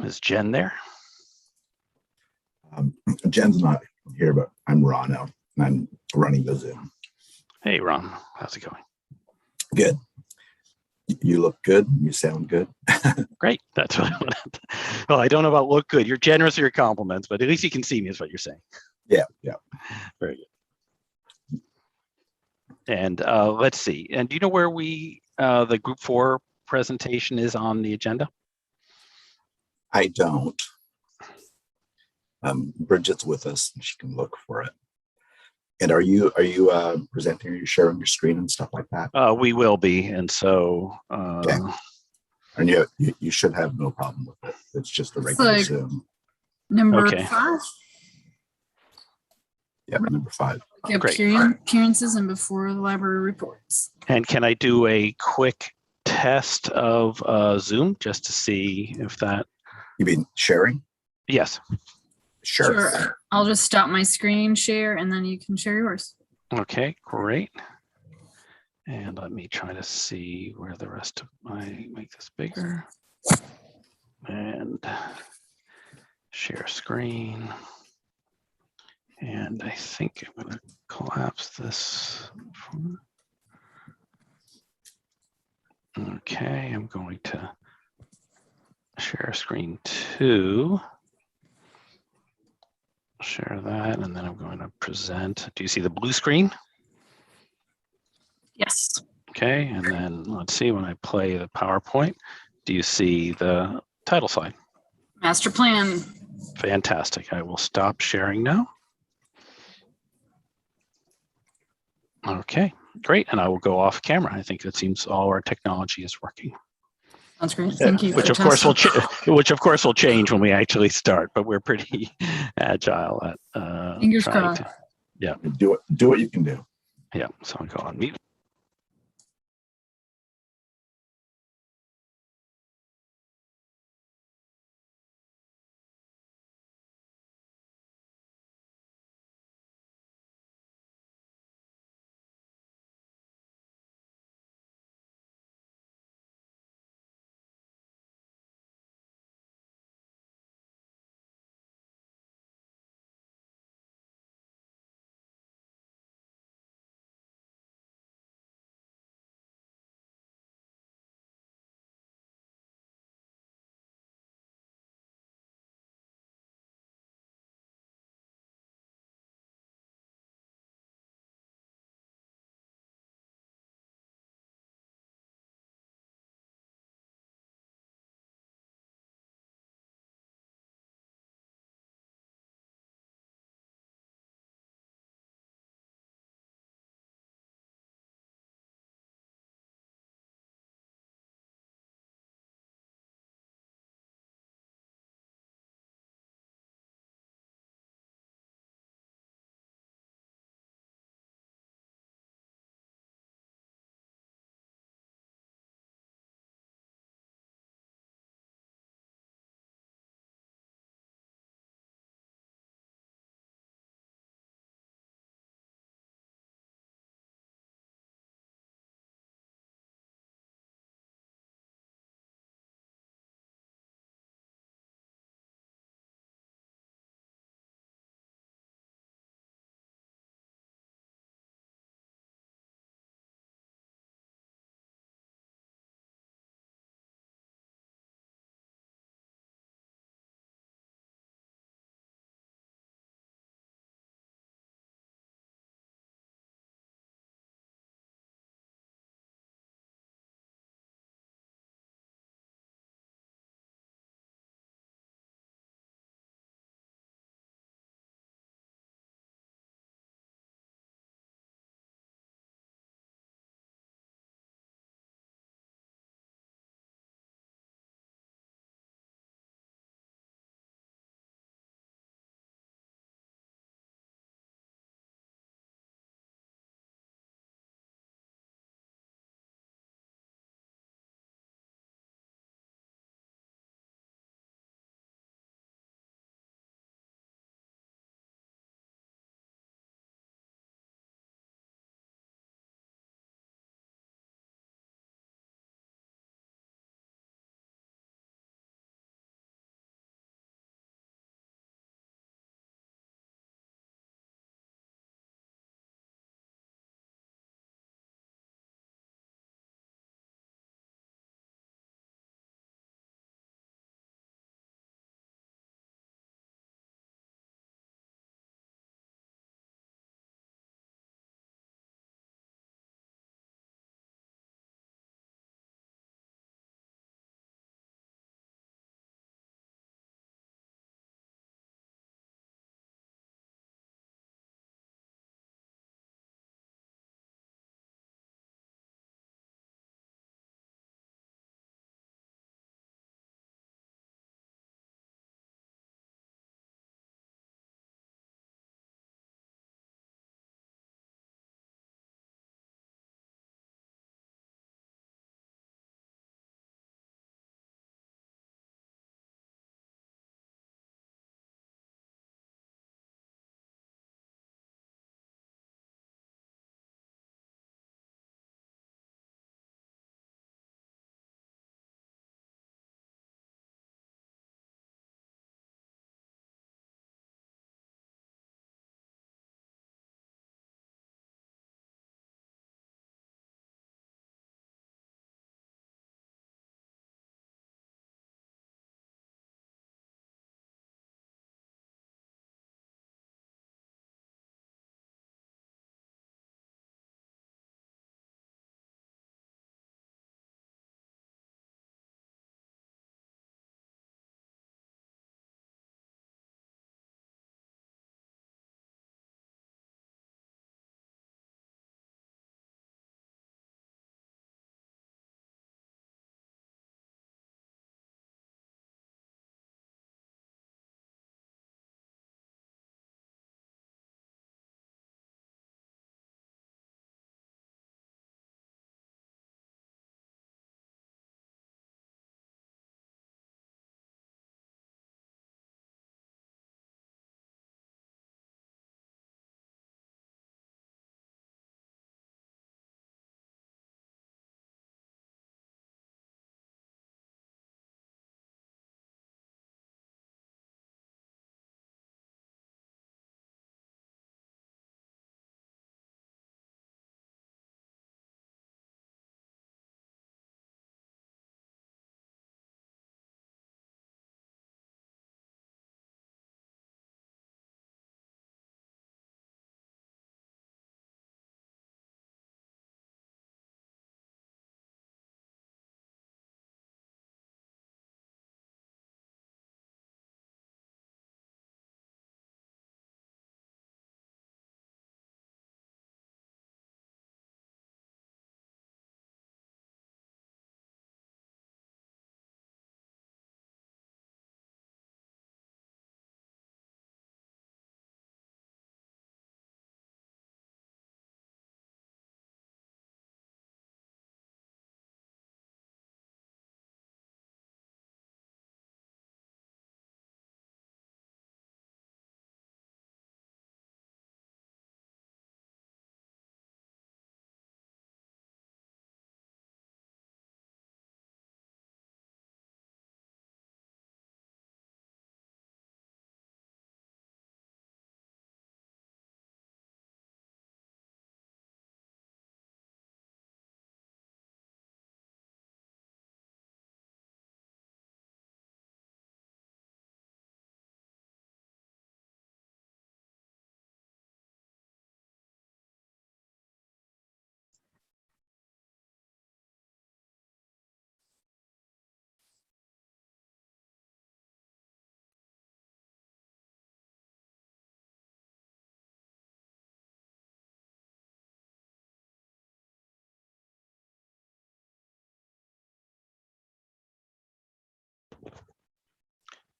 Is Jen there? Jen's not here, but I'm Ron now, and I'm running the Zoom. Hey, Ron. How's it going? Good. You look good. You sound good. Great. That's what I wanted. Well, I don't know about look good. You're generous with your compliments, but at least you can see me is what you're saying. Yeah. Very good. And let's see. And do you know where the Group 4 presentation is on the agenda? I don't. Bridget's with us. She can look for it. And are you presenting? Are you sharing your screen and stuff like that? We will be. And so Okay. And you should have no problem with it. It's just a regular Zoom. Number Okay. 5. Yeah, number 5. Great. Appearances and before the library reports. And can I do a quick test of Zoom just to see if that? You mean sharing? Yes. Sure. I'll just stop my screen share and then you can share yours. Okay, great. And let me try to see where the rest of make this bigger. And share screen. And I think I'm going to collapse this. Okay, I'm going to share screen 2. Share that, and then I'm going to present. Do you see the blue screen? Yes. Okay, and then let's see, when I play the PowerPoint, do you see the title slide? Master plan. Fantastic. I will stop sharing now. Okay, great. And I will go off camera. I think it seems all our technology is working. That's great. Thank you. Which of course will change when we actually start, but we're pretty agile at Fingers crossed. Yeah. Do what you can do. Yeah. So I'll go on mute.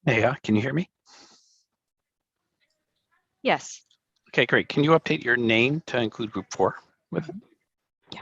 Hey, can you hear me? Yes. Okay, great. Can you update your name to include group 4 with it? Yeah.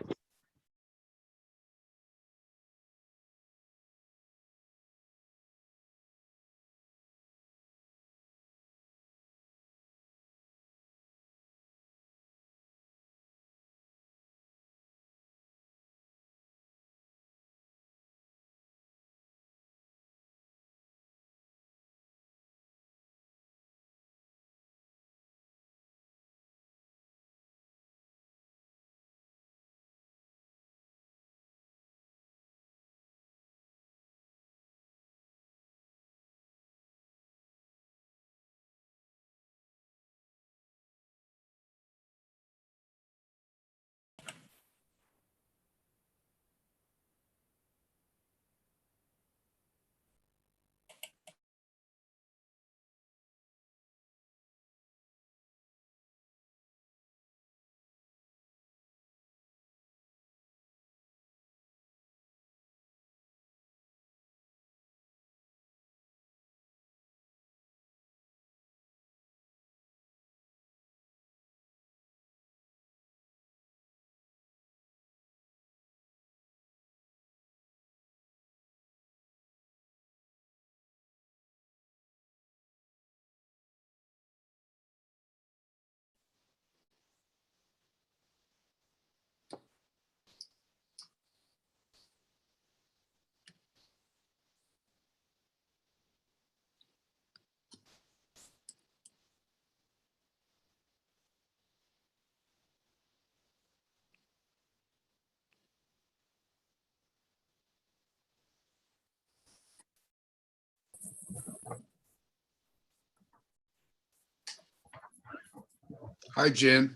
Hi, Jen.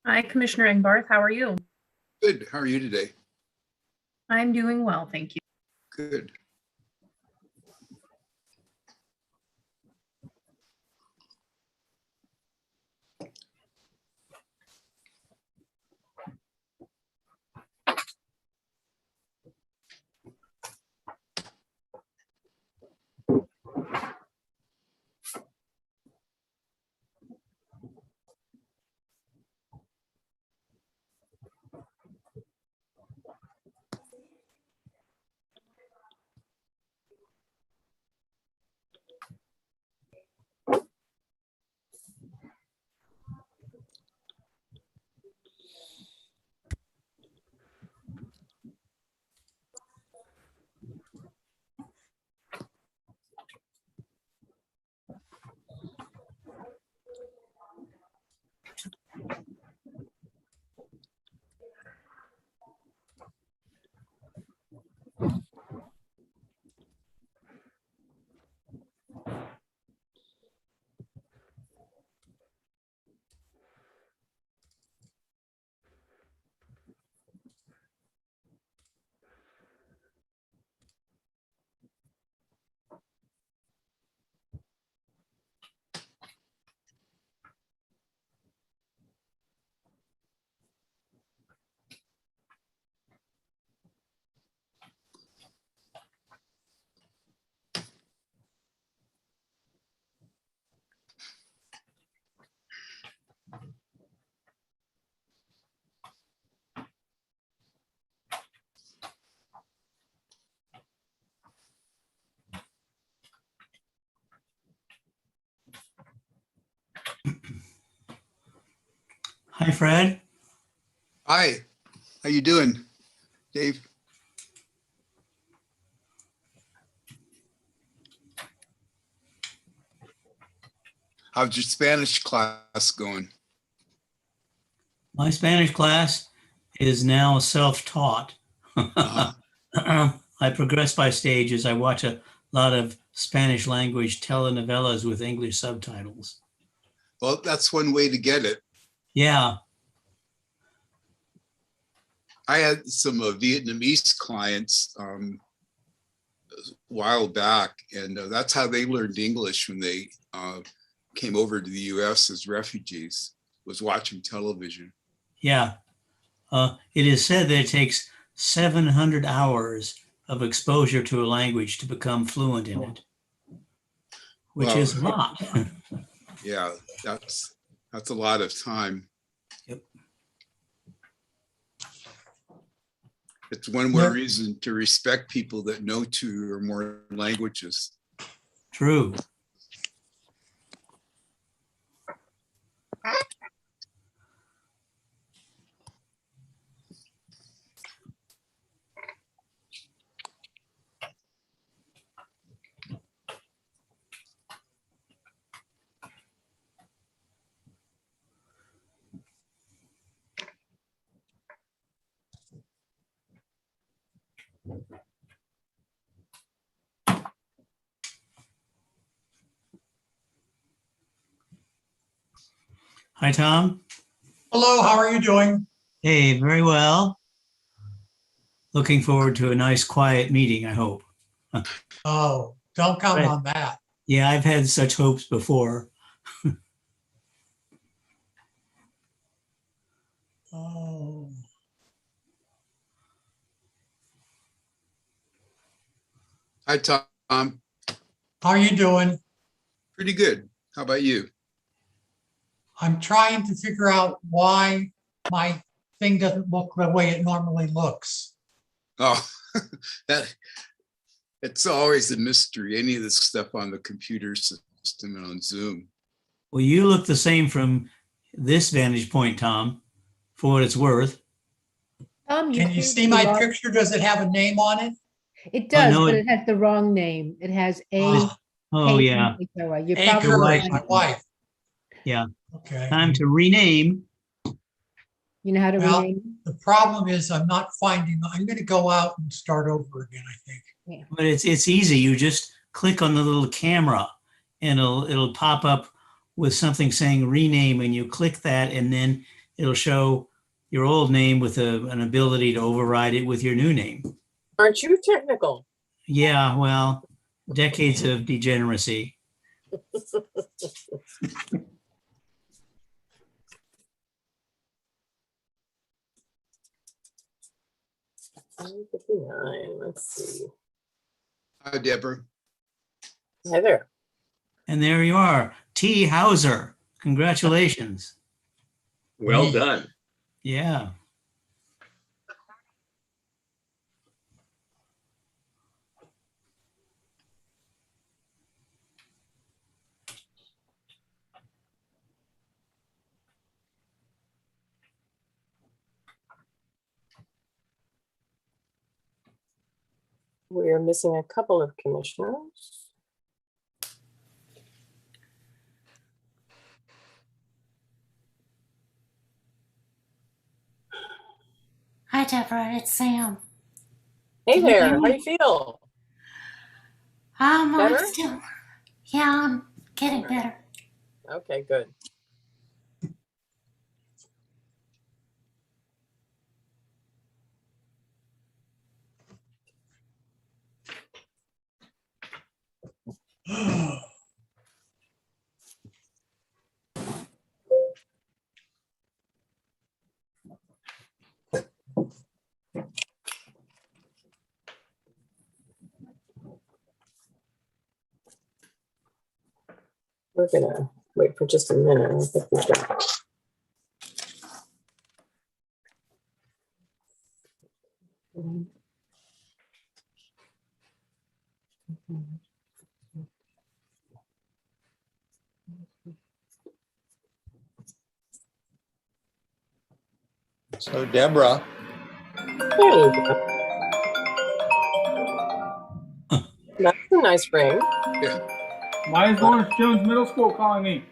Hi, Commissioner Engbarth. How are you? Good. How are you today? I'm doing well, thank you. Good. Hi, Fred. Hi. How you doing, Dave? How's your Spanish class going? My Spanish class is now self-taught. Uh-huh. I progress by stages. I watch a lot of Spanish language telenovelas with English subtitles. Well, that's one way to get it. Yeah, I had some Vietnamese clients a while back, and that's how they learned English when they came over to the U.S. as refugees, was watching television. yeah. It is said that it takes 700 hours of exposure to a language to become fluent in it, which Well, is a lot. Yeah, that's a lot of time. Yep. It's one more reason to respect people that know 2 or more languages. True. Hi, Tom. Hello, how are you doing? Hey, very well. Looking forward to a nice, quiet meeting, I hope. Oh, don't count Right. on that. Yeah, I've had such hopes before. Oh, Hi, Tom. how are you doing? Pretty good. How about you? I'm trying to figure out why my thing doesn't look the way it normally looks. Oh, it's always a mystery, any of this stuff on the computer system and on Zoom. Well, you look the same from this vantage point, Tom, for what it's worth. Can you see my picture? Does it have a name on it? It does, no, but it- it has the wrong name. It has A. Ah, Oh, yeah. You A. probably Curry, right. my wife. Yeah. Okay. Time to rename. You know how to Well, rename? The problem is I'm not finding, I'm gonna go out and start over again, I think. But it's easy. You just click on the little camera and it'll pop up with something saying rename, and you click that, and then it'll show your old name with an ability to override it with your new name. Aren't you technical? Yeah, well, decades of degeneracy. 9:59, let's see. Hi, Deborah. Hi there. And there you are, T. Hauser. Congratulations. Well done. Yeah. We are missing a couple of commissioners. Hi, Deborah. It's Sam. Hey there, how do you feel? I'm Better? still, yeah, I'm getting better. Okay, good. We're gonna wait for just a minute. I think we've got- So Deborah, There you go. That's a nice ring. Why is Lawrence Jones Middle School calling me?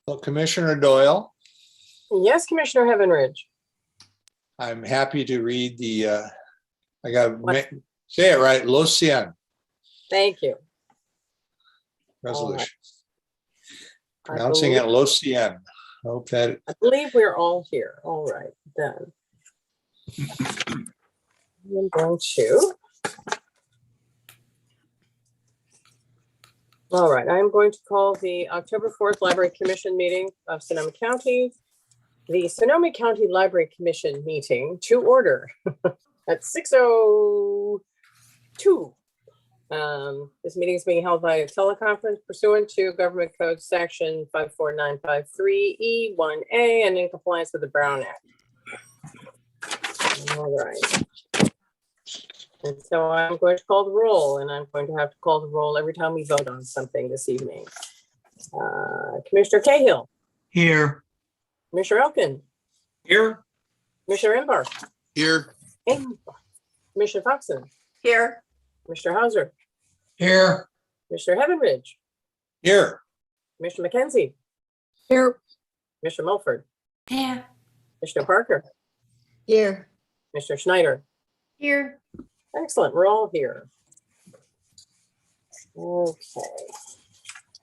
well, Commissioner Doyle, Yes, Commissioner Heavenridge. I'm happy to read the, I got to say it right, Los 100 Thank you. resolution. I Pronouncing it Los 100. Hope that, I believe we're all here. All right, done. I'm going to. All right, I'm going to call the October 4th Library Commission meeting of Sonoma County. the Sonoma County Library Commission meeting to order at 6:02. This meeting is being held by a teleconference pursuant to Government Code Section 54953E1A and in compliance with the Brown Act. All right. And so I'm going to call the roll, and I'm going to have to call the roll every time we vote on something this evening. Commissioner Cahill, Here. Commissioner Elkin, Here. Commissioner Embar, Here, Commissioner Foxen, Here. Commissioner Hauser, Here, Commissioner Heavenridge, Here. Commissioner McKenzie, Here. Commissioner Mulford, Here. Commissioner Parker, Here. Commissioner Schneider. Here. Excellent, we're all here. Okay.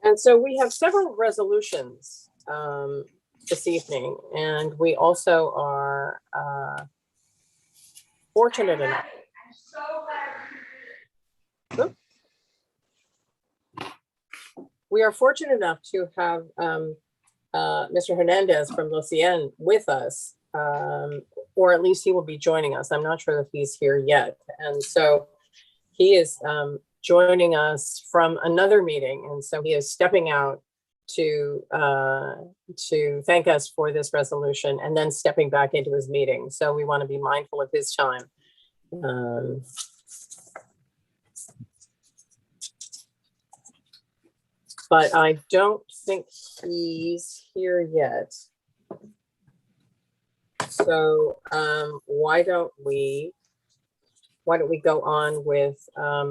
And so we have several resolutions this evening, and we also are fortunate enough. Oop. We are fortunate enough to have Mr. Hernandez from Lucien with us, or at least he will be joining us. I'm not sure that he's here yet. And so he is joining us from another meeting. And so he is stepping out to thank us for this resolution and then stepping back into his meeting. So we want to be mindful of his time. But I don't think he's here yet. So why don't we go on with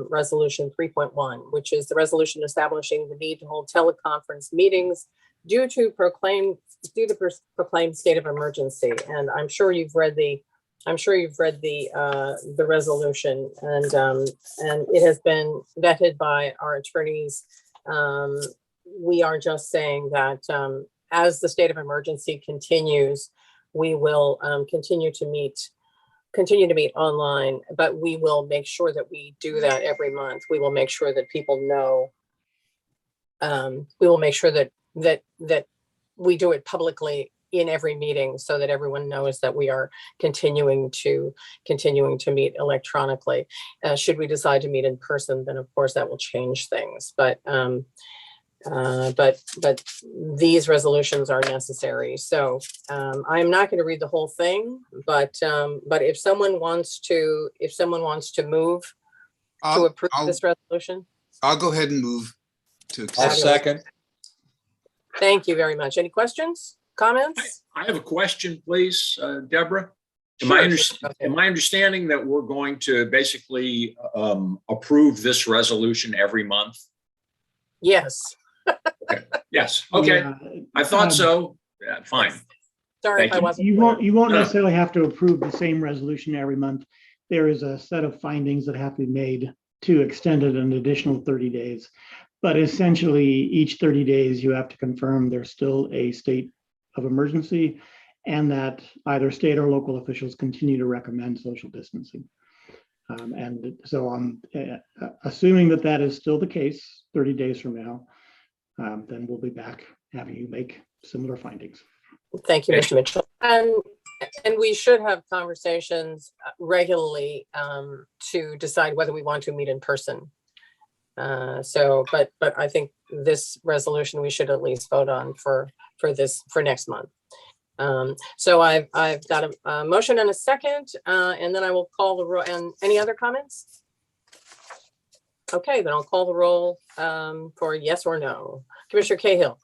resolution 3.1, which is the resolution establishing the need to hold teleconference meetings due to proclaimed state of emergency. And I'm sure you've read the resolution, and it has been vetted by our attorneys. We are just saying that as the state of emergency continues, we will continue to meet online, but we will make sure that we do that every month. We will make sure that people know. We will make sure that we do it publicly in every meeting so that everyone knows that we are continuing to meet electronically. Should we decide to meet in person, then of course that will change things. But these resolutions are necessary. So I'm not going to read the whole thing, but if someone wants to move to approve this resolution, I'll go ahead and move to I'll accept. second. thank you very much. Any questions, comments? I have a question, please, Deborah. Am Sure, I sure. am I understanding that we're going to basically approve this resolution every month? Yes. Yes. Okay. Yeah. I thought so. Yeah, fine. Sorry Thank if I you. wasn't. You clear. won't No. necessarily have to approve the same resolution every month. There is a set of findings that have to be made to extend it an additional 30 days. But essentially, each 30 days, you have to confirm there's still a state of emergency and that either state or local officials continue to recommend social distancing. And so I'm assuming that that is still the case 30 days from now, then we'll be back having you make similar findings. Thank you, Mr. Mitchell. And we should have conversations regularly to decide whether we want to meet in person. But I think this resolution we should at least vote on for next month. So I've got a motion and a second, and then I will call the roll. And any other comments? Okay, then I'll call the roll for yes or no. Commissioner Cahill,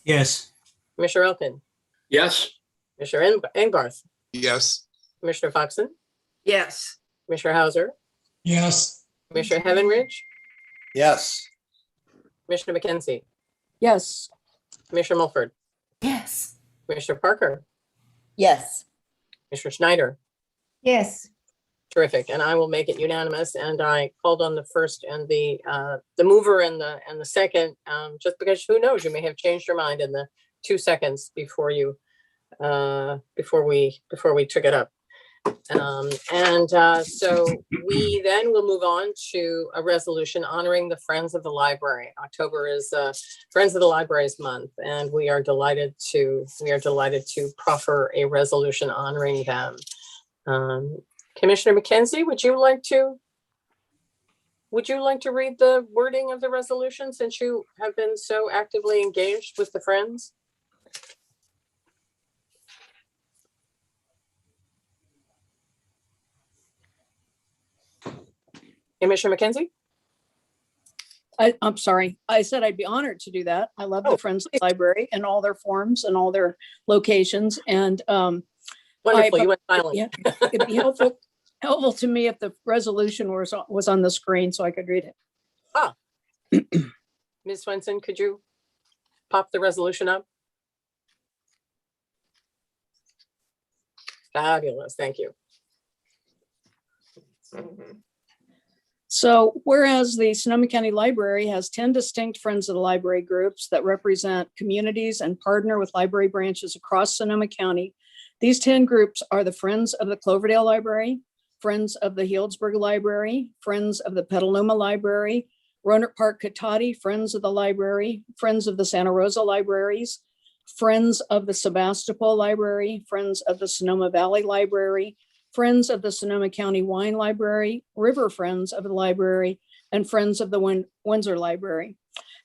Yes. Commissioner Elkin, Yes. Commissioner Engbarth, Yes, Commissioner Foxen, Yes. Commissioner Hauser, yes, Commissioner Heavenridge, Yes. Commissioner McKenzie, Yes. Commissioner Mulford, Yes. Commissioner Parker, Yes. Commissioner Schneider. Yes, Terrific, and I will make it unanimous. And I called on the first and the mover and the second, just because who knows, you may have changed your mind in the 2 seconds before we took it up. So we then will move on to a resolution honoring the Friends of the Library. October is Friends of the Library's month, and we are delighted to proffer a resolution honoring them. Commissioner McKenzie, would you like to read the wording of the resolution since you have been so actively engaged with the Friends? Commissioner McKenzie? I'm sorry. I said I'd be honored to do that. I love Oh, the Friends of the Library and all their forms and all their locations. And Wonderful, you went silent. yeah, it'd be helpful to me if the resolution was on the screen so I could read it. Ms. Swenson, could you pop the resolution up? Fabulous, thank you. So whereas the Sonoma County Library has 10 distinct Friends of the Library groups that represent communities and partner with library branches across Sonoma County, these 10 groups are the Friends of the Cloverdale Library, Friends of the Healdsburg Library, Friends of the Petaluma Library, Roanoke Park Cotati, Friends of the Library, Friends of the Santa Rosa Libraries, Friends of the Sebastopol Library, Friends of the Sonoma Valley Library, Friends of the Sonoma County Wine Library, River Friends of the Library, and Friends of the Windsor Library.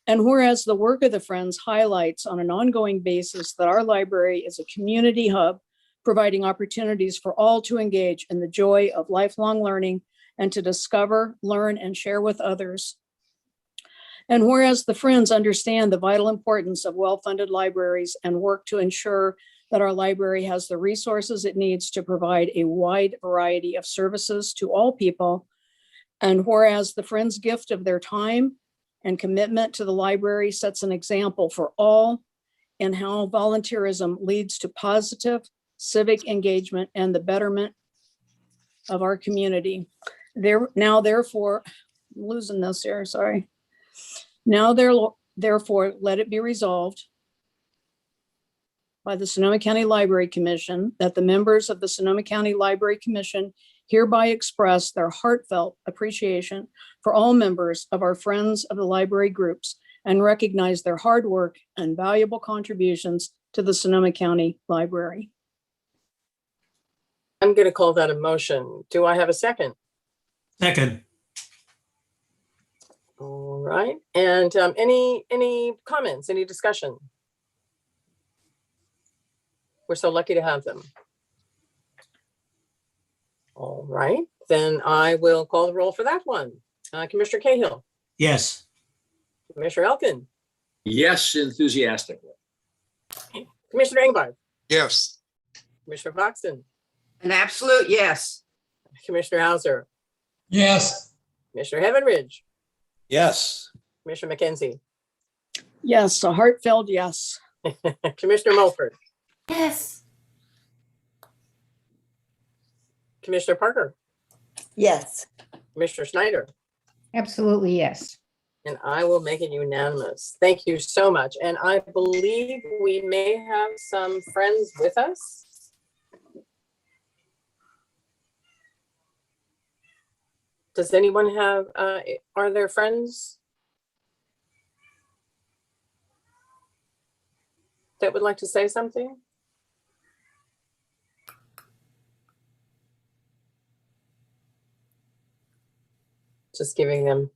And whereas the work of the Friends highlights on an ongoing basis that our library is a community hub, providing opportunities for all to engage in the joy of lifelong learning and to discover, learn, and share with others. And whereas the Friends understand the vital importance of well-funded libraries and work to ensure that our library has the resources it needs to provide a wide variety of services to all people. And whereas the Friends' gift of their time and commitment to the library sets an example for all in how volunteerism leads to positive civic engagement and the betterment of our community. Therefore, I'm losing this here, sorry. Therefore, let it be resolved by the Sonoma County Library Commission that the members of the Sonoma County Library Commission hereby express their heartfelt appreciation for all members of our Friends of the Library groups and recognize their hard work and valuable contributions to the Sonoma County Library. I'm going to call that a motion. Do I have a second? Second. All right. And any comments, any discussion? We're so lucky to have them. All right, then I will call the roll for that one. Commissioner Cahill, Yes. Commissioner Elkin, Yes, enthusiastically. Commissioner Engelbart, Yes. Commissioner Foxton, An absolute yes. Commissioner Hauser, Yes. Commissioner Heavenridge, Yes. Commissioner McKenzie, Yes, a heartfelt yes. Commissioner Mulford, Yes. Commissioner Parker, Yes. Commissioner Schneider, Absolutely, yes. and I will make it unanimous. Thank you so much. And I believe we may have some friends with us. Does anyone have, are there friends that would like to say something? Just giving them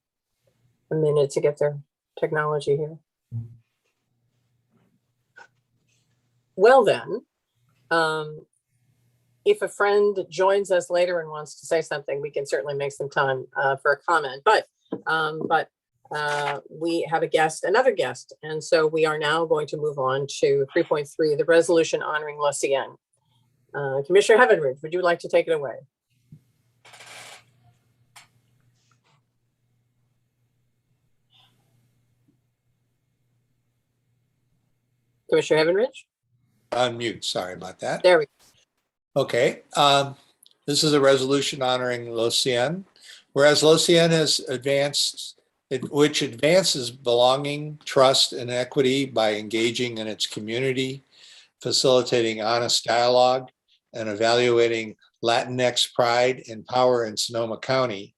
a minute to get their technology here. Well then, if a friend joins us later and wants to say something, we can certainly make some time for a comment. But we have another guest, and so we are now going to move on to 3.3, the resolution honoring Lucien. Commissioner Heavenridge, would you like to take it away? Commissioner Heavenridge? Unmute, sorry about that. There we go. Okay, this is a resolution honoring Lucien. Whereas Lucien has advanced, which advances belonging, trust, and equity by engaging in its community, facilitating honest dialogue, and evaluating Latinx Pride and Power in Sonoma County,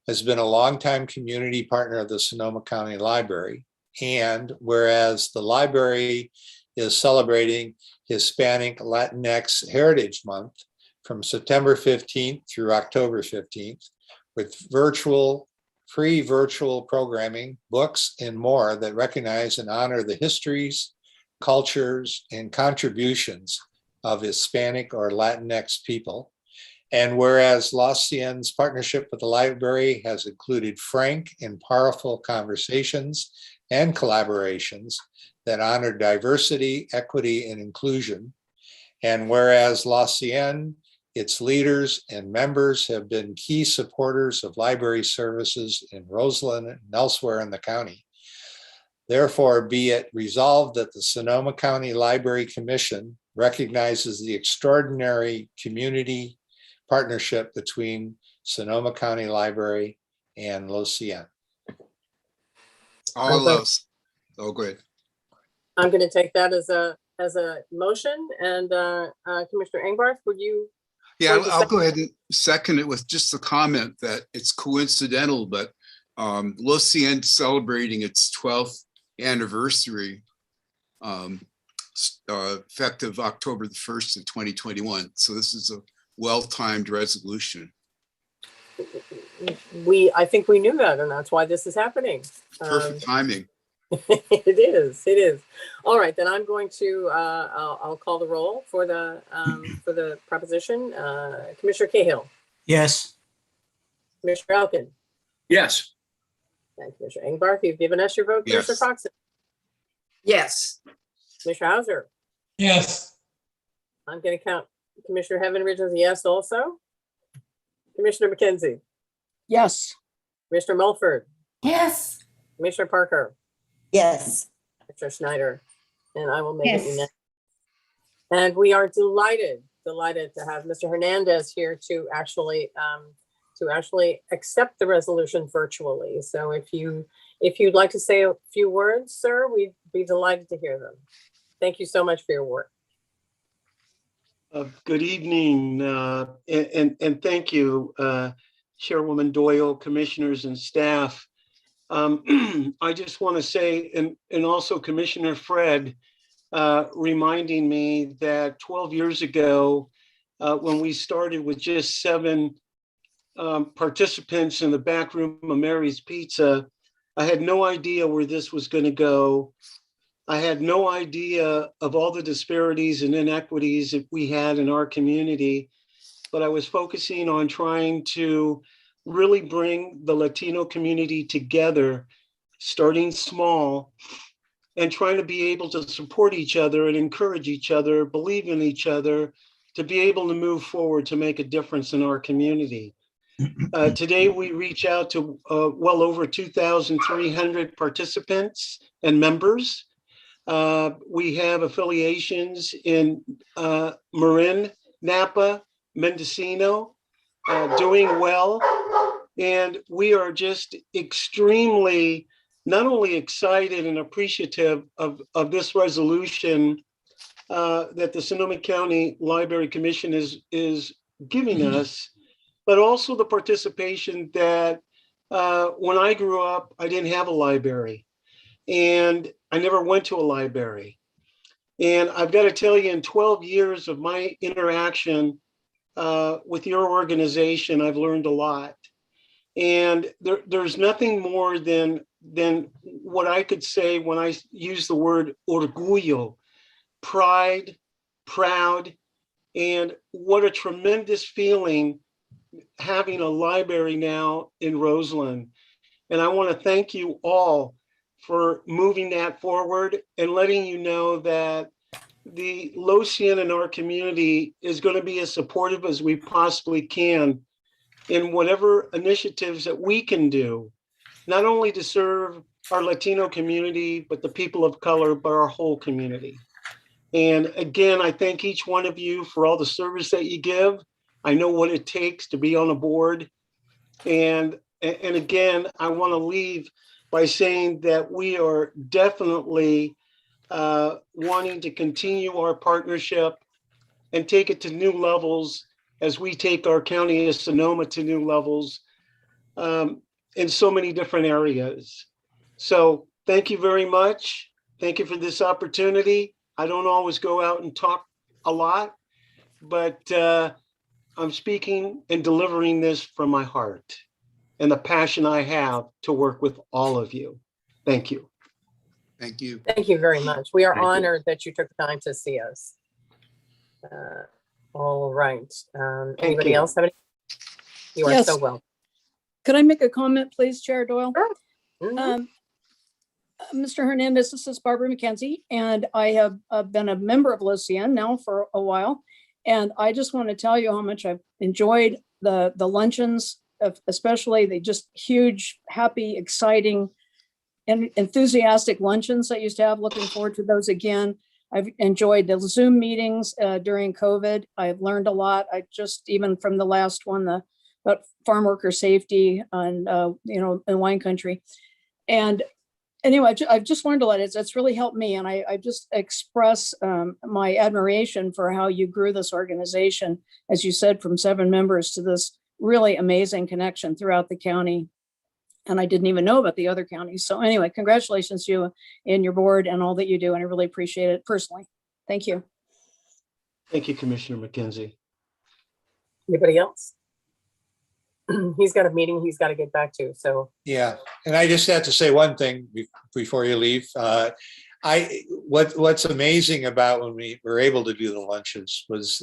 has been a longtime community partner of the Sonoma County Library. And whereas the library is celebrating Hispanic Latinx Heritage Month from September 15th through October 15th, with free virtual programming, books, and more that recognize and honor the histories, cultures, and contributions of Hispanic or Latinx people. And whereas Los Cien's partnership with the library has included frank and powerful conversations and collaborations that honor diversity, equity, and inclusion. And whereas Los Cien, its leaders and members have been key supporters of library services in Roseland and elsewhere in the county. Therefore, be it resolved that the Sonoma County Library Commission recognizes the extraordinary community partnership between Sonoma County Library and Los Cien. All those. Oh, good. I'm going to take that as a motion. And Commissioner Engbarth, would you? Yeah, I'll go ahead and second it with just a comment that it's coincidental, but Los Cien celebrating its 12th anniversary effective October the 1st of 2021. So this is a well-timed resolution. I think we knew that, and that's why this is happening. Perfect timing. It is. All right, then I'm going to, I'll call the roll for the proposition. Commissioner Cahill. Yes. Commissioner Elkin. Yes. And Commissioner Engbarth, you've given us your vote. Yes. Commissioner Coxon. Yes. Commissioner Hauser. Yes. I'm going to count Commissioner Heavenridge as a yes also. Commissioner McKenzie. Yes. Commissioner Mulford. Yes. Commissioner Parker. Yes. Commissioner Schneider. And I will make it Yes. unanimous. And we are delighted to have Mr. Hernandez here to actually accept the resolution virtually. So if you'd like to say a few words, sir, we'd be delighted to hear them. Thank you so much for your work. Good evening, and thank you, Chairwoman Doyle, commissioners and staff. I just want to say, and also Commissioner Fred, reminding me that 12 years ago, when we started with just 7 participants in the back room of Mary's Pizza, I had no idea where this was going to go. I had no idea of all the disparities and inequities that we had in our community, but I was focusing on trying to really bring the Latino community together, starting small, and trying to be able to support each other and encourage each other, believe in each other, to be able to move forward to make a difference in our community. Today, we reach out to well over 2,300 participants and members. We have affiliations in Marin, Napa, Mendocino, doing well. And we are just extremely not only excited and appreciative of this resolution that the Sonoma County Library Commission is giving us, but also the participation that when I grew up, I didn't have a library. And I never went to a library. And I've got to tell you, in 12 years of my interaction with your organization, I've learned a lot. And there's nothing more than what I could say when I use the word orgullo, pride, proud, and what a tremendous feeling having a library now in Roseland. And I want to thank you all for moving that forward and letting you know that the Los Cien in our community is going to be as supportive as we possibly can in whatever initiatives that we can do, not only to serve our Latino community, but the people of color, but our whole community. And again, I thank each one of you for all the service that you give. I know what it takes to be on a board. And again, I want to leave by saying that we are definitely wanting to continue our partnership and take it to new levels as we take our county of Sonoma to new levels in so many different areas. So thank you very much. Thank you for this opportunity. I don't always go out and talk a lot, but I'm speaking and delivering this from my heart and the passion I have to work with all of you. Thank you. Thank you. Thank you very much. We are Thank you. honored that you took the time to see us. All right. Anybody you. else have any? You are Yes. so welcome. Could I make a comment, please, Chair Doyle? Mhm. Mr. Hernandez, this is Barbara McKenzie, and I have been a member of LOCN now for a while. And I just want to tell you how much I've enjoyed the luncheons, especially the just huge, happy, exciting, and enthusiastic luncheons that I used to have. Looking forward to those again. I've enjoyed the Zoom meetings during COVID. I've learned a lot. I just, even from the last one, about farm worker safety and, in wine country. And anyway, I've just learned a lot. It's really helped me. And I just express my admiration for how you grew this organization, as you said, from 7 members to this really amazing connection throughout the county. And I didn't even know about the other counties. So anyway, congratulations to you and your board and all that you do. And I really appreciate it personally. Thank you. Thank you, Commissioner McKenzie. Anybody else? He's got a meeting he's got to get back to. So Yeah, and I just have to say one thing before you leave. What's amazing about when we were able to do the lunches was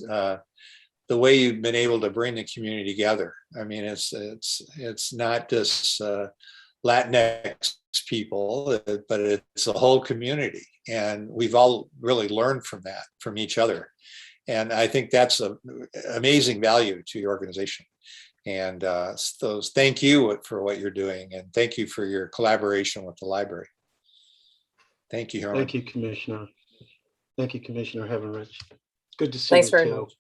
the way you've been able to bring the community together. I mean, it's not just Latinx people, but it's a whole community, and we've all really learned from that, from each other. And I think that's an amazing value to the organization. And thank you for what you're doing, and thank you for your collaboration with the library. Thank you, Herman. Thank you, Commissioner. Thank you, Commissioner Heavenrich. Good to see thanks you very too. much.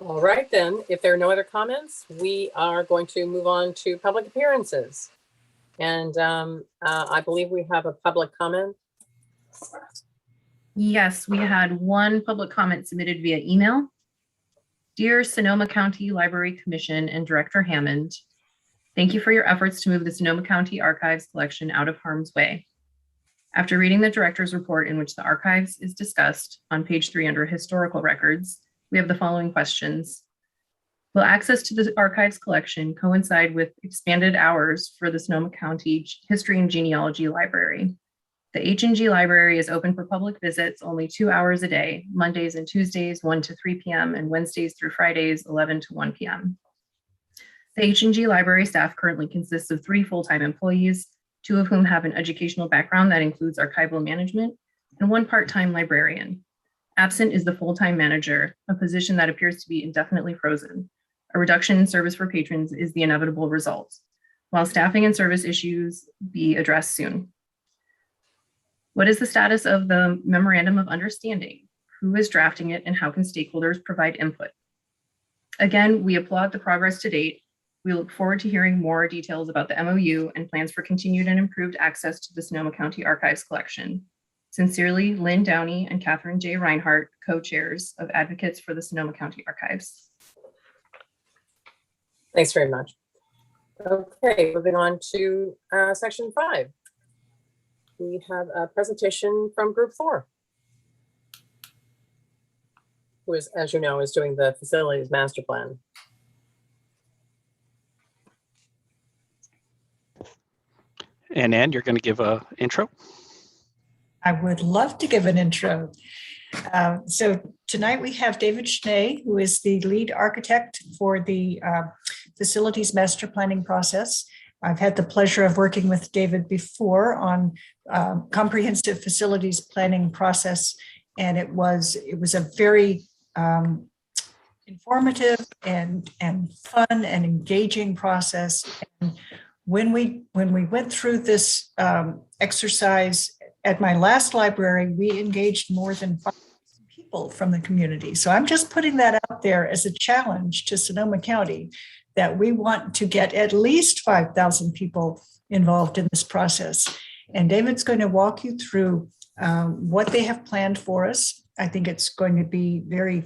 All right, then, if there are no other comments, we are going to move on to public appearances. And I believe we have a public comment. Yes, we had one public comment submitted via email. Dear Sonoma County Library Commission and Director Hammond, thank you for your efforts to move the Sonoma County Archives collection out of harm's way. After reading the director's report in which the archives is discussed on page 3 under historical records, we have the following questions. Will access to the archives collection coincide with expanded hours for the Sonoma County History and Genealogy Library? The H&G Library is open for public visits only 2 hours a day, Mondays and Tuesdays, 1 to 3 p.m., and Wednesdays through Fridays, 11 to 1 p.m. The H&G Library staff currently consists of 3 full-time employees, 2 of whom have an educational background that includes archival management, and 1 part-time librarian. Absent is the full-time manager, a position that appears to be indefinitely frozen. A reduction in service for patrons is the inevitable result, while staffing and service issues be addressed soon. What is the status of the Memorandum of Understanding? Who is drafting it, and how can stakeholders provide input? Again, we applaud the progress to date. We look forward to hearing more details about the MOU and plans for continued and improved access to the Sonoma County Archives collection. Sincerely, Lynn Downey and Catherine J. Reinhardt, co-chairs of Advocates for the Sonoma County Archives. Thanks very much. Okay, moving on to section 5. We have a presentation from Group 4, who is, as you know, is doing the facilities master plan. And Ann, you're going to give an intro? I would love to give an intro. So tonight we have David Schnee, who is the lead architect for the facilities master planning process. I've had the pleasure of working with David before on comprehensive facilities planning process, and it was a very informative and fun and engaging process. And when we went through this exercise at my last library, we engaged more than 5,000 people from the community. So I'm just putting that out there as a challenge to Sonoma County, that we want to get at least 5,000 people involved in this process. And David's going to walk you through what they have planned for us. I think it's going to be very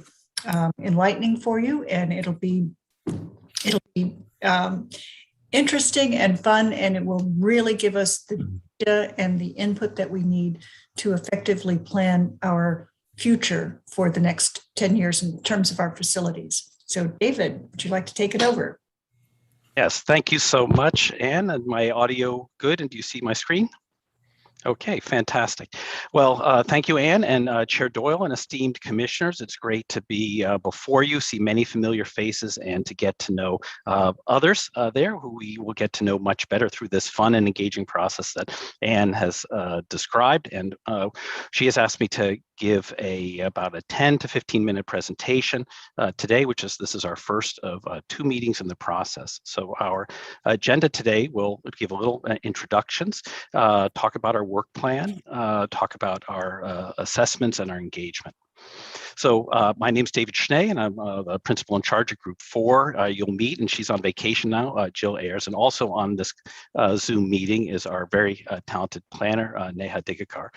enlightening for you, and it'll be interesting and fun, and it will really give us the data and the input that we need to effectively plan our future for the next 10 years in terms of our facilities. So David, would you like to take it over? Yes, thank you so much, Anne. And my audio good? And do you see my screen? Okay, fantastic. Well, thank you, Anne and Chair Doyle and esteemed commissioners. It's great to be before you, see many familiar faces, and to get to know others there who we will get to know much better through this fun and engaging process that Anne has described. And she has asked me to give about a 10 to 15 minute presentation today, this is our first of 2 meetings in the process. So our agenda today will give a little introductions, talk about our work plan, talk about our assessments and our engagement. So my name is David Schnee, and I'm the principal in charge of Group 4. You'll meet, and she's on vacation now, Jill Ayers. And also on this Zoom meeting is our very talented planner, Neha Digakar.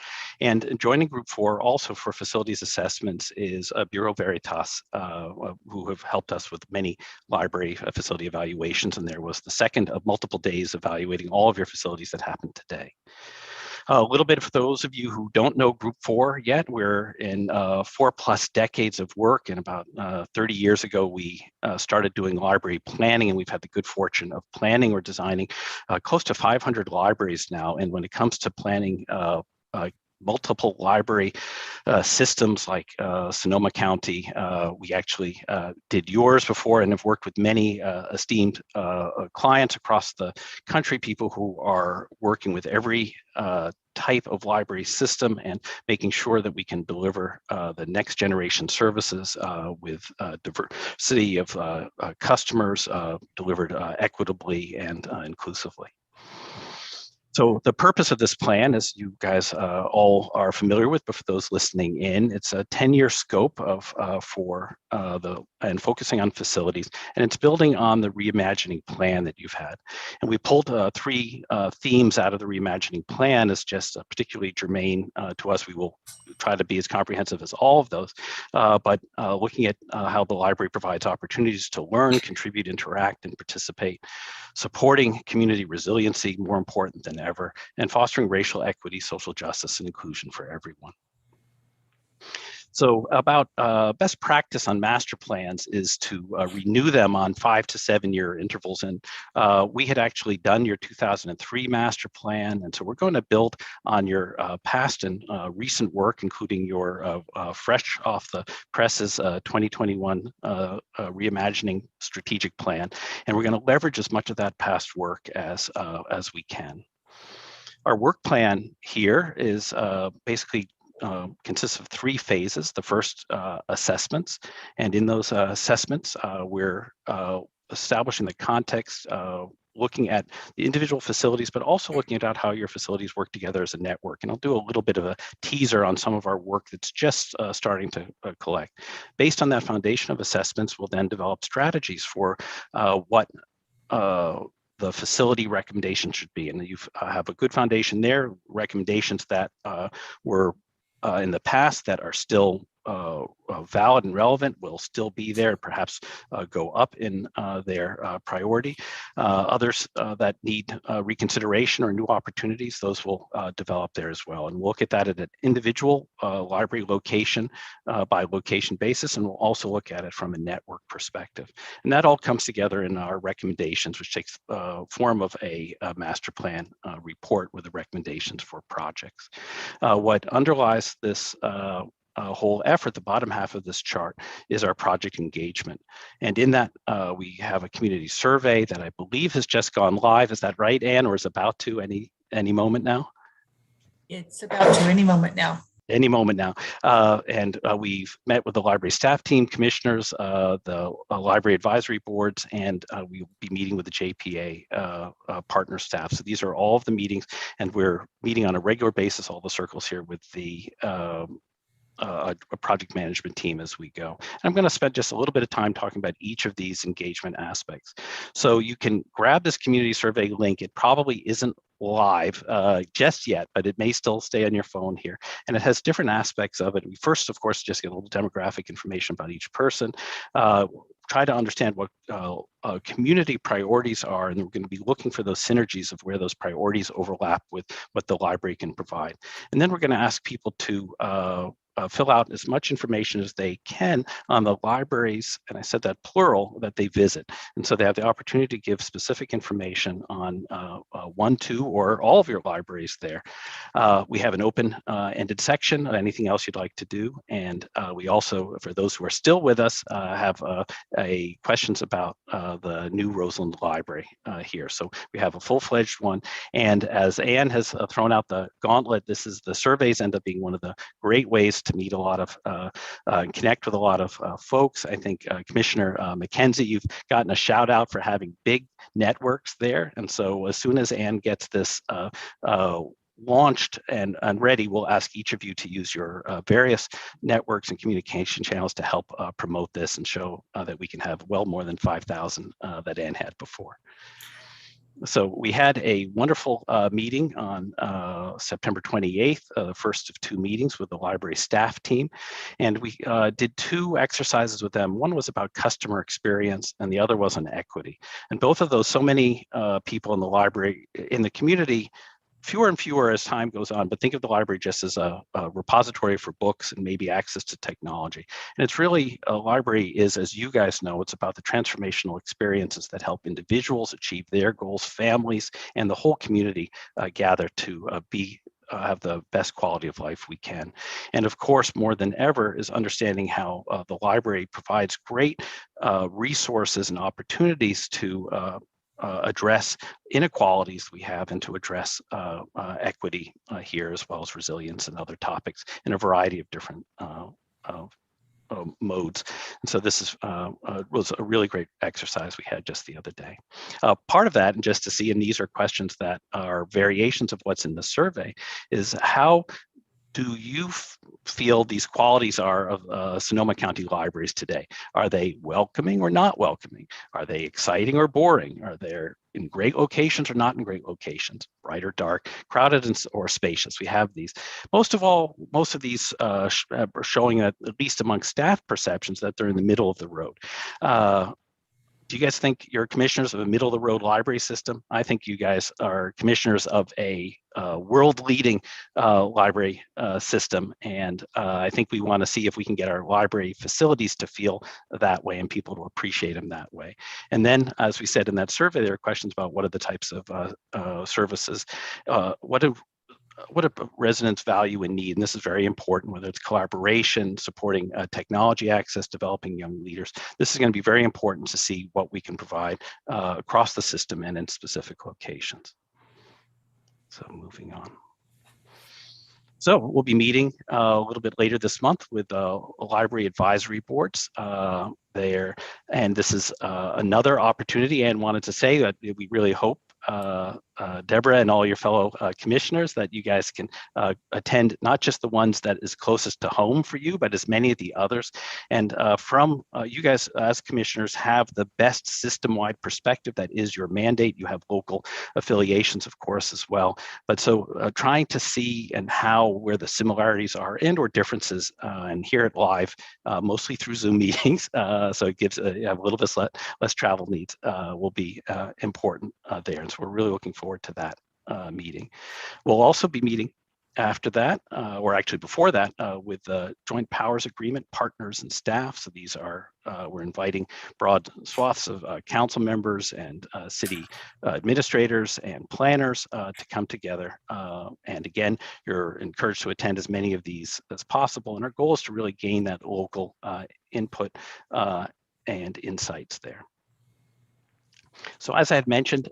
And joining Group 4 also for facilities assessments is Bureau Veritas, who have helped us with many library facility evaluations. And there was the second of multiple days evaluating all of your facilities that happened today. A little bit for those of you who don't know Group 4 yet, we're in 4+ decades of work, and about 30 years ago we started doing library planning, and we've had the good fortune of planning or designing close to 500 libraries now. And when it comes to planning multiple library systems like Sonoma County, we actually did yours before and have worked with many esteemed clients across the country, people who are working with every type of library system and making sure that we can deliver the next generation services with diversity of customers delivered equitably and inclusively. So the purpose of this plan, as you guys all are familiar with, but for those listening in, it's a 10-year scope of and focusing on facilities, and it's building on the reimagining plan that you've had. And we pulled 3 themes out of the reimagining plan as just particularly germane to us. We will try to be as comprehensive as all of those, but looking at how the library provides opportunities to learn, contribute, interact, and participate, supporting community resiliency, more important than ever, and fostering racial equity, social justice, and inclusion for everyone. So about best practice on master plans is to renew them on 5 to 7 year intervals. And we had actually done your 2003 master plan. And so we're going to build on your past and recent work, including your fresh off the presses 2021 reimagining strategic plan. And we're going to leverage as much of that past work as we can. Our work plan here is basically consists of 3 phases. The first, assessments, and in those assessments, we're establishing the context, looking at the individual facilities, but also looking at how your facilities work together as a network. And I'll do a little bit of a teaser on some of our work that's just starting to collect. Based on that foundation of assessments, we'll then develop strategies for what the facility recommendation should be. And you have a good foundation there, recommendations that were in the past that are still valid and relevant will still be there, perhaps go up in their priority. Others that need reconsideration or new opportunities, those will develop there as well. And we'll look at that at an individual library location by location basis, and we'll also look at it from a network perspective. And that all comes together in our recommendations, which takes form of a master plan report with the recommendations for projects. What underlies this whole effort, the bottom half of this chart, is our project engagement. And in that, we have a community survey that I believe has just gone live. Is that right, Anne, or is about to any moment now? It's about to any moment now. Any moment now. And we've met with the library staff team, commissioners, the library advisory boards, and we'll be meeting with the JPA partner staff. So these are all of the meetings, and we're meeting on a regular basis, all the circles here, with the a project management team as we go. And I'm going to spend just a little bit of time talking about each of these engagement aspects. So you can grab this community survey link. It probably isn't live just yet, but it may still stay on your phone here. And it has different aspects of it. We first, of course, just get a little demographic information about each person. Try to understand what community priorities are, and we're going to be looking for those synergies of where those priorities overlap with what the library can provide. And then we're going to ask people to fill out as much information as they can on the libraries, and I said that plural, that they visit. And so they have the opportunity to give specific information on one, two, or all of your libraries there. We have an open-ended section of anything else you'd like to do. And we also, for those who are still with us, have questions about the new Roseland Library here. So we have a full-fledged one. And as Anne has thrown out the gauntlet, the surveys end up being one of the great ways to meet a lot of, connect with a lot of folks. I think Commissioner McKenzie, you've gotten a shout out for having big networks there. And so as soon as Anne gets this launched and ready, we'll ask each of you to use your various networks and communication channels to help promote this and show that we can have well more than 5,000 that Anne had before. So we had a wonderful meeting on September 28th, the first of two meetings with the library staff team. And we did two exercises with them. One was about customer experience and the other was on equity. And both of those, so many people in the library, in the community, fewer and fewer as time goes on, but think of the library just as a repository for books and maybe access to technology. And it's really, a library is, as you guys know, it's about the transformational experiences that help individuals achieve their goals, families, and the whole community gather to have the best quality of life we can. And of course, more than ever is understanding how the library provides great resources and opportunities to address inequalities we have and to address equity here, as well as resilience and other topics in a variety of different modes. And so this was a really great exercise we had just the other day. Part of that, and just to see, and these are questions that are variations of what's in the survey, is how do you feel these qualities are of Sonoma County libraries today? Are they welcoming or not welcoming? Are they exciting or boring? Are they in great locations or not in great locations? Bright or dark, crowded or spacious? We have these. Most of these are showing, at least among staff perceptions, that they're in the middle of the road. Do you guys think you're commissioners of a middle of the road library system? I think you guys are commissioners of a world-leading library system. And I think we want to see if we can get our library facilities to feel that way and people to appreciate them that way. And then, as we said in that survey, there are questions about what are the types of services, what do residents value and need, and this is very important, whether it's collaboration, supporting technology access, developing young leaders. This is going to be very important to see what we can provide across the system and in specific locations. So moving on. So we'll be meeting a little bit later this month with library advisory boards there. And this is another opportunity, and wanted to say that we really hope Deborah and all your fellow commissioners that you guys can attend not just the ones that is closest to home for you, but as many of the others. And from you guys as commissioners have the best system-wide perspective. That is your mandate. You have local affiliations, of course, as well. But so trying to see and where the similarities are and or differences, and hear it live, mostly through Zoom meetings. So it gives a little bit less travel needs will be important there. And so we're really looking forward to that meeting. We'll also be meeting after that, or actually before that, with the Joint Powers Agreement partners and staff. So these are, we're inviting broad swaths of council members and city administrators and planners to come together. And again, you're encouraged to attend as many of these as possible. And our goal is to really gain that local input and insights there. So as I had mentioned,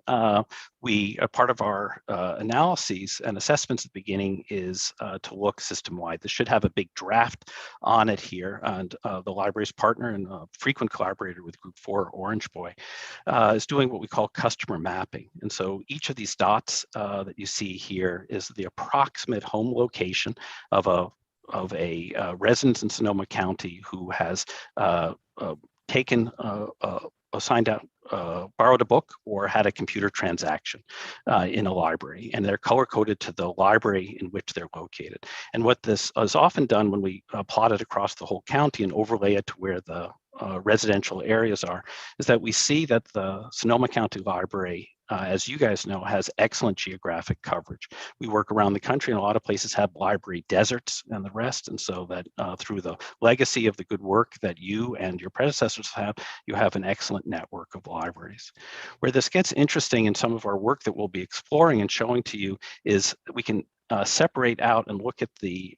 we, a part of our analyses and assessments at the beginning is to look system-wide. This should have a big draft on it here, and the library's partner and frequent collaborator with Group 4, Orange Boy, is doing what we call customer mapping. And so each of these dots that you see here is the approximate home location of a resident in Sonoma County who has taken assigned out borrowed a book or had a computer transaction in a library, and they're color coded to the library in which they're located. And what this is often done when we plot it across the whole county and overlay it to where the residential areas are, is that we see that the Sonoma County Library, as you guys know, has excellent geographic coverage. We work around the country, and a lot of places have library deserts and the rest. And so that through the legacy of the good work that you and your predecessors have, you have an excellent network of libraries. Where this gets interesting in some of our work that we'll be exploring and showing to you is we can separate out and look at the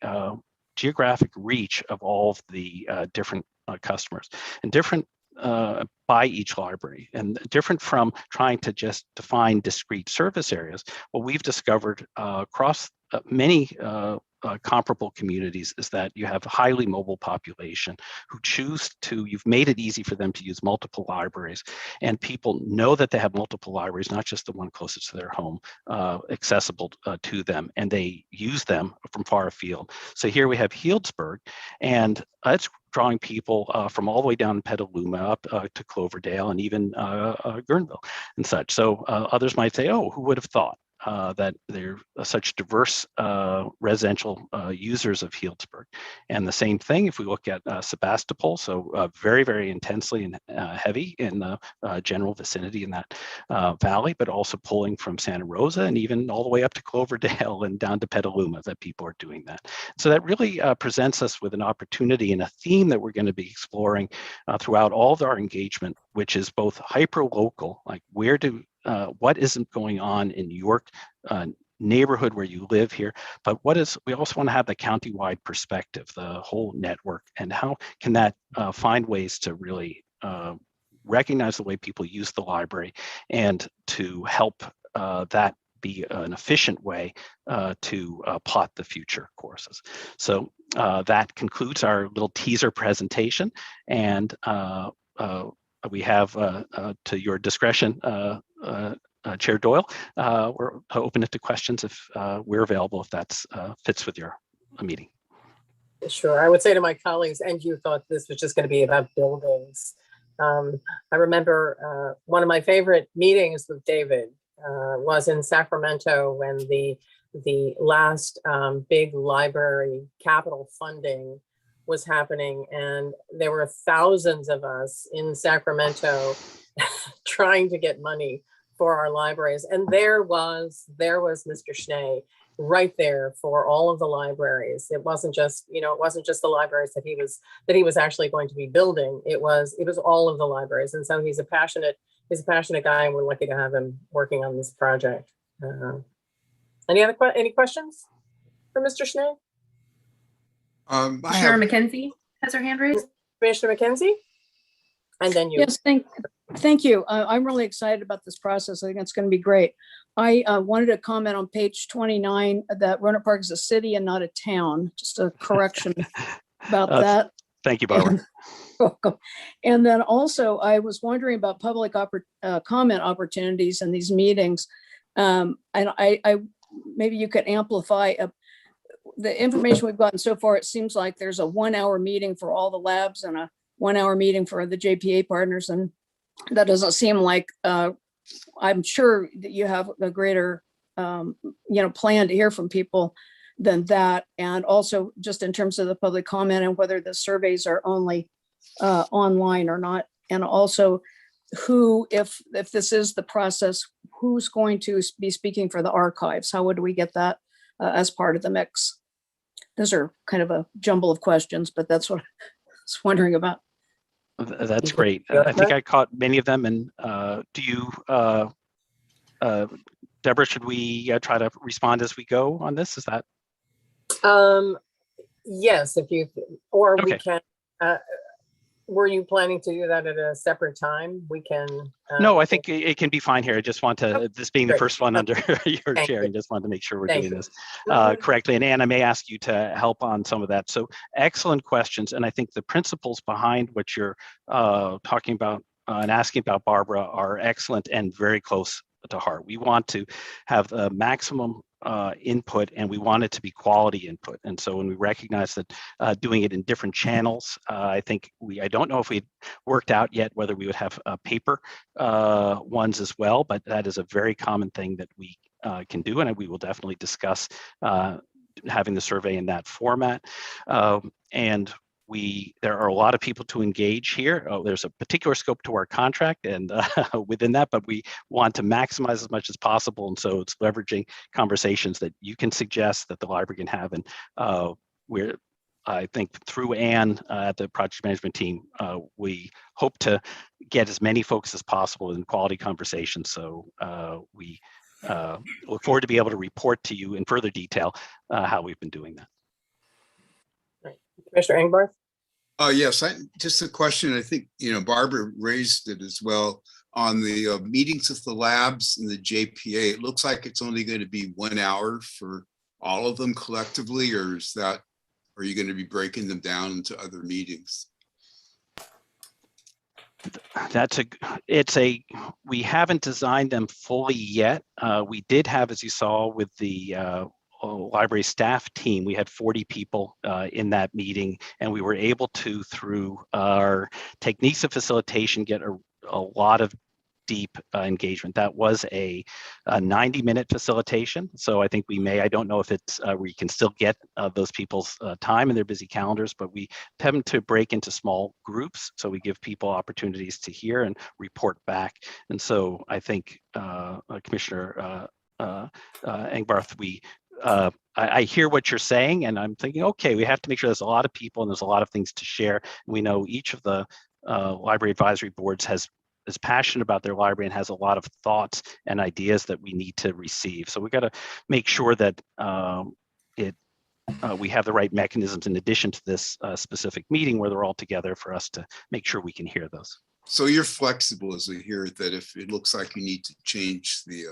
geographic reach of all of the different customers, and different by each library, and different from trying to just define discrete service areas. What we've discovered across many comparable communities is that you have a highly mobile population who choose to, you've made it easy for them to use multiple libraries, and people know that they have multiple libraries, not just the one closest to their home, accessible to them, and they use them from far afield. So here we have Healdsburg, and it's drawing people from all the way down in Petaluma up to Cloverdale and even Guerneville and such. So others might say, oh, who would have thought that there are such diverse residential users of Healdsburg. And the same thing if we look at Sebastopol, so very, very intensely and heavy in the general vicinity in that valley, but also pulling from Santa Rosa and even all the way up to Cloverdale and down to Petaluma that people are doing that. So that really presents us with an opportunity and a theme that we're going to be exploring throughout all of our engagement, which is both hyper-local, like where do what isn't going on in your neighborhood where you live here, but we also want to have the county-wide perspective, the whole network, and how can that find ways to really recognize the way people use the library and to help that be an efficient way to plot the future courses. So that concludes our little teaser presentation, and we have, to your discretion, Chair Doyle, we're open to questions if we're available, if that fits with your meeting. Sure. I would say to my colleagues, and you thought this was just going to be about buildings. I remember one of my favorite meetings with David was in Sacramento when the last big library capital funding was happening, and there were thousands of us in Sacramento trying to get money for our libraries. And there was Mr. Schnee right there for all of the libraries. It wasn't just, it wasn't just the libraries that he was actually going to be building. It was all of the libraries. And so he's a passionate guy, and we're lucky to have him working on this project. Any questions for Mr. Schnee? Commissioner McKenzie has her hand raised. Commissioner McKenzie? And then you. Yes, thank you. I'm really excited about this process. I think it's going to be great. I wanted to comment on page 29 that Rohnert Park is a city and not a town. Just a correction about that. Thank you, Barbara. Welcome. And then also, I was wondering about public comment opportunities in these meetings. And I maybe you could amplify the information we've gotten so far. It seems like there's a 1 hour meeting for all the labs and a 1 hour meeting for the JPA partners. And that doesn't seem like, I'm sure that you have a greater, plan to hear from people than that. And also just in terms of the public comment and whether the surveys are only online or not. And also who, if this is the process, who's going to be speaking for the archives? How would we get that as part of the mix? Those are kind of a jumble of questions, but that's what I was wondering about. That's great. I think I caught many of them. And do you, Deborah, should we try to respond as we go on this? Is that? Yes, if you, or Okay. we can, were you planning to do that at a separate time? We can. No, I think it can be fine here. I just want to, this being the great. first one under your Thank chair, you. and just wanted to make sure we're Thank doing you. this correctly. And Anne, I may ask you to help on some of that. So excellent questions. And I think the principles behind what you're talking about and asking about, Barbara, are excellent and very close to heart. We want to have the maximum input, and we want it to be quality input. And so when we recognize that doing it in different channels, I don't know if we worked out yet whether we would have paper ones as well, but that is a very common thing that we can do, and we will definitely discuss having the survey in that format. And there are a lot of people to engage here. There's a particular scope to our contract and within that, but we want to maximize as much as possible. And so it's leveraging conversations that you can suggest that the library can have. And I think through Anne at the project management team, we hope to get as many folks as possible in quality conversations. So we look forward to be able to report to you in further detail how we've been doing that. Commissioner Engbarth? Yes, just a question. I think, Barbara raised it as well on the meetings with the labs and the JPA. It looks like it's only going to be 1 hour for all of them collectively, or are you going to be breaking them down into other meetings? We haven't designed them fully yet. We did have, as you saw with the library staff team, we had 40 people in that meeting, and we were able to, through our techniques of facilitation, get a lot of deep engagement. That was a 90-minute facilitation. So I think I don't know if it's, we can still get those people's time in their busy calendars, but we tend to break into small groups. So we give people opportunities to hear and report back. And so I think Commissioner Engbarth, I hear what you're saying, and I'm thinking, okay, we have to make sure there's a lot of people and there's a lot of things to share. We know each of the library advisory boards is passionate about their library and has a lot of thoughts and ideas that we need to receive. So we got to make sure that we have the right mechanisms in addition to this specific meeting where they're all together for us to make sure we can hear those. So you're flexible, as we hear, that if it looks like you need to change the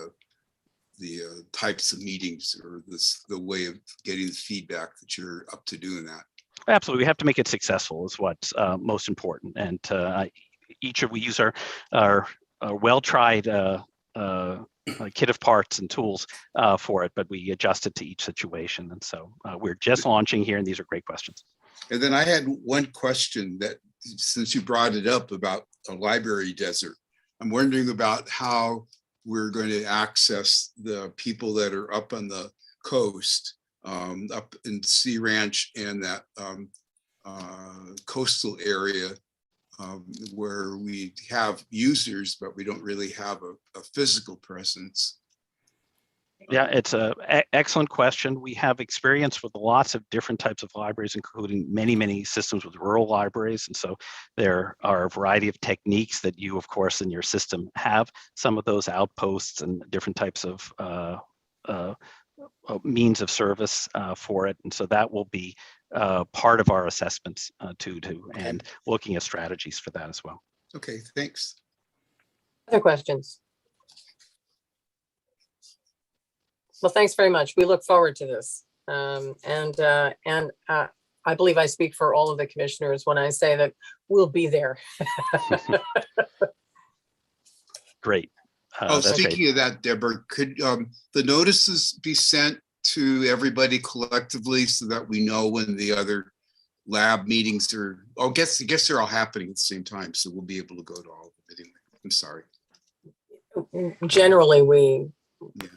types of meetings or the way of getting the feedback, that you're up to doing that. Absolutely, we have to make it successful is what's most important. And we use our well-tried kit of parts and tools for it, but we adjust it to each situation. And so we're just launching here, and these are great questions. And then I had one question that, since you brought it up about a library desert, I'm wondering about how we're going to access the people that are up on the coast, up in Sea Ranch and that coastal area where we have users, but we don't really have a physical presence. Yeah, it's an excellent question. We have experience with lots of different types of libraries, including many, many systems with rural libraries. And so there are a variety of techniques that you, of course, in your system have some of those outposts and different types of means of service for it. And so that will be part of our assessments and looking at strategies for that as well. Okay, thanks. Other questions? Well, thanks very much. We look forward to this. And I believe I speak for all of the commissioners when I say that we'll be there. Great. Speaking of that, Deborah, could the notices be sent to everybody collectively so that we know when the other lab meetings are? I guess they're all happening at the same time, so we'll be able to go to all of it anyway. I'm sorry. Generally,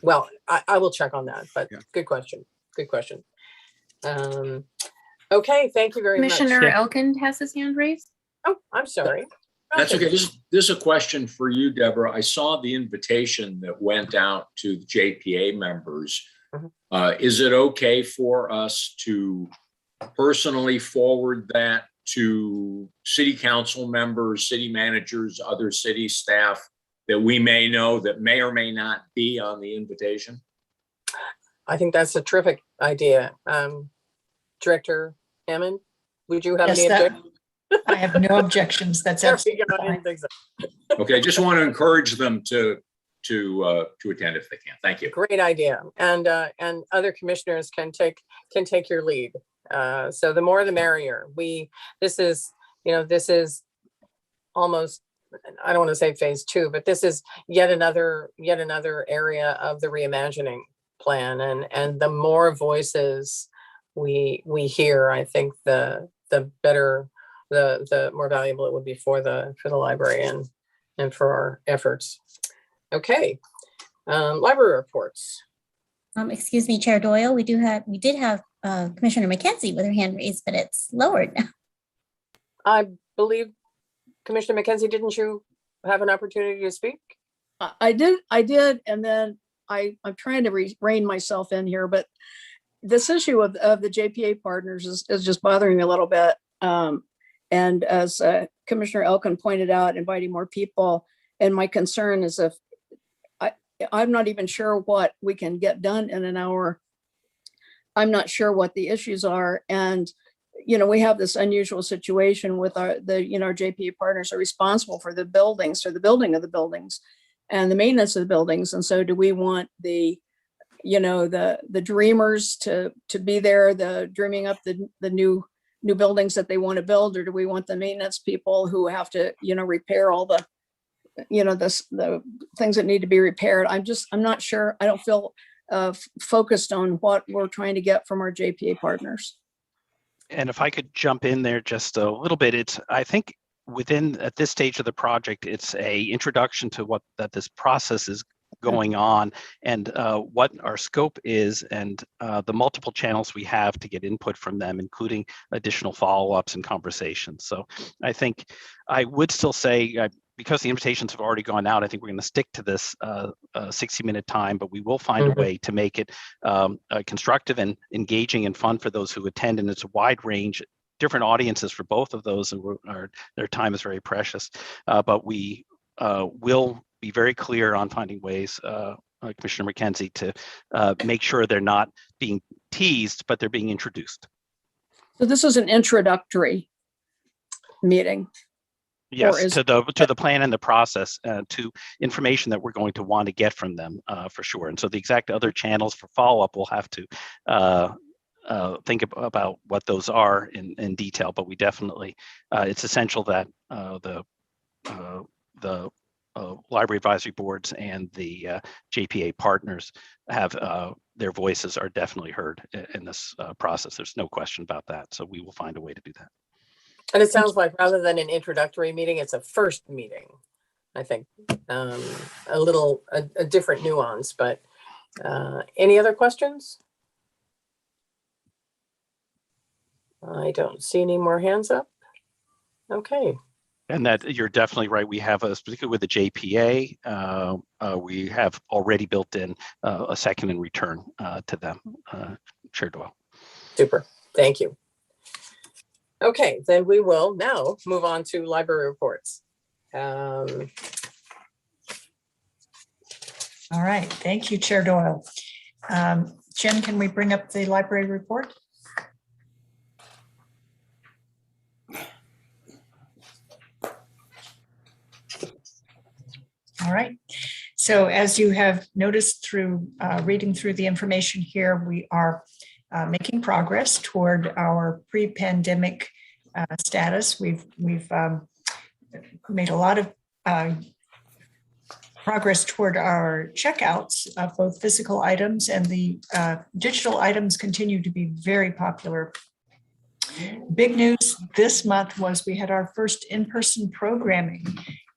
well, I will check on that, but yeah. Good question. Good question. Okay, thank you very much. Commissioner Elkind has his hand raised. Oh, I'm sorry. That's okay. This is a question for you, Deborah. I saw the invitation that went out to the JPA members. Is it okay for us to personally forward that to city council members, city managers, other city staff that we may know that may or may not be on the invitation? I think that's a terrific idea. Director Hammond, would you have any objections? I have no objections. That's absolutely fine. Okay, just want to encourage them to attend if they can. Thank you. Great idea, and other commissioners can take your lead. So the more the merrier. This is almost, I don't want to say phase 2, but this is yet another area of the reimagining plan, and the more voices we hear, I think the better, the more valuable it would be for the library and for our efforts. Okay, library reports. Excuse me, Chair Doyle, we did have Commissioner McKenzie with her hand raised, but it's lowered now. I believe Commissioner McKenzie, didn't you have an opportunity to speak? I did, and then I'm trying to rein myself in here, but this issue of the JPA partners is just bothering me a little bit. And as Commissioner Elkin pointed out, inviting more people, and my concern is if I'm not even sure what we can get done in an hour. I'm not sure what the issues are. And, we have this unusual situation with our JPA partners are responsible for the buildings, for the building of the buildings and the maintenance of the buildings. And so do we want the dreamers to be there, the dreaming up the new buildings that they want to build, or do we want the maintenance people who have to, repair all the the things that need to be repaired? I'm not sure. I don't feel focused on what we're trying to get from our JPA partners. And if I could jump in there just a little bit, I think at this stage of the project, it's a introduction to that this process is going on and what our scope is and the multiple channels we have to get input from them, including additional follow-ups and conversations. So I think I would still say, because the invitations have already gone out, I think we're going to stick to this 60-minute time, but we will find a way to make it constructive and engaging and fun for those who attend. And it's a wide range, different audiences for both of those, and their time is very precious. But we will be very clear on finding ways, Commissioner McKenzie, to make sure they're not being teased, but they're being introduced. So this is an introductory meeting. Yes, to the plan and the process, to information that we're going to want to get from them for sure. And so the exact other channels for follow-up, we'll have to think about what those are in detail. But we definitely, it's essential that the library advisory boards and the JPA partners have their voices are definitely heard in this process. There's no question about that. So we will find a way to do that. And it sounds like rather than an introductory meeting, it's a first meeting. I think a different nuance, but any other questions? I don't see any more hands up. Okay. And that you're definitely right. We have, particularly with the JPA, we have already built in a second in return to them. Chair Doyle. Super. Thank you. Okay, then we will now move on to library reports. All right, thank you, Chair Doyle. Jen, can we bring up the library report? All right, so as you have noticed through reading through the information here, we are making progress toward our pre-pandemic status. We've made a lot of progress toward our checkouts of both physical items, and the digital items continue to be very popular. Big news this month was we had our first in-person programming,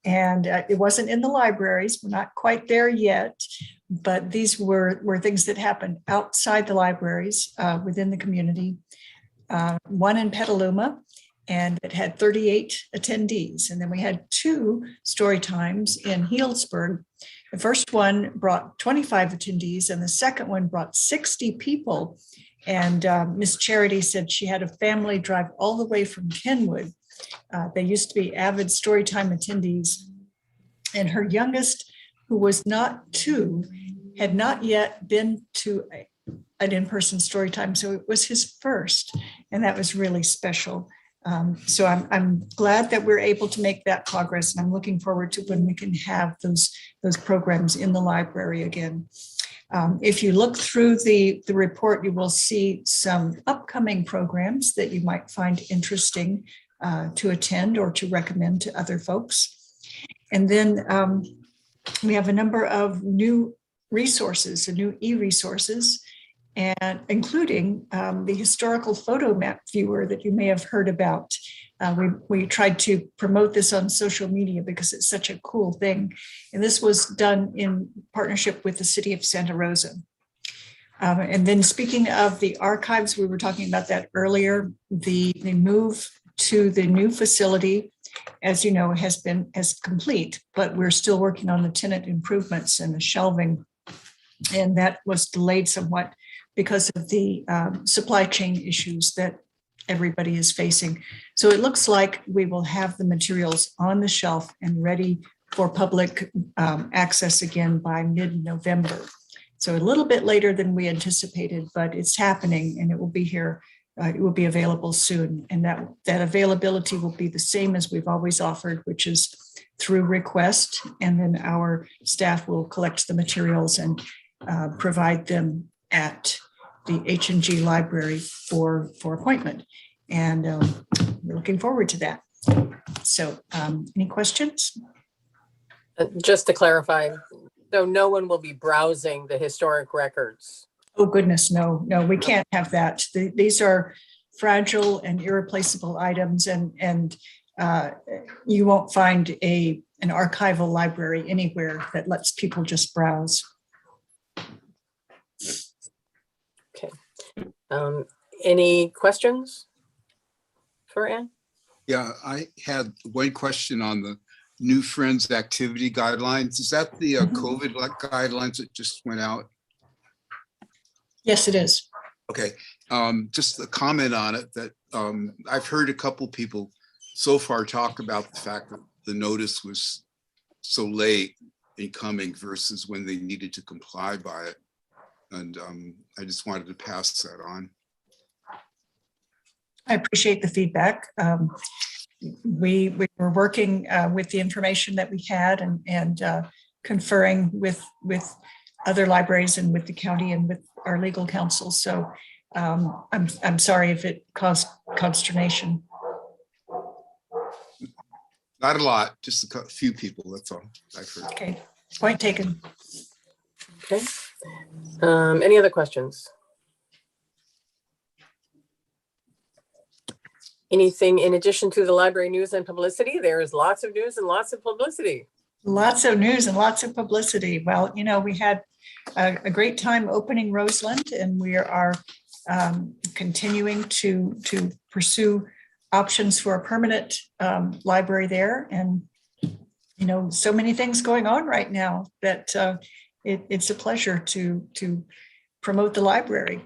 and it wasn't in the libraries. We're not quite there yet, but these were things that happened outside the libraries within the community. One in Petaluma, and it had 38 attendees. And then we had 2 story times in Healdsburg. The first one brought 25 attendees, and the second one brought 60 people. And Miss Charity said she had a family drive all the way from Kenwood. They used to be avid Storytime attendees. And her youngest, who was not 2, had not yet been to an in-person Storytime. So it was his first, and that was really special. So I'm glad that we're able to make that progress, and I'm looking forward to when we can have those programs in the library again. If you look through the report, you will see some upcoming programs that you might find interesting to attend or to recommend to other folks. And then we have a number of new resources, the new e-resources, and including the historical photo map viewer that you may have heard about. We tried to promote this on social media because it's such a cool thing. And this was done in partnership with the city of Santa Rosa. And then speaking of the archives, we were talking about that earlier. The move to the new facility, as you know, has complete, but we're still working on the tenant improvements and the shelving. And that was delayed somewhat because of the supply chain issues that everybody is facing. So it looks like we will have the materials on the shelf and ready for public access again by mid-November. So a little bit later than we anticipated, but it's happening and it will be here. It will be available soon. And that availability will be the same as we've always offered, which is through request. And then our staff will collect the materials and provide them at the H&G library for appointment. And we're looking forward to that. So any questions? Just to clarify, so no one will be browsing the historic records? Oh, goodness, no, we can't have that. These are fragile and irreplaceable items, and you won't find an archival library anywhere that lets people just browse. Okay. Any questions for Ann? Yeah, I had one question on the New Friends activity guidelines. Is that the COVID guidelines that just went out? Yes, it is. Okay, just a comment on it that I've heard a couple people so far talk about the fact that the notice was so late in coming versus when they needed to comply by it. And I just wanted to pass that on. I appreciate the feedback. We were working with the information that we had and conferring with other libraries and with the county and with our legal counsel. So I'm sorry if it caused consternation. Not a lot, just a few people, that's all I've heard. Okay, point taken. Okay. Any other questions? Anything in addition to the library news and publicity? There is lots of news and lots of publicity. Lots of news and lots of publicity. Well, you know, we had a great time opening Roseland, and we are continuing to pursue options for a permanent library there. And, you know, so many things going on right now that it's a pleasure to promote the library.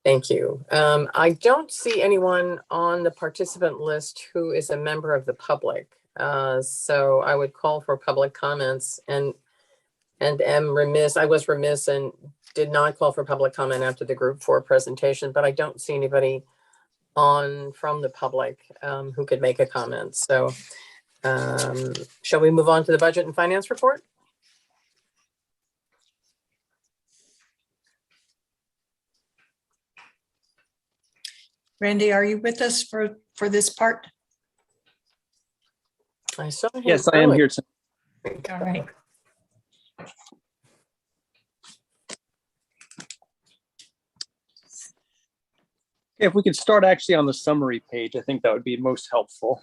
Thank you. I don't see anyone on the participant list who is a member of the public. So I would call for public comments and am remiss. I was remiss and did not call for public comment after the group 4 presentation, but I don't see anybody on from the public who could make a comment. So shall we move on to the budget and finance report? Randy, are you with us for this part? I saw him. Yes, I am here tonight. All right. If we could start actually on the summary page, I think that would be most helpful.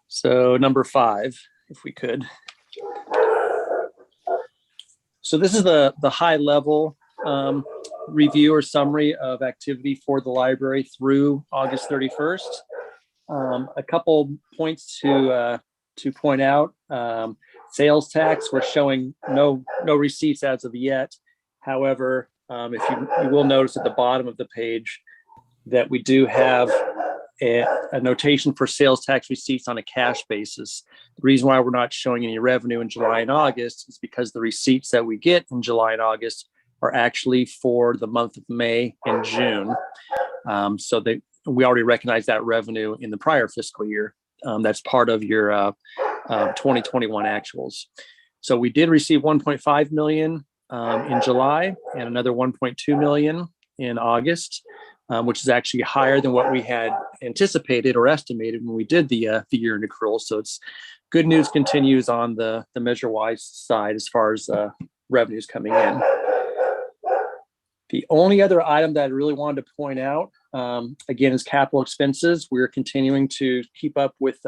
So number 5, if we could. So this is the high level review or summary of activity for the library through August 31st. A couple points to point out. Sales tax, we're showing no receipts as of yet. However, if you will notice at the bottom of the page that we do have a notation for sales tax receipts on a cash basis. The reason why we're not showing any revenue in July and August is because the receipts that we get in July and August are actually for the month of May and June. So we already recognize that revenue in the prior fiscal year. That's part of your 2021 actuals. So we did receive 1.5 million in July and another 1.2 million in August. which is actually higher than what we had anticipated or estimated when we did the year-end accrual. So it's good news continues on the MeasureWise side as far as revenues coming in. The only other item that I really wanted to point out, again, is capital expenses. We're continuing to keep up with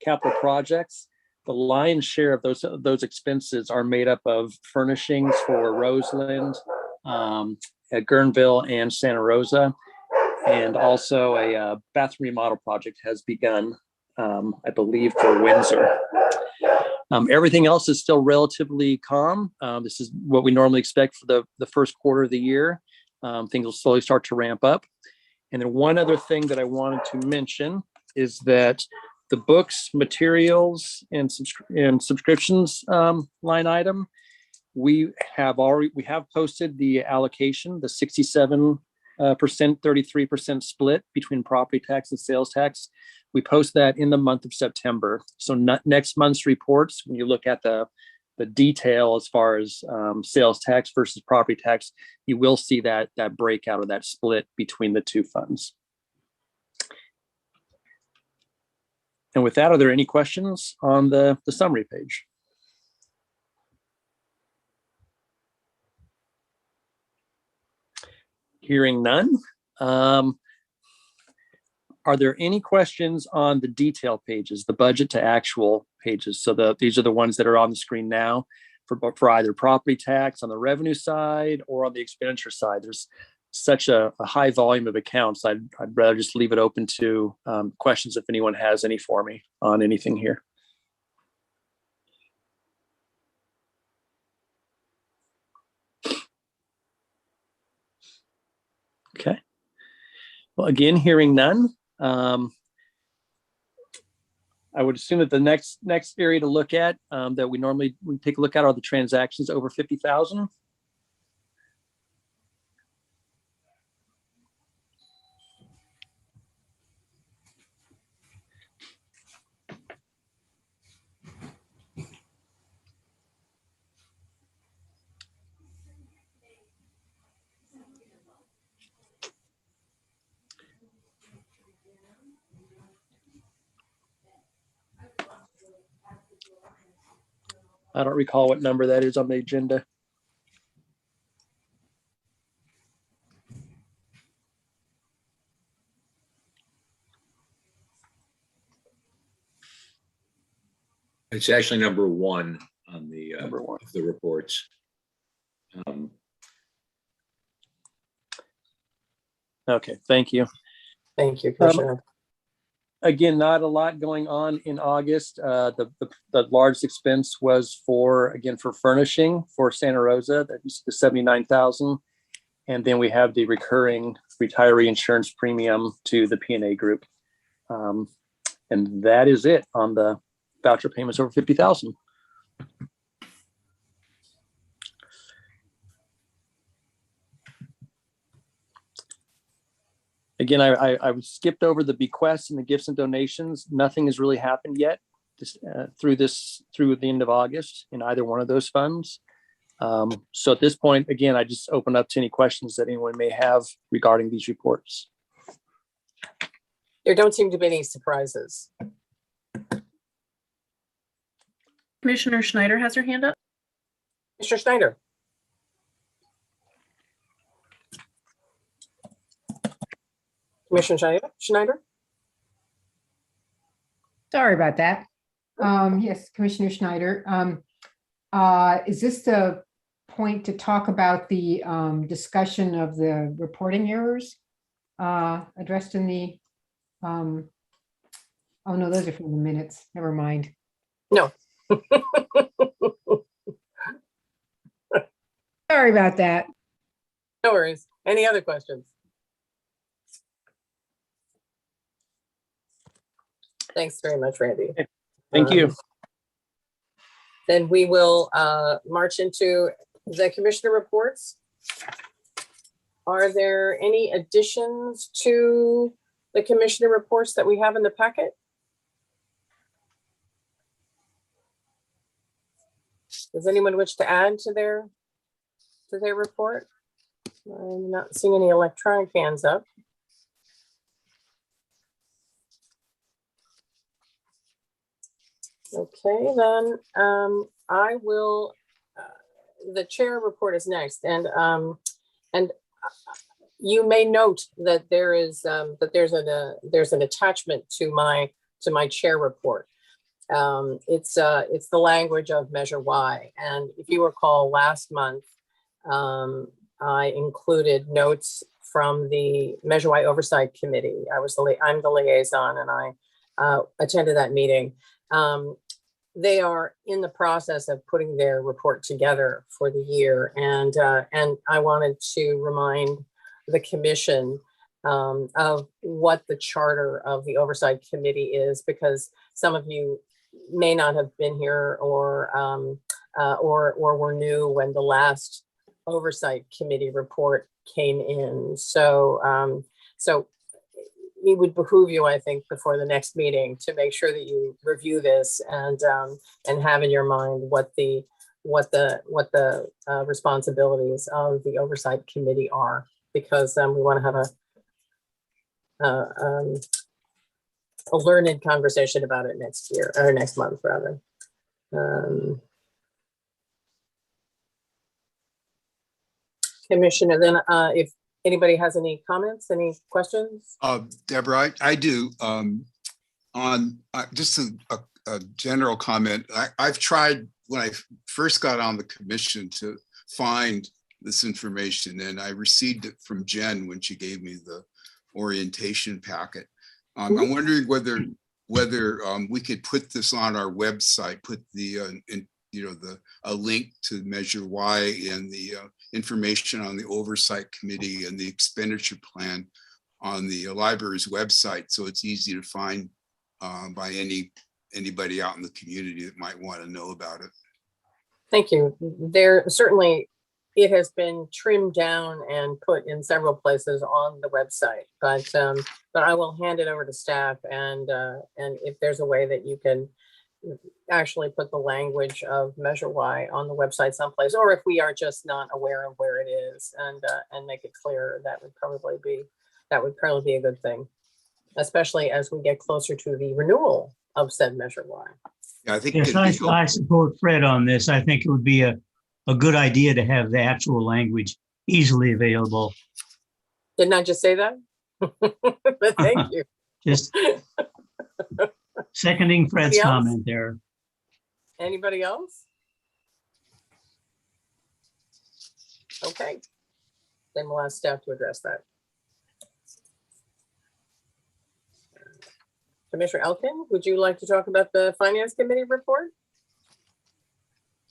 capital projects. The lion's share of those expenses are made up of furnishings for Roseland, at Guerneville and Santa Rosa, and also a bathroom remodel project has begun, I believe, for Windsor. Everything else is still relatively calm. This is what we normally expect for the first quarter of the year. Things will slowly start to ramp up. And then one other thing that I wanted to mention is that the books, materials, and subscriptions line item, we have posted the allocation, the 67%, 33% split between property tax and sales tax. We post that in the month of September. So next month's reports, when you look at the detail as far as sales tax versus property tax, you will see that breakout or that split between the two funds. And with that, are there any questions on the summary page? Hearing none. Are there any questions on the detail pages, the budget to actual pages? So these are the ones that are on the screen now for either property tax on the revenue side or on the expenditure side. There's such a high volume of accounts. I'd rather just leave it open to questions if anyone has any for me on anything here. Okay. Well, again, hearing none. I would assume that the next area to look at that we take a look at are the transactions over 50,000. I don't recall what number that is on the agenda. It's actually number one on the of the reports. Okay, thank you. Thank you, Commissioner. Again, not a lot going on in August. The largest expense was for furnishing for Santa Rosa, that's the 79,000. And then we have the recurring retiree insurance premium to the P&A group. And that is it on the voucher payments over 50,000. Again, I skipped over the bequests and the gifts and donations. Nothing has really happened yet through the end of August in either one of those funds. So at this point, again, I just open up to any questions that anyone may have regarding these reports. There don't seem to be any surprises. Commissioner Schneider has her hand up. Mr. Schneider. Commissioner Schneider? Sorry about that. Yes, Commissioner Schneider. Is this the point to talk about the discussion of the reporting errors addressed in the, oh no, those are from the minutes. Never mind. No. Sorry about that. No worries. Any other questions? Thanks very much, Randy. Thank you. Then we will march into the commissioner reports. Are there any additions to the commissioner reports that we have in the packet? Does anyone wish to add to their report? I'm not seeing any electronic hands up. Okay, then I will, the chair report is next, and you may note that there is there's an attachment to my chair report. It's the language of Measure Y, and if you recall last month, I included notes from the Measure Y Oversight Committee. I'm the liaison, and I attended that meeting. They are in the process of putting their report together for the year, and I wanted to remind the commission of what the charter of the Oversight Committee is, because some of you may not have been here or were new when the last Oversight Committee report came in. So it would behoove you, I think, before the next meeting to make sure that you review this and have in your mind what the responsibilities of the Oversight Committee are, because we want to have a learned conversation about it next year, or next month rather. Commissioner, then if anybody has any comments, any questions? Deborah, I do. On just a general comment, I've tried when I first got on the commission to find this information, and I received it from Jen when she gave me the orientation packet. I'm wondering whether we could put this on our website, put the a link to Measure Y and the information on the Oversight Committee and the expenditure plan on the library's website, so it's easy to find by anybody out in the community that might want to know about it. Thank you. There certainly, it has been trimmed down and put in several places on the website, but I will hand it over to staff, and if there's a way that you can actually put the language of Measure Y on the website someplace, or if we are just not aware of where it is, and make it clear, that would probably be a good thing, especially as we get closer to the renewal of said Measure Y. Yeah, I think Yes, I support Fred on this. I think it would be a good idea to have the actual language easily available. Didn't I just say that? But thank you. Just seconding Fred's Anybody else? comment there. Anybody else? Okay, then we'll ask staff to address that. Commissioner Elkin, would you like to talk about the Finance Committee report?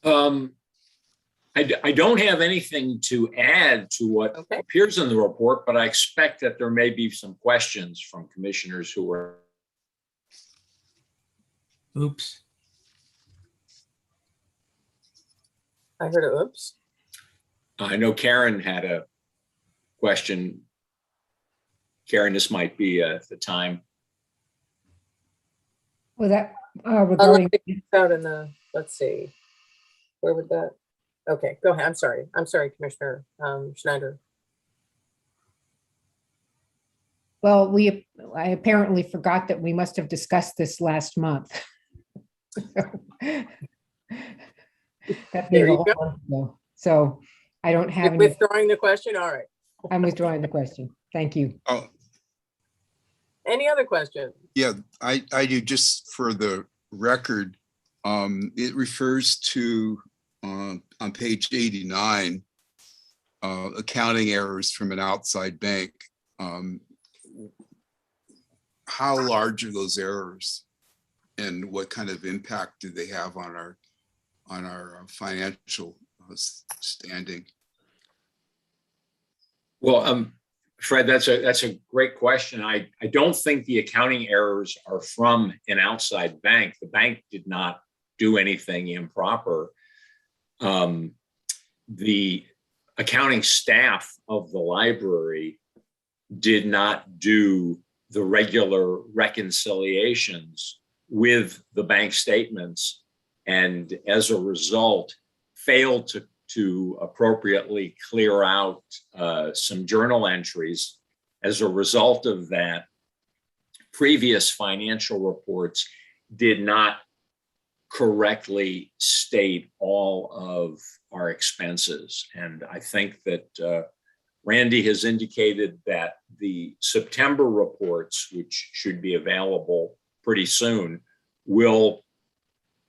I don't have anything to add to what appears in the report, but I expect that there may be some questions from commissioners who are. Oops. I heard a oops. I know Karen had a question. Karen, this might be the time. Well, that regarding out in the, let's see, where would that? Okay, go ahead. I'm sorry, Commissioner Schneider. Well, I apparently forgot that we must have discussed this last month. There you go. So I don't have. You're withdrawing the question. All right. I'm withdrawing the question. Thank you. Oh, any other questions? Yeah, I do, just for the record. It refers to on page 89, accounting errors from an outside bank. How large are those errors, and what kind of impact do they have on our financial standing? Well, Fred, that's a great question. I don't think the accounting errors are from an outside bank. The bank did not do anything improper. The accounting staff of the library did not do the regular reconciliations with the bank statements, and as a result, failed to appropriately clear out some journal entries. As a result of that, previous financial reports did not correctly state all of our expenses. And I think that Randy has indicated that the September reports, which should be available pretty soon, will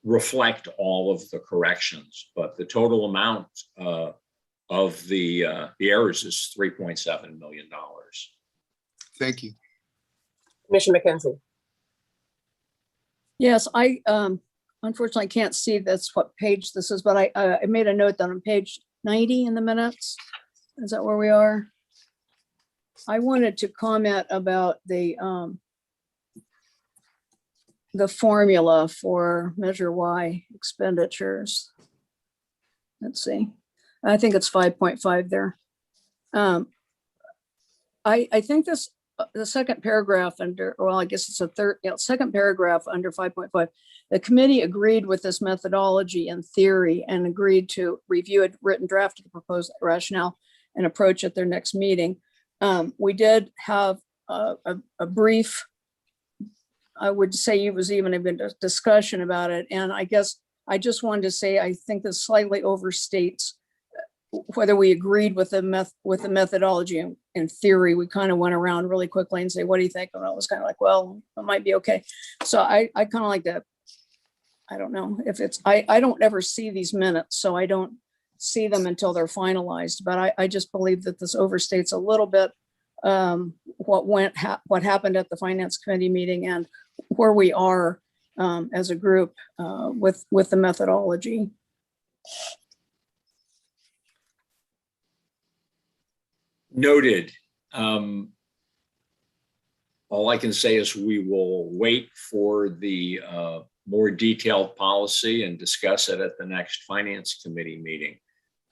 reflect all of the corrections, but the total amount of the errors is $3.7 million. Thank you. Commissioner McKenzie. Yes, I unfortunately can't see that's what page this is, but I made a note that on page 90 in the minutes. Is that where we are? I wanted to comment about the formula for Measure Y expenditures. Let's see. I think it's 5.5 there. I think this, the second paragraph under, well, I guess it's a third, second paragraph under 5.5. The committee agreed with this methodology in theory and agreed to review a written draft of the proposed rationale and approach at their next meeting. We did have a brief, I would say it was even a discussion about it. And I guess I just wanted to say, I think this slightly overstates whether we agreed with the methodology. In theory, we kind of went around really quickly and say, what do you think? And I was kind of like, well, it might be okay. So I kind of like that. I don't know if it's, I don't ever see these minutes, so I don't see them until they're finalized. But I just believe that this overstates a little bit what happened at the Finance Committee meeting and where we are as a group with the methodology. Noted. All I can say is we will wait for the more detailed policy and discuss it at the next Finance Committee meeting.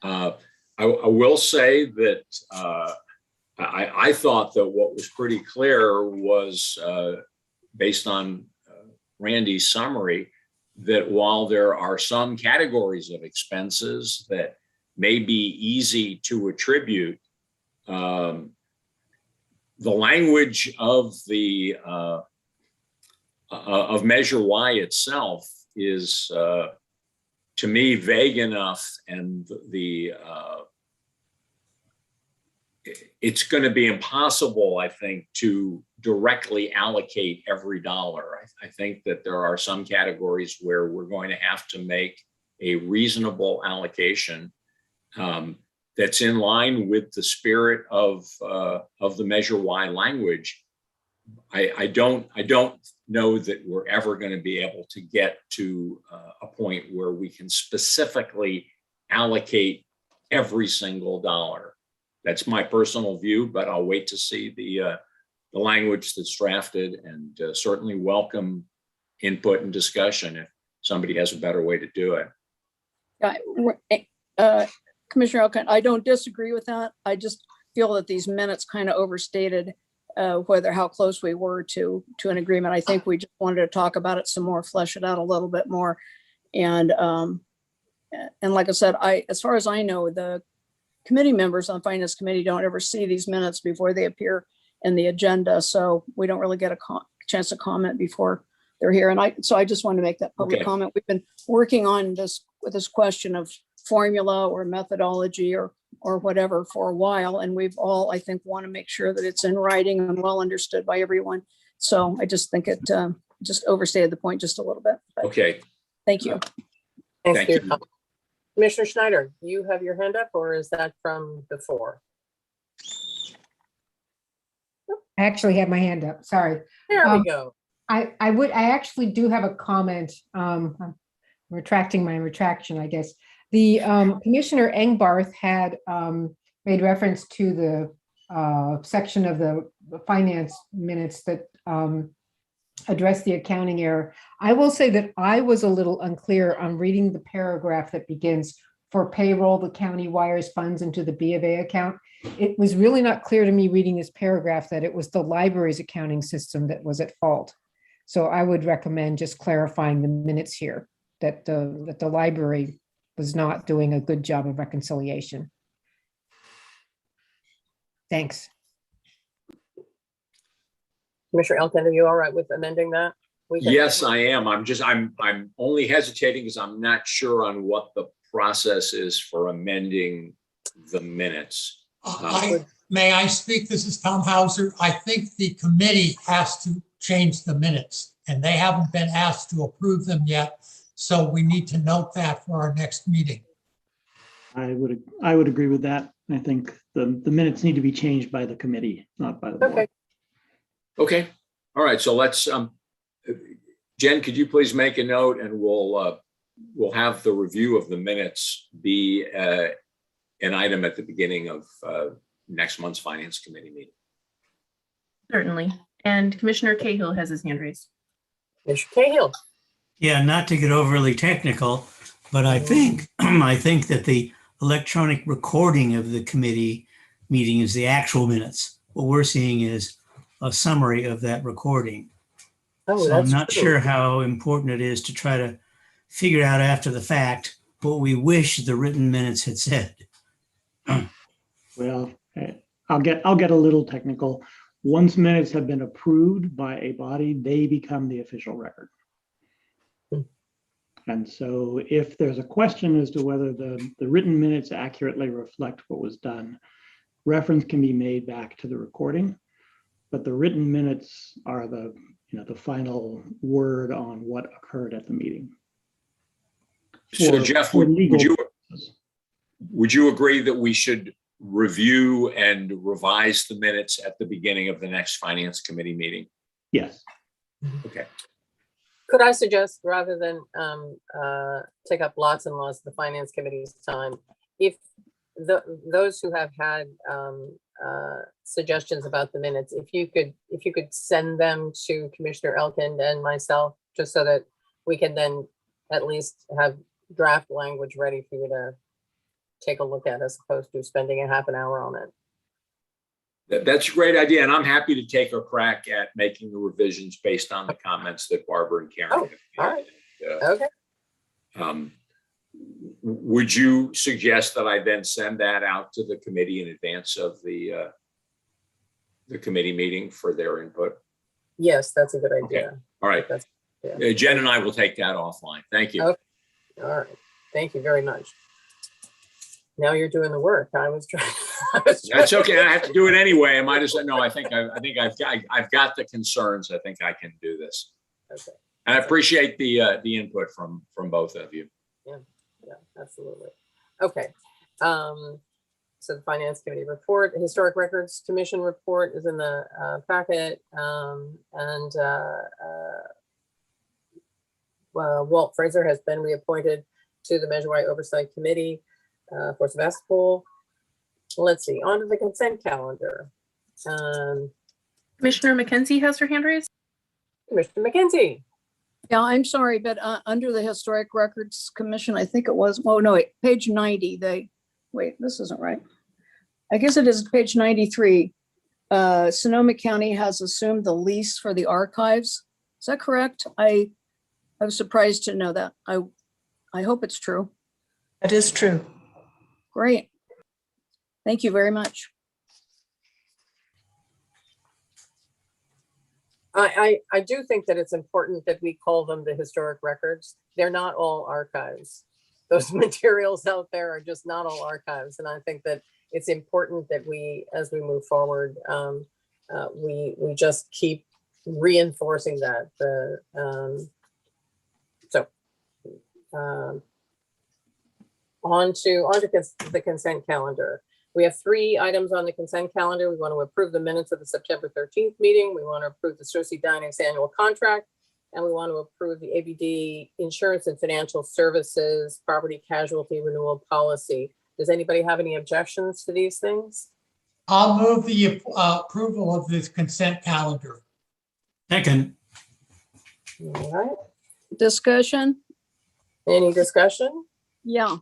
I will say that I thought that what was pretty clear was based on Randy's summary, that while there are some categories of expenses that may be easy to attribute, the language of the of Measure Y itself is to me vague enough, and it's going to be impossible, I think, to directly allocate every dollar. I think that there are some categories where we're going to have to make a reasonable allocation that's in line with the spirit of the Measure Y language. I don't know that we're ever going to be able to get to a point where we can specifically allocate every single dollar. That's my personal view, but I'll wait to see the language that's drafted, and certainly welcome input and discussion if somebody has a better way to do it. Commissioner Elkins, I don't disagree with that. I just feel that these minutes kind of overstated how close we were to an agreement. I think we just wanted to talk about it some more, flesh it out a little bit more. And like I said, as far as I know, the committee members on Finance Committee don't ever see these minutes before they appear in the agenda. So we don't really get a chance to comment before they're here. And so I just wanted to make that public comment. We've been working on this with this question of formula or methodology or whatever for a while. And we've all, I think, want to make sure that it's in writing and well understood by everyone. So I just think it just overstated the point just a little bit. But okay. Thank you. Thank you. Commissioner Schneider, you have your hand up, or is that from before? I actually have my hand up. Sorry. There we go. I actually do have a comment. I'm retracting my retraction, I guess. The Commissioner Engbarth had made reference to the section of the finance minutes that address the accounting error. I will say that I was a little unclear on reading the paragraph that begins, "For payroll, the county wires funds into the B of A account." It was really not clear to me reading this paragraph that it was the library's accounting system that was at fault. So I would recommend just clarifying the minutes here, that the library was not doing a good job of reconciliation. Thanks. Commissioner Elkins, are you all right with amending that? Yes, I am. I'm only hesitating because I'm not sure on what the process is for amending the minutes. May I speak? This is Tom Hauser. I think the committee has to change the minutes and they haven't been asked to approve them yet. So we need to note that for our next meeting. I would agree with that. I think the minutes need to be changed by the committee, not by the board. Okay. All right. So let's, Jen, could you please make a note and we'll have the review of the minutes be an item at the beginning of next month's Finance Committee meeting. Certainly. And Commissioner Cahill has his hand raised. Commissioner Cahill. Yeah, not to get overly technical, but I think that the electronic recording of the committee meeting is the actual minutes. What we're seeing is a summary of that recording. Oh, so I'm not sure how important it is to try to figure out after the fact what we wish the written minutes had said. Well, I'll get a little technical. Once minutes have been approved by a body, they become the official record. And so if there's a question as to whether the written minutes accurately reflect what was done, reference can be made back to the recording, but the written minutes are the final word on what occurred at the meeting. So Jeff, would you agree that we should review and revise the minutes at the beginning of the next Finance Committee meeting? Yes. Okay. Could I suggest, rather than take up lots and lots of the Finance Committee's time, if those who have had suggestions about the minutes, if you could send them to Commissioner Elkins and myself, just so that we can then at least have draft language ready for you to take a look at, as opposed to spending a half an hour on it. That's a great idea, and I'm happy to take a crack at making the revisions based on the comments that Barbara and Karen have made. All right. Okay. Would you suggest that I then send that out to the committee in advance of the committee meeting for their input? Yes, that's a good idea. Okay. All right. Jen and I will take that offline. Thank you. Okay. All right. Thank you very much. Now you're doing the work. I was trying. That's okay. I have to do it anyway. I might as well. No, I think I've got the concerns. I think I can do this. Okay. And I appreciate the input from both of you. Yeah, absolutely. Okay. So the Finance Committee report, the Historic Records Commission report is in the packet, Walt Fraser has been reappointed to the Measure Y Oversight Committee for Sebastopol. Let's see, on to the consent calendar. Commissioner McKenzie has her hand raised. Commissioner McKenzie. Yeah, I'm sorry, but under the Historic Records Commission, I think it was, oh no, wait, page 90, wait, this isn't right. I guess it is page 93. Sonoma County has assumed the lease for the archives. Is that correct? I was surprised to know that. I hope it's true. That is true. Great. Thank you very much. I do think that it's important that we call them the historic records. They're not all archives. Those materials out there are just not all archives. And I think that it's important that we, as we move forward, we just keep reinforcing that. On to the consent calendar. We have 3 items on the consent calendar. We want to approve the minutes of the September 13th meeting. We want to approve the Cersei Dining's annual contract, and we want to approve the ABD Insurance and Financial Services Property Casualty Renewal Policy. Does anybody have any objections to these things? I'll move the approval of this consent calendar. Second. All right. Discussion? Any discussion? Yeah.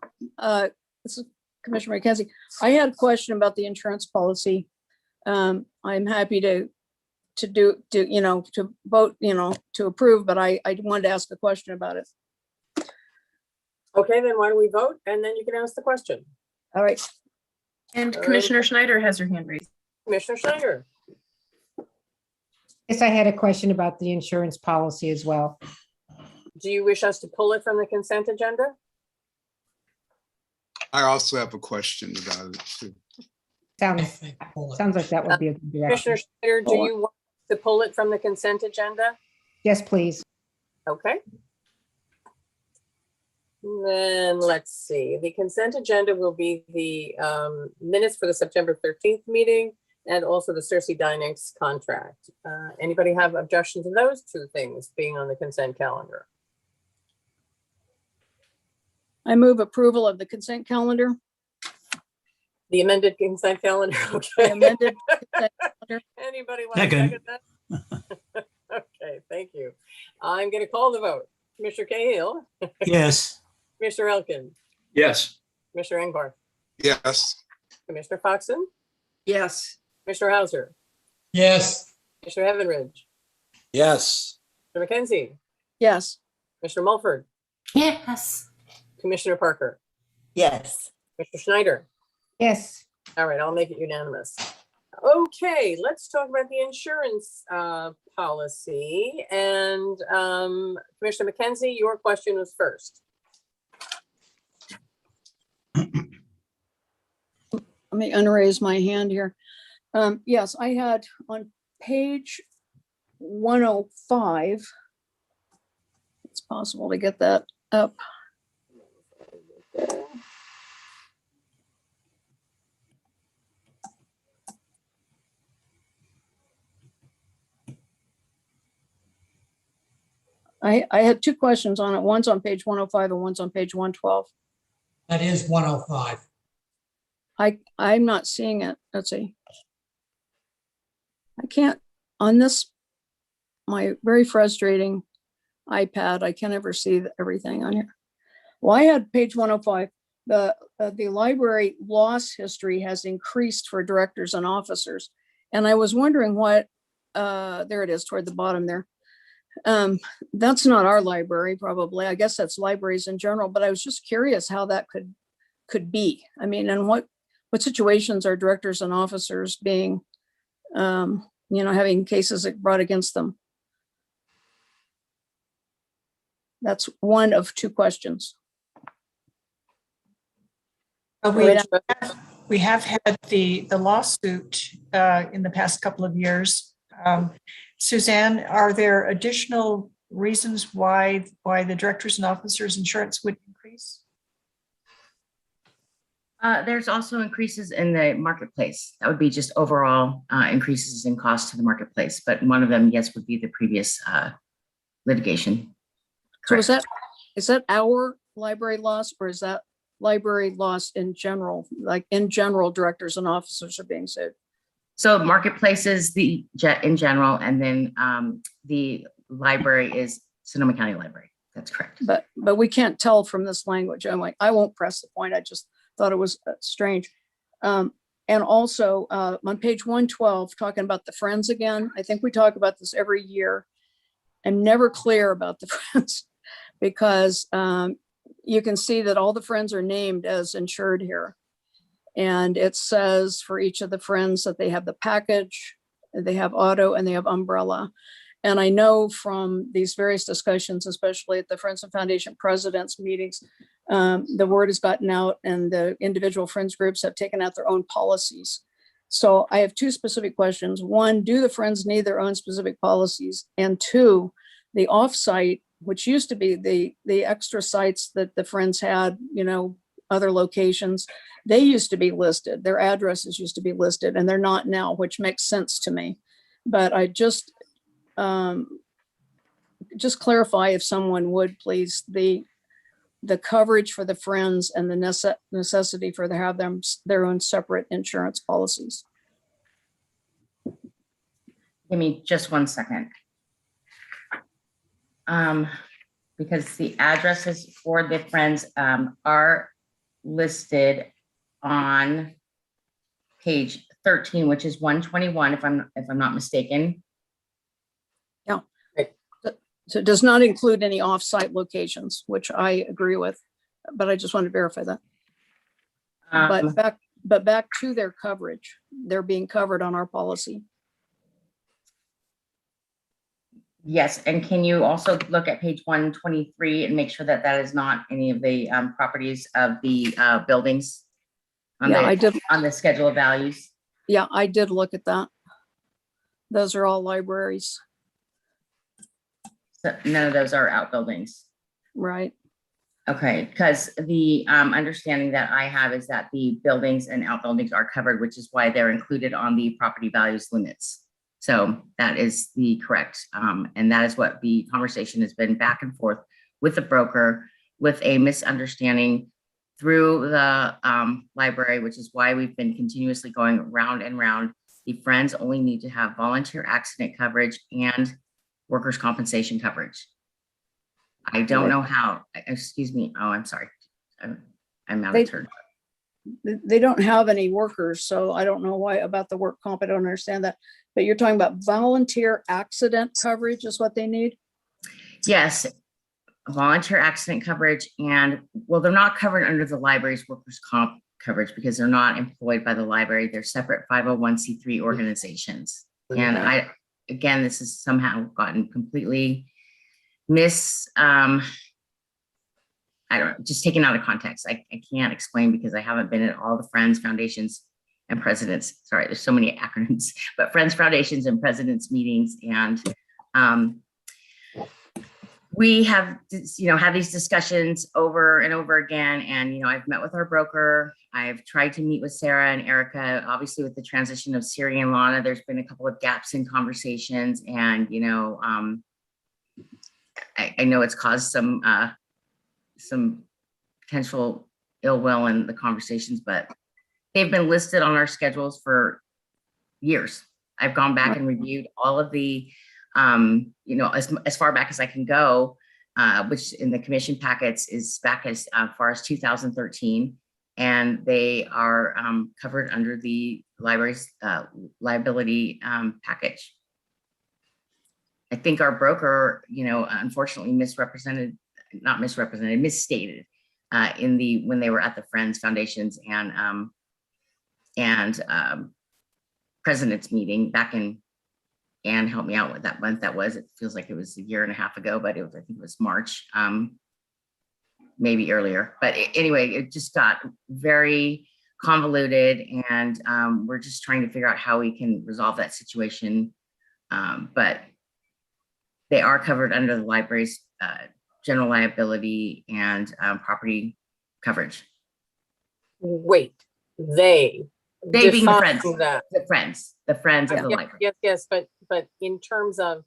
This is Commissioner McKenzie. I had a question about the insurance policy. I'm happy to vote, to approve, but I wanted to ask a question about it. Okay, then why don't we vote and then you can ask the question. All right. And All right. Commissioner Schneider has her hand raised. Commissioner Schneider. Yes, I had a question about the insurance policy as well. Do you wish us to pull it from the consent agenda? I also have a question about it too. Sounds like that would be a good Commissioner direction. Schneider, do you want to pull it from the consent agenda? Yes, please. Okay. Then let's see, the consent agenda will be the minutes for the September 13th meeting and also the Cersei Dynex contract. Anybody have objections to those two things being on the consent calendar? I move approval of the consent calendar. The amended consent calendar, The okay. amended consent calendar. Anybody want to Second. second that? Okay, thank you. I'm going to call the vote. Commissioner Cahill, Yes. Commissioner Elkin, Yes. Commissioner Engbar, Yes, Commissioner Foxen, Yes. Commissioner Hauser, Yes, Commissioner Heavenridge, Yes. Commissioner McKenzie, Yes. Commissioner Mulford, Yes. Commissioner Parker, Yes. Commissioner Schneider. Yes. All right, I'll make it unanimous. Okay, let's talk about the insurance policy. And Commissioner McKenzie, your question was first. Let me unraise my hand here. Yes, I had on page 105. It's possible to get that up. I had two questions on it. One's on page 105 and one's on page 112. that is 105. I'm not seeing it. Let's see. I can't, on this, my very frustrating iPad, I can't ever see everything on here. Well, I had page 105. The library loss history has increased for directors and officers. And I was wondering what, there it is toward the bottom there. That's not our library, probably. I guess that's libraries in general, but I was just curious how that could be. I mean, and what situations are directors and officers being, having cases brought against them? That's one of two questions. We have had the lawsuit in the past couple of years. Suzanne, are there additional reasons why the directors and officers insurance would increase? There's also increases in the marketplace. That would be just overall increases in cost to the marketplace. But one of them, yes, would be the previous litigation. So is that our library loss, or is that library loss in general? Like in general, directors and officers are being sued? So marketplaces in general, and then the library is Sonoma County Library. That's correct. But we can't tell from this language. I'm like, I won't press the point. I just thought it was strange. And also on page 112, talking about the Friends again, I think we talk about this every year. I'm never clear about the Friends because you can see that all the Friends are named as insured here. And it says for each of the Friends that they have the package, they have auto, and they have umbrella. And I know from these various discussions, especially at the Friends and Foundation presidents meetings, the word has gotten out and the individual Friends groups have taken out their own policies. So I have two specific questions. One, do the Friends need their own specific policies? And two, the offsite, which used to be the extra sites that the Friends had, other locations, they used to be listed. Their addresses used to be listed, and they're not now, which makes sense to me. But I just clarify, if someone would please, the coverage for the Friends and the necessity for them to have their own separate insurance policies. Give me just 1 second. Because the addresses for the Friends are listed on page 13, which is 121, if I'm not mistaken. Yeah. So it does not include any offsite locations, which I agree with. but I just want to verify that. But back to their coverage, they're being covered on our policy. Yes, and can you also look at page 123 and make sure that that is not any of the properties of the buildings on Yeah, I did. on the schedule of values? Yeah, I did look at that. Those are all libraries. So none of those are outbuildings. Right. Okay, because the understanding that I have is that the buildings and outbuildings are covered, which is why they're included on the property values limits. So that is the correct, and that is what the conversation has been back and forth with the broker, with a misunderstanding through the library, which is why we've been continuously going round and round. The Friends only need to have volunteer accident coverage and workers' compensation coverage. I don't know how, excuse me. Oh, I'm sorry. I'm out of turn. They don't have any workers, so I don't know why about the work comp. I don't understand that. But you're talking about volunteer accident coverage is what they need? Yes, volunteer accident coverage. And well, they're not covered under the library's workers' comp coverage because they're not employed by the library. They're separate 501c3 organizations. And again, this has somehow gotten completely I don't know, just taken out of context. I can't explain because I haven't been at all the Friends, Foundations, and Presidents. Sorry, there's so many acronyms, but Friends, Foundations, and Presidents meetings. And we have, had these discussions over and over again. And, I've met with our broker. I've tried to meet with Sarah and Erica. Obviously, with the transition of Siri and Lana, there's been a couple of gaps in conversations. And, I know it's caused some potential ill will in the conversations, but they've been listed on our schedules for years. I've gone back and reviewed all of the, as far back as I can go, which in the commission packets is back as far as 2013, and they are covered under the library's liability package. I think our broker, unfortunately misstated when they were at the Friends, Foundations, and President's meeting back in, and help me out with that month that was. It feels like it was a year and a half ago, but I think it was March, maybe earlier. But anyway, it just got very convoluted, and we're just trying to figure out how we can resolve that situation. But they are covered under the library's general liability and property coverage. Wait, they being the Friends, that. the friends of the library. Yes, but in terms of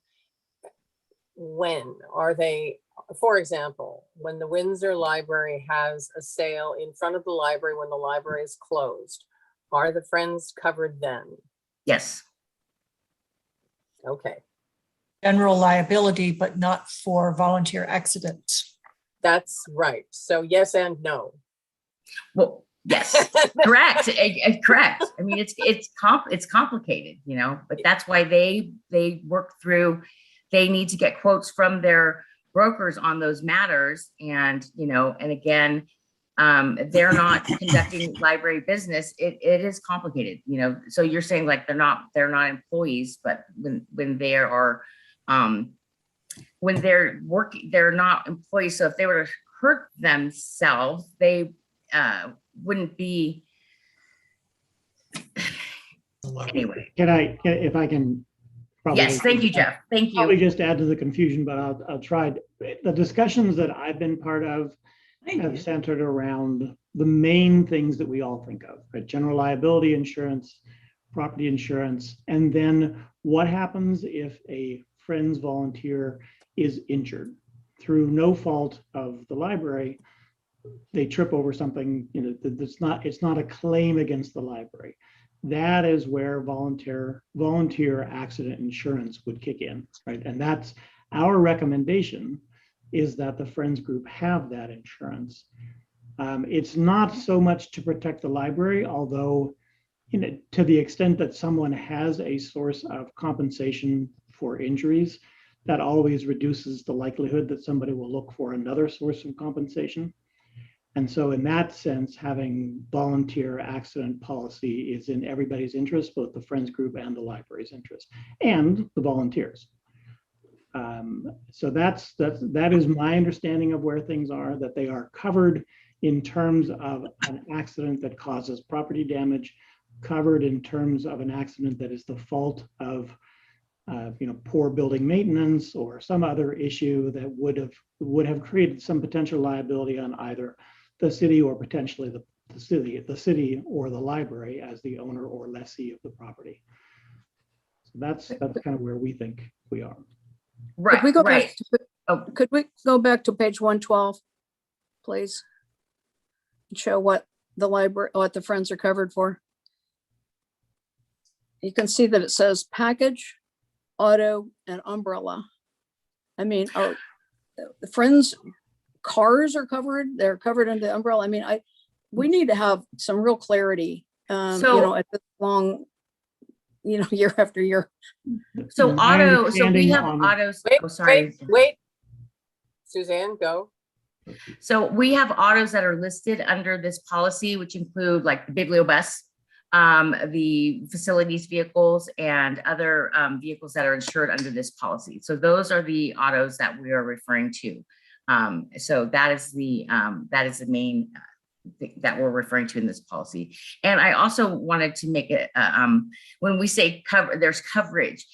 when are they, for example, when the Windsor Library has a sale in front of the library when the library is closed, are the Friends covered then? Yes. Okay. General liability, but not for volunteer accidents. That's right. So yes and no. Well, yes, correct. Correct. I mean, it's complicated, but that's why they work through. They need to get quotes from their brokers on those matters, and and again, they're not conducting library business. It is complicated, So you're saying like they're not employees, but when they are when they're working, they're not employees. So if they were to hurt themselves, they wouldn't be. Anyway. If I can. Yes, thank you, Jeff. Thank you. Probably just add to the confusion, but I'll try. The discussions that I've been part of have centered around the main things that we all think of, right? General liability insurance, property insurance, and then what happens if a Friends volunteer is injured through no fault of the library. They trip over something, it's not a claim against the library. That is where volunteer accident insurance would kick in, right? And that's our recommendation, is that the Friends group have that insurance. It's not so much to protect the library, although to the extent that someone has a source of compensation for injuries, that always reduces the likelihood that somebody will look for another source of compensation. And so in that sense, having volunteer accident policy is in everybody's interest, both the Friends group and the library's interest, and the volunteers. So that is my understanding of where things are, that they are covered in terms of an accident that causes property damage, covered in terms of an accident that is the fault of poor building maintenance or some other issue that would have created some potential liability on either the city or potentially the city or the library as the owner or lessee of the property. So that's kind of where we think we are. Could we go right. back could we go back to page 112, please? And show what the Friends are covered for. You can see that it says package, auto, and umbrella. I mean, the Friends cars are covered. They're covered under the umbrella. I mean, we need to have some real clarity, at this long, year after year. So we have autos. Wait. Suzanne, go. So we have autos that are listed under this policy, which include like the Bibliobus, the facilities vehicles, and other vehicles that are insured under this policy. So those are the autos that we are referring to. So that is the main that we're referring to in this policy. And I also wanted to make it, when we say there's coverage,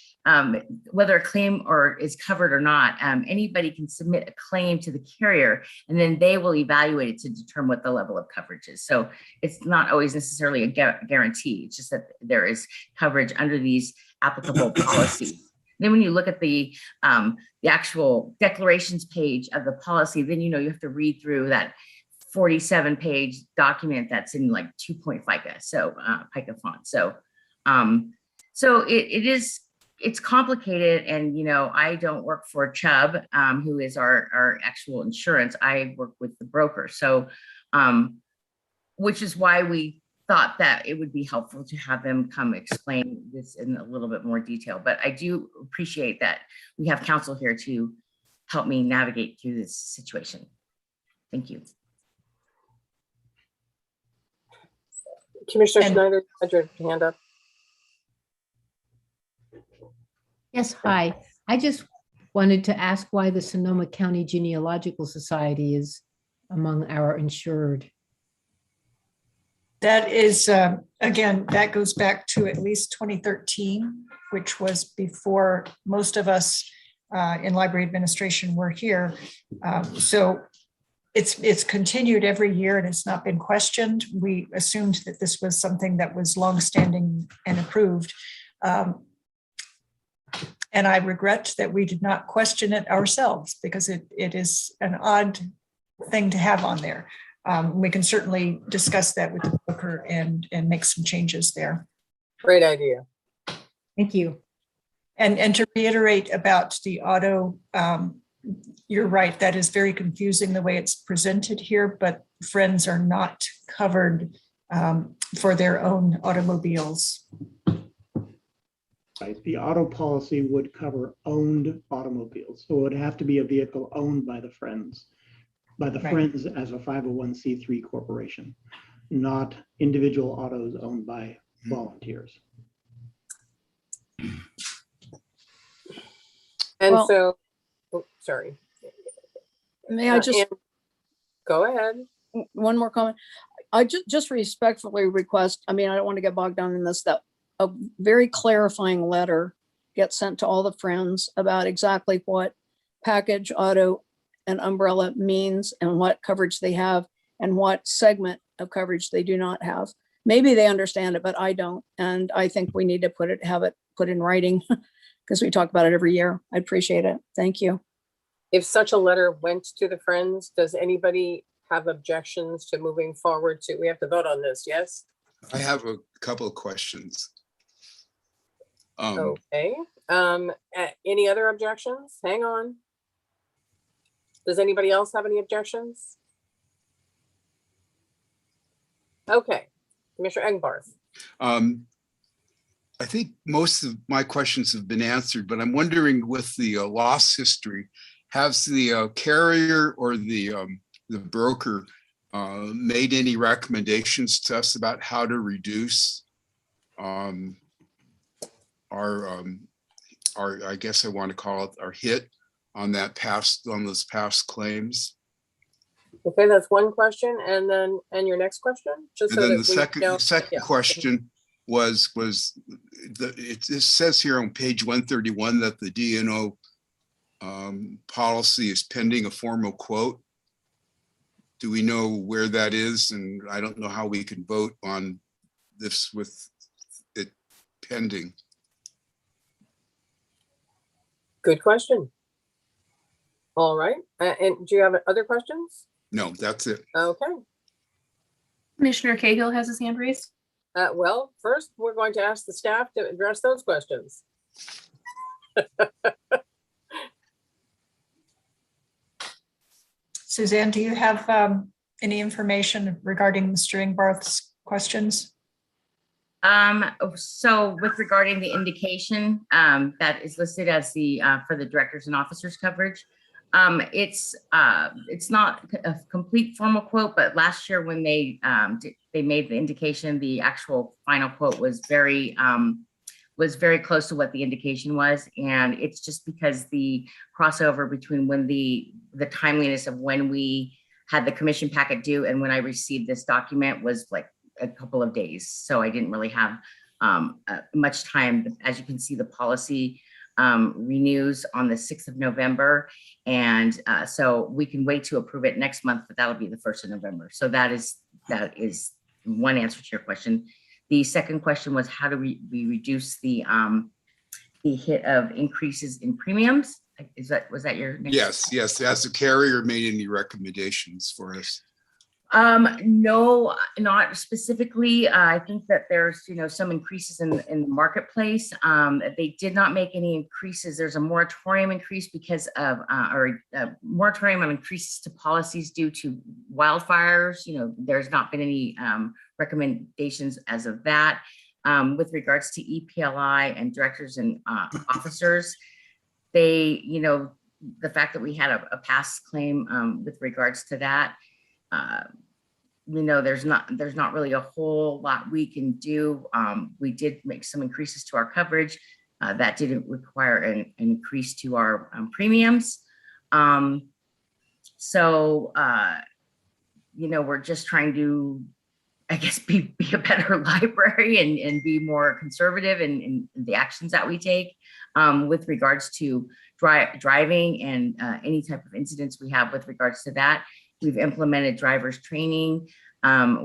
whether a claim is covered or not, anybody can submit a claim to the carrier, and then they will evaluate it to determine what the level of coverage is. So it's not always necessarily a guarantee. It's just that there is coverage under these applicable policies. Then when you look at the actual declarations page of the policy, then you have to read through that 47-page document that's in like 2-point FICA, so PICA font. So it's complicated, and I don't work for Chubb, who is our actual insurance. I work with the broker. So which is why we thought that it would be helpful to have them come explain this in a little bit more detail. But I do appreciate that we have counsel here to help me navigate through this situation. Thank you. Commissioner Schneider, had your hand up. Yes, hi. I just wanted to ask why the Sonoma County Genealogical Society is among our insured. That is, again, that goes back to at least 2013, which was before most of us in library administration were here. So it's continued every year and it's not been questioned. We assumed that this was something that was longstanding and approved. And I regret that we did not question it ourselves, because it is an odd thing to have on there. We can certainly discuss that with the broker and make some changes there. Great idea. Thank you. And to reiterate about the auto, you're right, that is very confusing the way it's presented here, but Friends are not covered for their own automobiles. Right. The auto policy would cover owned automobiles. So it would have to be a vehicle owned by the Friends. By the Friends as a 501c3 corporation, not individual autos owned by volunteers. And sorry. May I just go ahead? One more comment. I just respectfully request, I don't want to get bogged down in this, that a very clarifying letter gets sent to all the Friends about exactly what package, auto, and umbrella means and what coverage they have and what segment of coverage they do not have. Maybe they understand it, but I don't. And I think we need to have it put in writing because we talk about it every year. I appreciate it. Thank you. If such a letter went to the Friends, does anybody have objections to moving forward we have to vote on this, yes? I have a couple of questions. Okay. Any other objections? Hang on. Does anybody else have any objections? Okay, Commissioner Engbarth. I think most of my questions have been answered, but I'm wondering with the loss history, has the carrier or the broker made any recommendations to us about how to reduce our, I guess I want to call it our hit on those past claims. Okay, that's one question. And then, and your next question? Just And so then that the we second, don't- yeah. question was it says here on page 131 that the DNO policy is pending a formal quote. Do we know where that is? And I don't know how we can vote on this with it pending. Good question. All right. And do you have other questions? No, that's it. Okay. Commissioner Cahill has his hand raised. Well, first, we're going to ask the staff to address those questions. Suzanne, do you have any information regarding Mr. Ingbarth's questions? So with regarding the indication, that is listed as the, for the directors and officers coverage, it's not a complete formal quote, but last year when they made the indication, the actual final quote was very close to what the indication was. And it's just because the crossover between when the timeliness of when we had the commission packet due and when I received this document was like a couple of days. So I didn't really have much time. As you can see, the policy renews on the 6th of November. And so we can wait to approve it next month, but that'll be the 1st of November. So that is one answer to your question. The second question was how do we reduce the hit of increases in premiums? Was that your next? Yes. Has the carrier made any recommendations for us? No, not specifically. I think that there's, some increases in the marketplace. They did not make any increases. There's a moratorium increase because of, or a moratorium on increases to policies due to wildfires. There's not been any recommendations as of that. With regards to EPLI and directors and officers, they, the fact that we had a past claim with regards to that, there's not really a whole lot we can do. We did make some increases to our coverage that didn't require an increase to our premiums. So we're just trying to, I guess, be a better library and be more conservative in the actions that we take with regards to driving and any type of incidents we have with regards to that. We've implemented driver's training. Our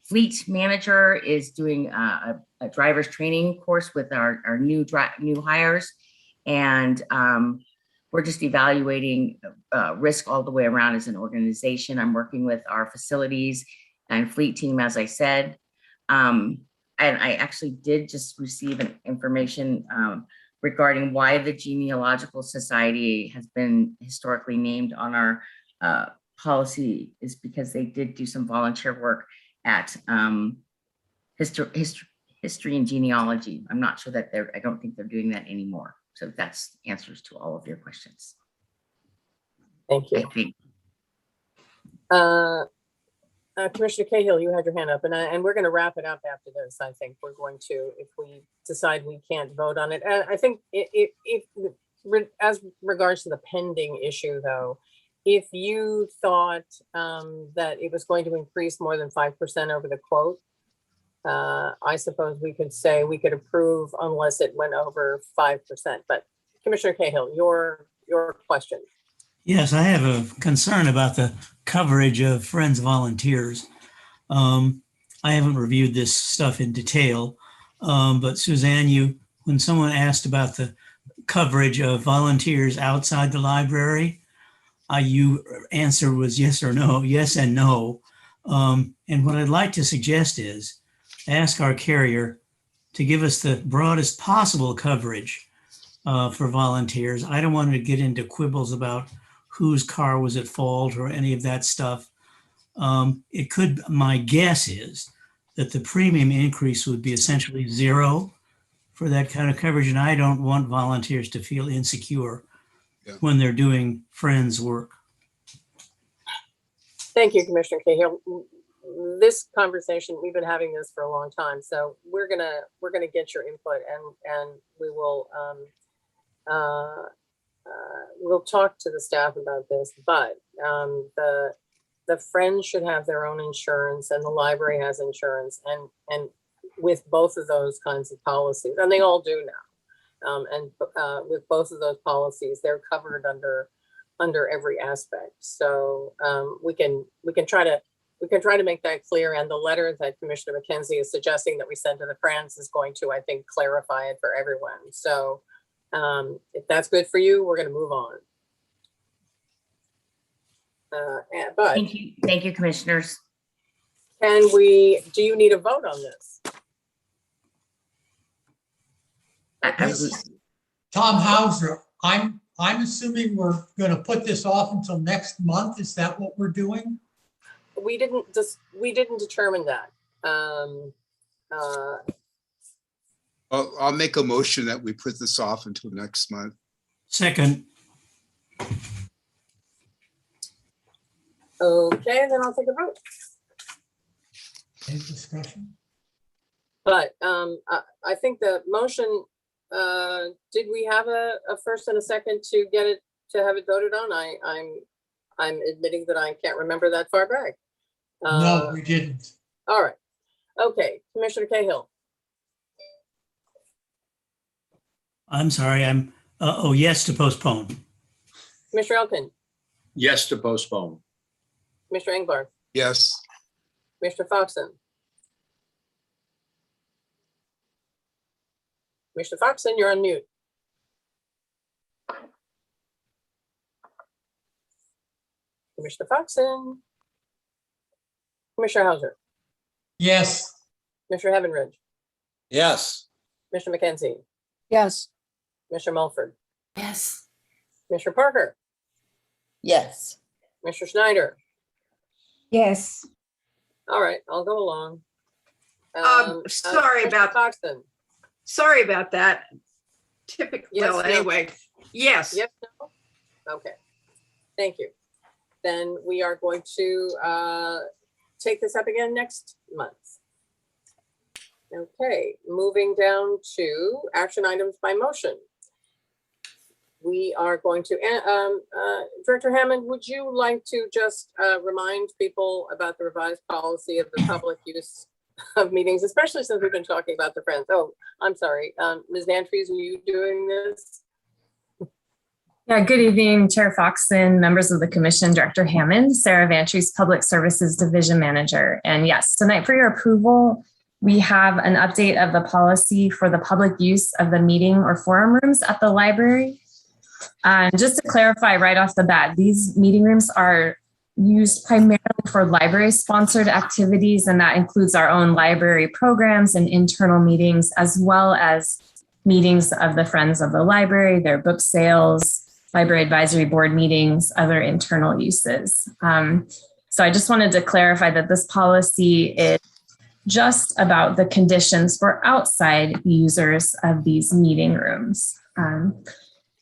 fleet manager is doing a driver's training course with our new hires. And we're just evaluating risk all the way around as an organization. I'm working with our facilities and fleet team, as I said. And I actually did just receive an information regarding why the Genealogical Society has been historically named on our policy is because they did do some volunteer work at history and genealogy. I'm not sure that I don't think they're doing that anymore. So that's answers to all of your questions. Thank you. I think. Commissioner Cahill, you had your hand up, and we're going to wrap it up after this. I think we're going to, if we decide we can't vote on it. I think if as regards to the pending issue, though, if you thought that it was going to increase more than 5% over the quote, I suppose we could say we could approve unless it went over 5%. But Commissioner Cahill, your question. Yes, I have a concern about the coverage of Friends volunteers. I haven't reviewed this stuff in detail, but Suzanne, when someone asked about the coverage of volunteers outside the library, you answer was yes or no, yes and no. And what I'd like to suggest is ask our carrier to give us the broadest possible coverage for volunteers. I don't want to get into quibbles about whose car was at fault or any of that stuff. My guess is that the premium increase would be essentially zero for that kind of coverage. And I don't want volunteers to feel insecure when they're doing Friends work. Thank you, Commissioner Cahill. This conversation, we've been having this for a long time, so we're gonna get your input, and we will we'll talk to the staff about this. But the Friends should have their own insurance, and the library has insurance, and with both of those kinds of policies, and they all do now. And with both of those policies, they're covered under every aspect. So we can try to make that clear. And the letter that Commissioner McKenzie is suggesting that we send to the Friends is going to, I think, clarify it for everyone. So if that's good for you, we're going to move on. But Thank you, commissioners. do you need a vote on this? Tom Hauser, I'm assuming we're going to put this off until next month. Is that what we're doing? We didn't determine that. I'll make a motion that we put this off until next month. Second. Okay, then I'll take a vote. Any discussion? But I think the motion, did we have a first and a second to have it voted on? I'm admitting that I can't remember that far back. No, we didn't. All right. Okay, Commissioner Cahill. I'm sorry, yes to postpone. Commissioner Elkin, Yes to postpone. Commissioner Engbar, Yes. Commissioner Foxen. Commissioner Foxen, you're on mute. Commissioner Foxen. Commissioner Hauser. Yes. Commissioner Heavenridge. Yes. Commissioner McKenzie. Yes. Commissioner Mulford. Yes. Commissioner Parker. Yes. Commissioner Schneider. Yes. All right, I'll go along. Sorry about Foxen. Sorry about that. Typical. Yes, Well, no. anyway, yes. Yes, no? Okay, thank you. Then we are going to take this up again next month. Okay, moving down to action items by motion. We are going to, Director Hammond, would you like to just remind people about the revised policy of the public use of meetings, especially since we've been talking about the Friends? Oh, I'm sorry. Ms. Vantries, were you doing this? Yeah, good evening, Chair Foxen, members of the Commission, Director Hammond, Sarah Vantries, Public Services Division Manager. And yes, tonight for your approval, we have an update of the policy for the public use of the meeting or forum rooms at the library. Just to clarify right off the bat, these meeting rooms are used primarily for library-sponsored activities, and that includes our own library programs and internal meetings, as well as meetings of the Friends of the Library, their book sales, library advisory board meetings, other internal uses. So I just wanted to clarify that this policy is just about the conditions for outside users of these meeting rooms.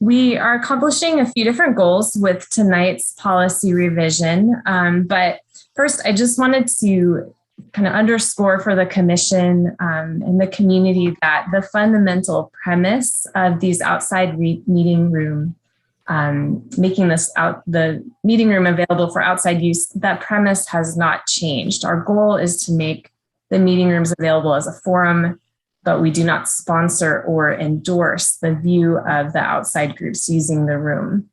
We are accomplishing a few different goals with tonight's policy revision. But first, I just wanted to kind of underscore for the commission and the community that the fundamental premise of these outside meeting room, making the meeting room available for outside use, that premise has not changed. Our goal is to make the meeting rooms available as a forum, but we do not sponsor or endorse the view of the outside groups using the room.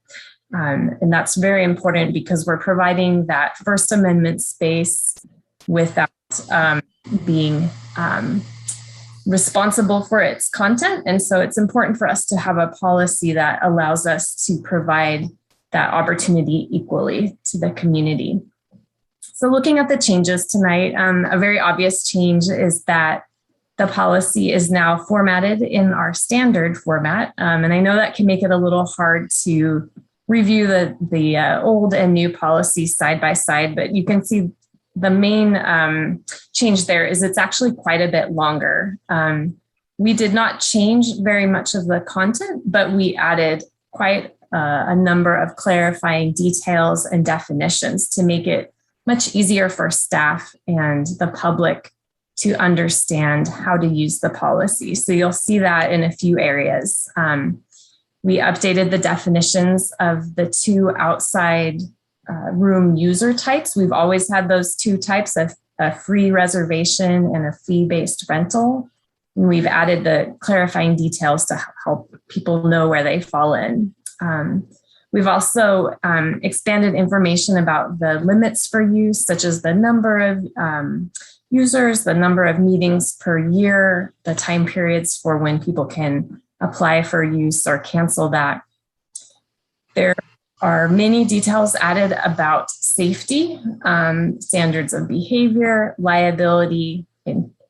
And that's very important because we're providing that First Amendment space without being responsible for its content. And so it's important for us to have a policy that allows us to provide that opportunity equally to the community. So looking at the changes tonight, a very obvious change is that the policy is now formatted in our standard format. And I know that can make it a little hard to review the old and new policies side by side, but you can see the main change there is it's actually quite a bit longer. We did not change very much of the content, but we added quite a number of clarifying details and definitions to make it much easier for staff and the public to understand how to use the policy. So you'll see that in a few areas. We updated the definitions of the two outside room user types. We've always had those two types of a free reservation and a fee-based rental. And we've added the clarifying details to help people know where they fall in. We've also expanded information about the limits for use, such as the number of users, the number of meetings per year, the time periods for when people can apply for use or cancel that. There are many details added about safety, standards of behavior, liability,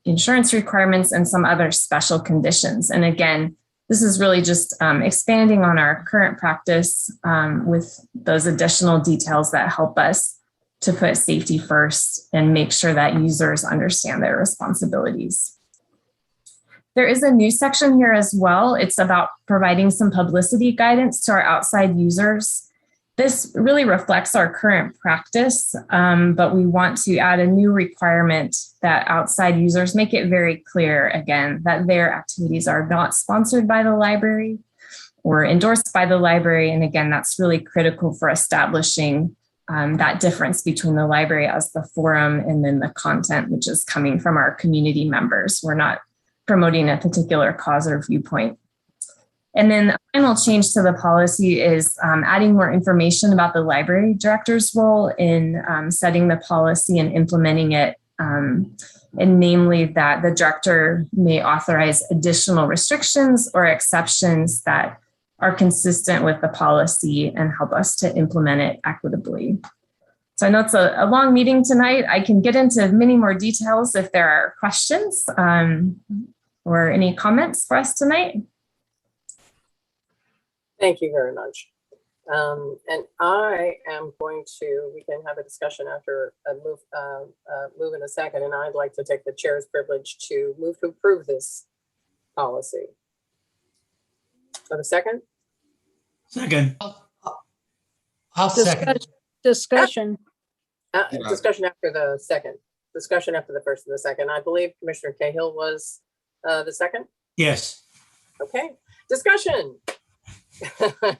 insurance requirements, and some other special conditions. And again, this is really just expanding on our current practice with those additional details that help us to put safety first and make sure that users understand their responsibilities. There is a new section here as well. It's about providing some publicity guidance to our outside users. This really reflects our current practice, but we want to add a new requirement that outside users make it very clear, again, that their activities are not sponsored by the library or endorsed by the library. And again, that's really critical for establishing that difference between the library as the forum and then the content, which is coming from our community members. We're not promoting a particular cause or viewpoint. And then the final change to the policy is adding more information about the library director's role in setting the policy and implementing it, and namely that the director may authorize additional restrictions or exceptions that are consistent with the policy and help us to implement it equitably. So I know it's a long meeting tonight. I can get into many more details if there are questions or any comments for us tonight. Thank you very much. And I am going to, we can have a discussion after a move in a second, and I'd like to take the chair's privilege to move to approve this policy. Have a second? Second. I'll second. Discussion. Discussion after the second. Discussion after the first and the second. I believe Commissioner Cahill was the second. Yes. Okay. Discussion.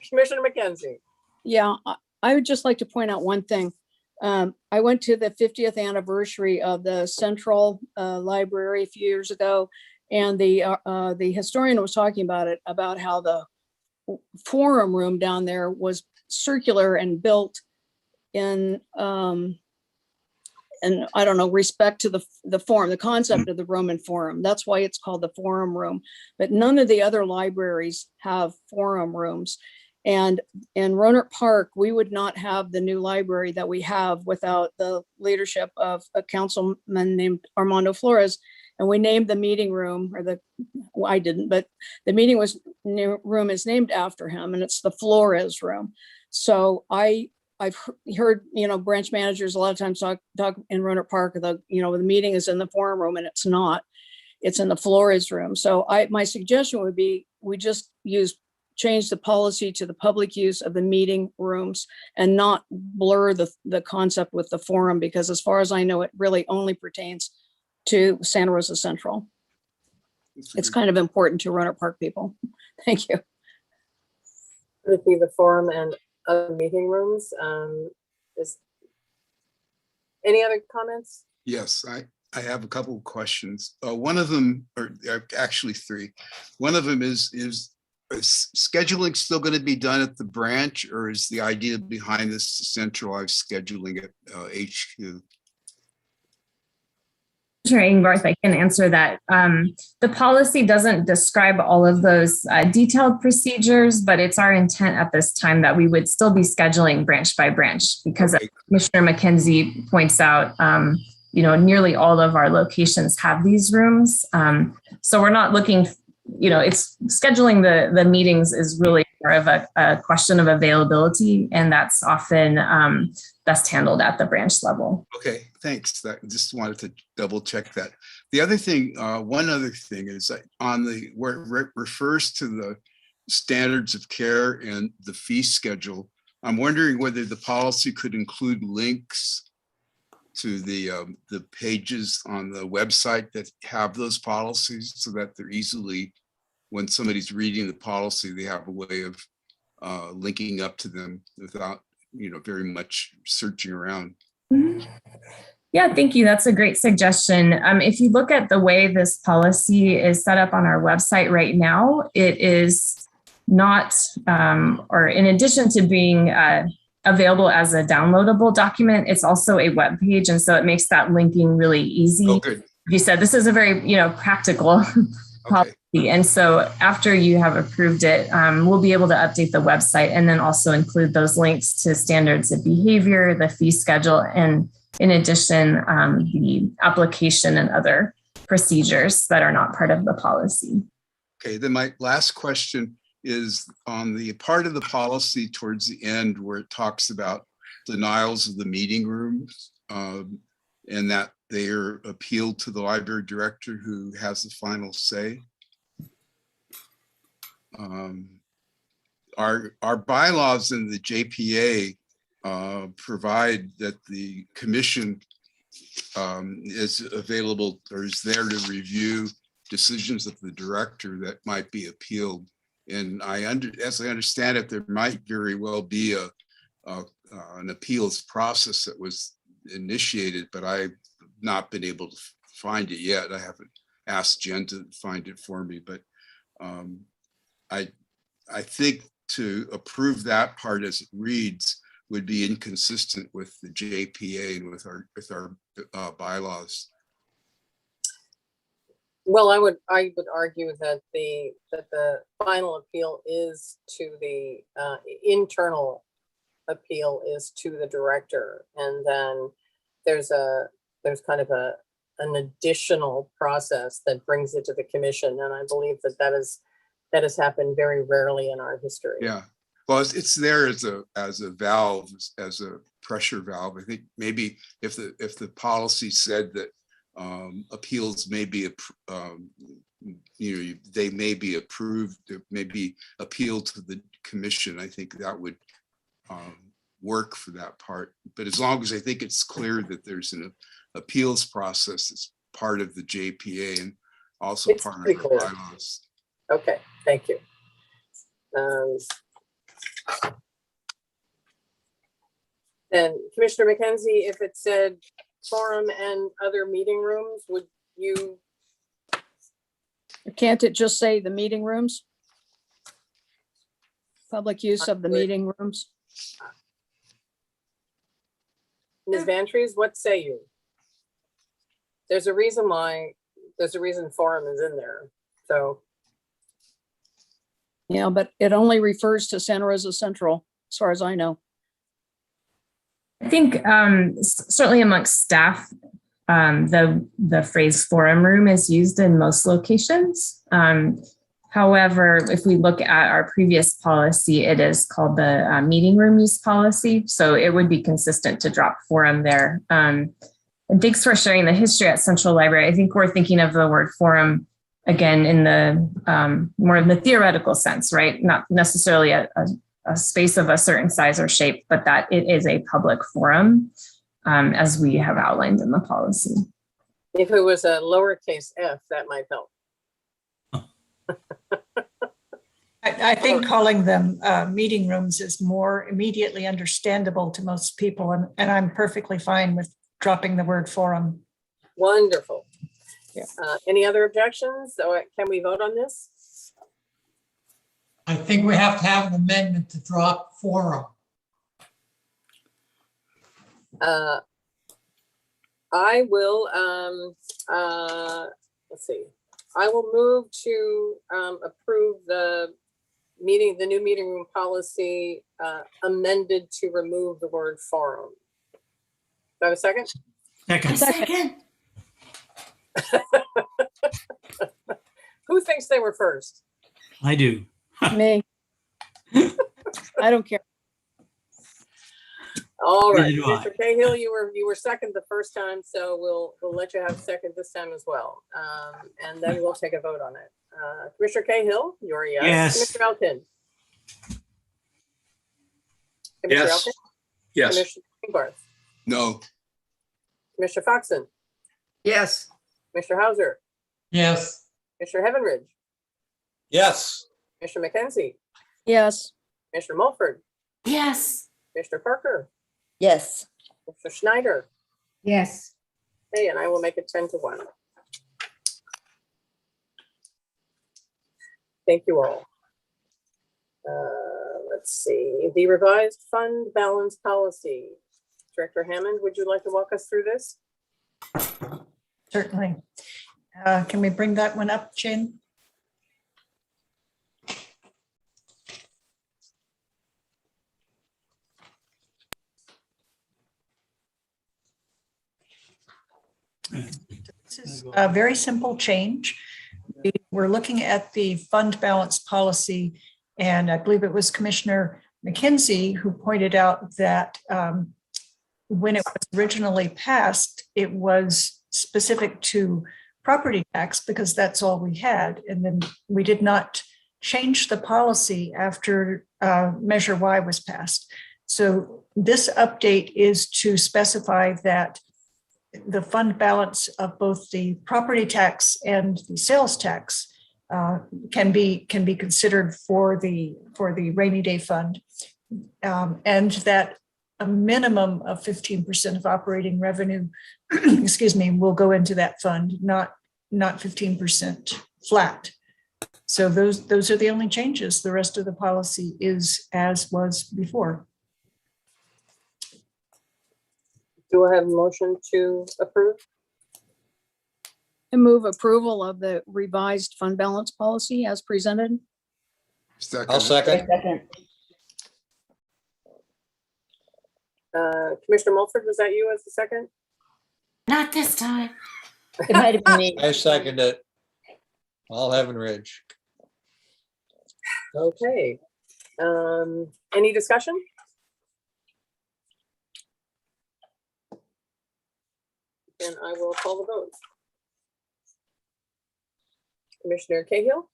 Commissioner McKenzie. Yeah, I would just like to point out one thing. I went to the 50th anniversary of the Central Library a few years ago, and the historian was talking about it, about how the forum room down there was circular and built in, and I don't know, respect to the forum, the concept of the Roman Forum. That's why it's called the Forum Room. But none of the other libraries have forum rooms. And in Rohnert Park, we would not have the new library that we have without the leadership of a councilman named Armando Flores. And we named the meeting room, or well, I didn't, but the meeting room is named after him, and it's the Flores room. So I've heard, branch managers a lot of times talk in Rohnert Park, the meeting is in the forum room, and it's not. It's in the Flores room. So my suggestion would be we just change the policy to the public use of the meeting rooms and not blur the concept with the forum, because as far as I know, it really only pertains to Santa Rosa Central. It's kind of important to Rohnert Park people. Thank you. Would it be the forum and other meeting rooms? Any other comments? Yes, I have a couple of questions. One of them, or actually three. One of them is scheduling still going to be done at the branch, or is the idea behind this to centralize scheduling at HQ? Commissioner Engelbarth, I can answer that. The policy doesn't describe all of those detailed procedures, but it's our intent at this time that we would still be scheduling branch by branch, because as Commissioner McKenzie points out, nearly all of our locations have these rooms. So we're not looking, it's scheduling the meetings is really more of a question of availability, and that's often best handled at the branch level. Okay, thanks. Just wanted to double check that. The other thing, one other thing is on where it refers to the standards of care and the fee schedule, I'm wondering whether the policy could include links to the pages on the website that have those policies so that they're easily, when somebody's reading the policy, they have a way of linking up to them without, very much searching around. Yeah, thank you. That's a great suggestion. If you look at the way this policy is set up on our website right now, it is not, or in addition to being available as a downloadable document, it's also a web page. And so it makes that linking really easy. Oh, good. You said this is a very, practical policy. And so after you have approved it, we'll be able to update the website and then also include those links to standards of behavior, the fee schedule, and in addition, the application and other procedures that are not part of the policy. Okay, then my last question is on the part of the policy towards the end where it talks about denials of the meeting rooms and that they are appealed to the library director who has the final say. Our bylaws in the JPA provide that the commission is available or is there to review decisions of the director that might be appealed. And as I understand it, there might very well be an appeals process that was initiated, but I've not been able to find it yet. I haven't asked Jen to find it for me, but I think to approve that part as it reads would be inconsistent with the JPA and with our bylaws. Well, I would argue that the final appeal is to the internal appeal is to the director, and then there's kind of an additional process that brings it to the commission, and I believe that has happened very rarely in our history. Yeah, well, it's there as a valve, as a pressure valve. I think maybe if the policy said that appeals may be, they may be approved, may be appealed to the commission, I think that would work for that part. But as long as I think it's clear that there's an appeals process as part of the JPA and also It's part of pretty the clear. bylaws. Okay, thank you. And Commissioner McKenzie, if it said forum and other meeting rooms, would you? Can't it just say the meeting rooms? Public use of the meeting rooms? Ms. Vantries, what say you? There's a reason forum is in there, so. Yeah, but it only refers to Santa Rosa Central, as far as I know. I think certainly amongst staff, the phrase forum room is used in most locations. However, if we look at our previous policy, it is called the meeting room use policy. So it would be consistent to drop forum there. And thanks for sharing the history at Central Library. I think we're thinking of the word forum again in the more in the theoretical sense, right? Not necessarily a space of a certain size or shape, but that it is a public forum, as we have outlined in the policy. If it was a lowercase f, that might help. I think calling them meeting rooms is more immediately understandable to most people, and I'm perfectly fine with dropping the word forum. Wonderful. Any other objections? So can we vote on this? I think we have to have an amendment to drop forum. I will, let's see. I will move to approve the new meeting room policy amended to remove the word forum. Do I have a second? Second. Who thinks they were first? I do. Me. I don't care. All right, Neither do I. Mr. Cahill, you were second the first time, so we'll let you have second this time as well. And then we'll take a vote on it. Commissioner Cahill, you're a yes. Yes. Commissioner Elkin. Commissioner Yes. Elkin? Yes. Commissioner Barth. No. Commissioner Foxen, Yes. Commissioner Hauser, Yes. Commissioner Heavenridge, Yes. Commissioner McKenzie, Yes. Commissioner Mulford, Yes. Commissioner Parker, Yes. Commissioner Schneider. Yes. Okay, and I will make it 10-1. Thank you all. Let's see, the revised fund balance policy. Director Hammond, would you like to walk us through this? Certainly. Can we bring that one up, Jen? This is a very simple change. We're looking at the fund balance policy, and I believe it was Commissioner McKenzie who pointed out that when it was originally passed, it was specific to property tax because that's all we had. And then we did not change the policy after Measure Y was passed. So this update is to specify that the fund balance of both the property tax and the sales tax can be considered for the rainy day fund, and that a minimum of 15% of operating revenue, excuse me, will go into that fund, not 15% flat. So those are the only changes. The rest of the policy is as was before. Do I have a motion to approve? I move approval of the revised fund balance policy as presented. I'll second. Commissioner Mulford, was that you as the second? Not this time. It might have been me. I second it. All Heaven Ridge. Okay. Any discussion? Then I will call the vote. Commissioner Cahill?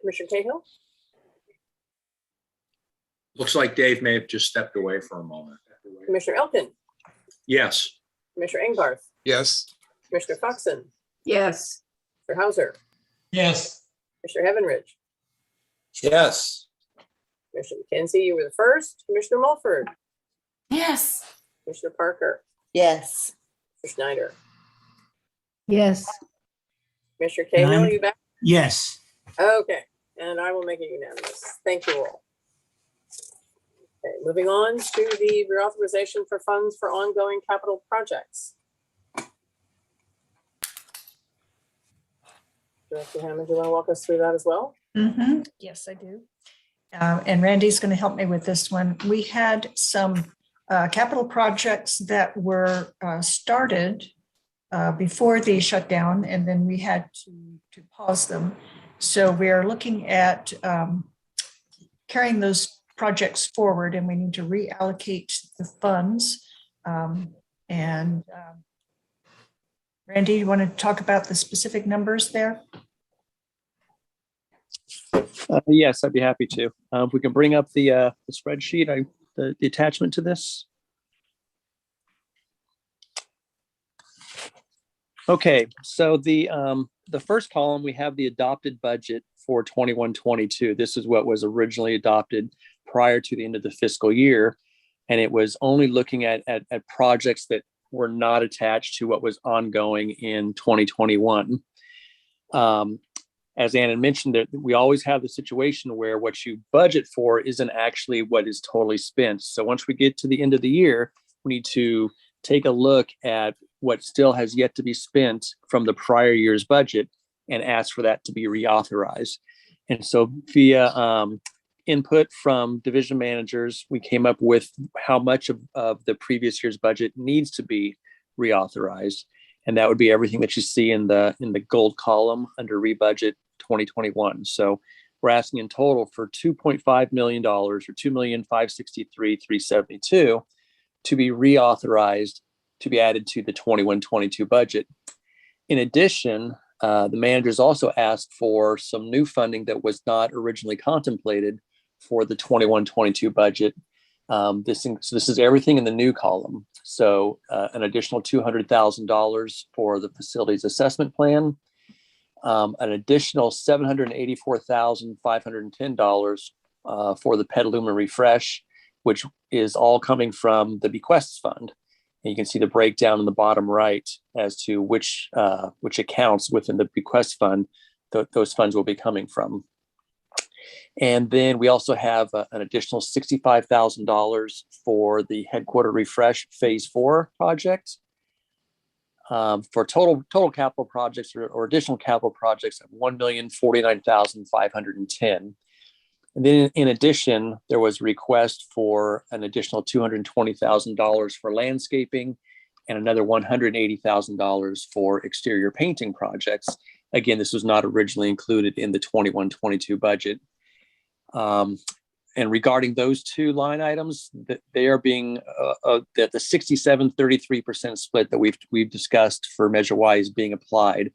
Commissioner Cahill? Looks like Dave may have just stepped away for a moment. Commissioner Elkin? Yes. Commissioner Engarth? Yes. Commissioner Foxen? Yes. Mr. Hauser? Yes. Commissioner Heavenridge? Yes. Commissioner McKenzie, you were the first. Commissioner Mulford? Yes. Commissioner Parker? Yes. Mr. Schneider? Yes. Commissioner Cahill, Nine. are you back? Yes. Okay, and I will make it unanimous. Thank you all. Okay, moving on to the reauthorization for funds for ongoing capital projects. Director Hammond, do you want to walk us through that as well? Mhm. Yes, I do. And Randy's going to help me with this one. We had some capital projects that were started before the shutdown, and then we had to pause them. So we are looking at carrying those projects forward, and we need to reallocate the funds. Randy, you want to talk about the specific numbers there? Yes, I'd be happy to. If we can bring up the spreadsheet, the attachment to this. Okay, so the first column, we have the adopted budget for 21-22. This is what was originally adopted prior to the end of the fiscal year. And it was only looking at projects that were not attached to what was ongoing in 2021. As Ann had mentioned, that we always have the situation where what you budget for isn't actually what is totally spent. So once we get to the end of the year, we need to take a look at what still has yet to be spent from the prior year's budget and ask for that to be reauthorized. And so via input from division managers, we came up with how much of the previous year's budget needs to be reauthorized. And that would be everything that you see in the gold column under rebudget 2021. So we're asking in total for $2.5 million or $2,563,372 to be reauthorized to be added to the 21-22 budget. In addition, the managers also asked for some new funding that was not originally contemplated for the 21-22 budget. So this is everything in the new column. So an additional $200,000 for the facilities assessment plan, an additional $784,510 for the Petaluma Refresh, which is all coming from the bequests fund. And you can see the breakdown in the bottom right as to which accounts within the bequest fund those funds will be coming from. And then we also have an additional $65,000 for the headquarter refresh phase 4 project. For total capital projects or additional capital projects of $1,049,510. And then in addition, there was a request for an additional $220,000 for landscaping and another $180,000 for exterior painting projects. Again, this was not originally included in the 21-22 budget. And regarding those two line items, that they are being that the 67-33% split that we've discussed for Measure Y is being applied.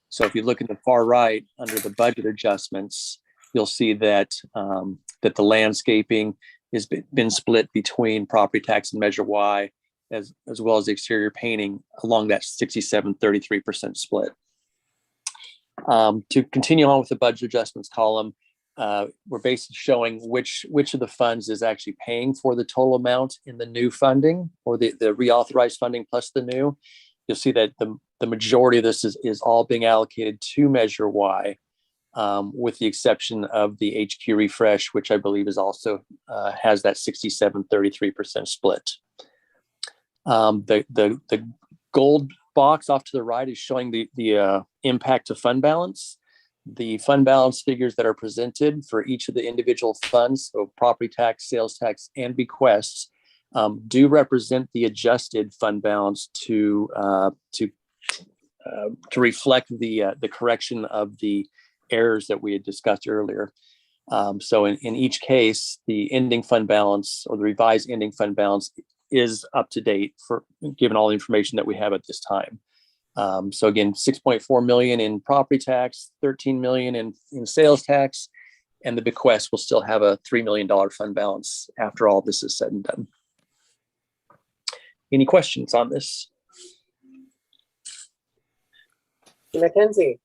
So if you look at the far right under the budget adjustments, you'll see that that the landscaping has been split between property tax and Measure Y, as well as the exterior painting along that 67-33% split. To continue on with the budget adjustments column, we're basically showing which of the funds is actually paying for the total amount in the new funding, or the reauthorized funding plus the new. You'll see that the majority of this is all being allocated to Measure Y, with the exception of the HQ refresh, which I believe is also has that 67-33% split. The gold box off to the right is showing the impact to fund balance. The fund balance figures that are presented for each of the individual funds, so property tax, sales tax, and bequests, do represent the adjusted fund balance to reflect the correction of the errors that we had discussed earlier. So in each case, the ending fund balance or the revised ending fund balance is up to date for given all the information that we have at this time. So again, 6.4 million in property tax, 13 million in sales tax, and the bequest will still have a $3 million fund balance after all this is said and done. Any questions on this? Mackenzie.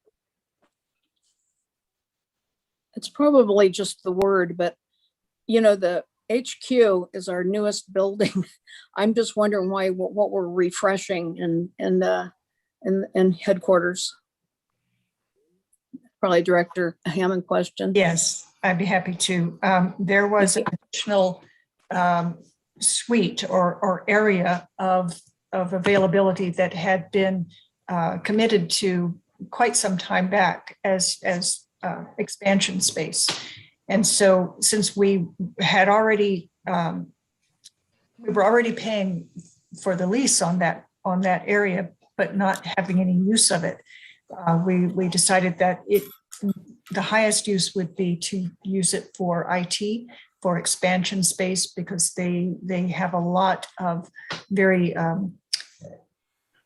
It's probably just the word, but you know, the HQ is our newest building. I'm just wondering why what we're refreshing in headquarters. Probably Director Hammond question. Yes, I'd be happy to. There was an additional suite or area of availability that had been committed to quite some time back as expansion space. And so since we had already, we were already paying for the lease on that area, but not having any use of it, we decided that the highest use would be to use it for IT, for expansion space, because they have a lot of very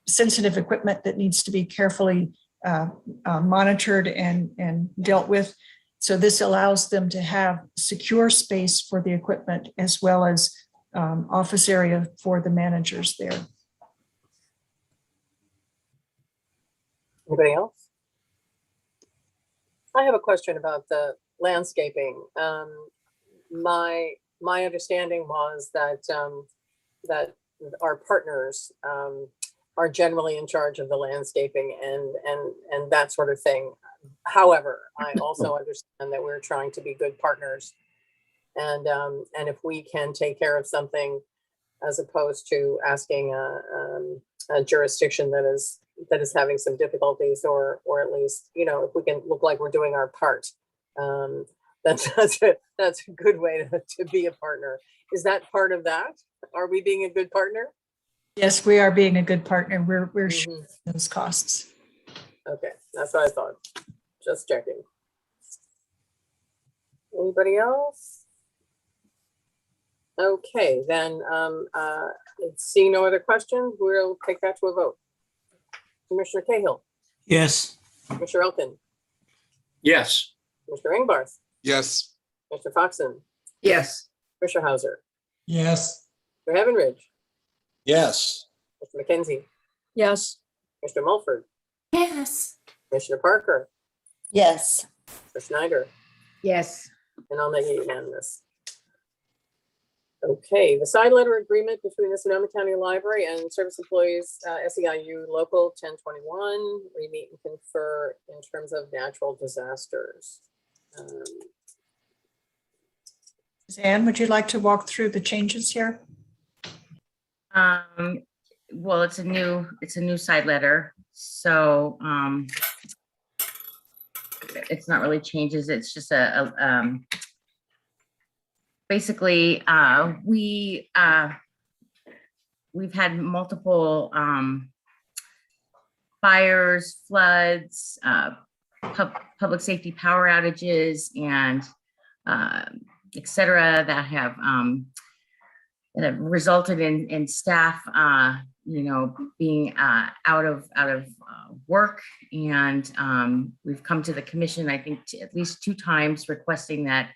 sensitive equipment that needs to be carefully monitored and dealt with. So this allows them to have secure space for the equipment as well as office area for the managers there. Anybody else? I have a question about the landscaping. My understanding was that that our partners are generally in charge of the landscaping and that sort of thing. However, I also understand that we're trying to be good partners, and if we can take care of something as opposed to asking a jurisdiction that is having some difficulties, or at least, you know, if we can look like we're doing our part, that's a good way to be a partner. Is that part of that? Are we being a good partner? Yes, we are being a good partner. We're sharing those costs. Okay, that's what I thought. Just checking. Anybody else? Okay, then seeing no other questions, we'll take that to a vote. Commissioner Cahill. Yes. Commissioner Elkin. Yes. Mr. Ingbarth. Yes. Mr. Foxen. Yes. Commissioner Hauser. Yes. Mr. Heavenridge, Yes. Mr. McKenzie, Yes. Mr. Mulford, Yes. Commissioner Parker, Yes. Mr. Schneider, Yes. and I'll make it unanimous. Okay, the side letter agreement between the Sonoma County Library and Service Employees, SEIU Local 1021, we meet and confer in terms of natural disasters. Suzanne, would you like to walk through the changes here? Well, it's a new side letter, so it's not really changes. It's just basically we've had multiple fires, floods, public safety power outages, and et cetera, that have resulted in staff, being out of work. And we've come to the commission, I think, at least 2 times requesting that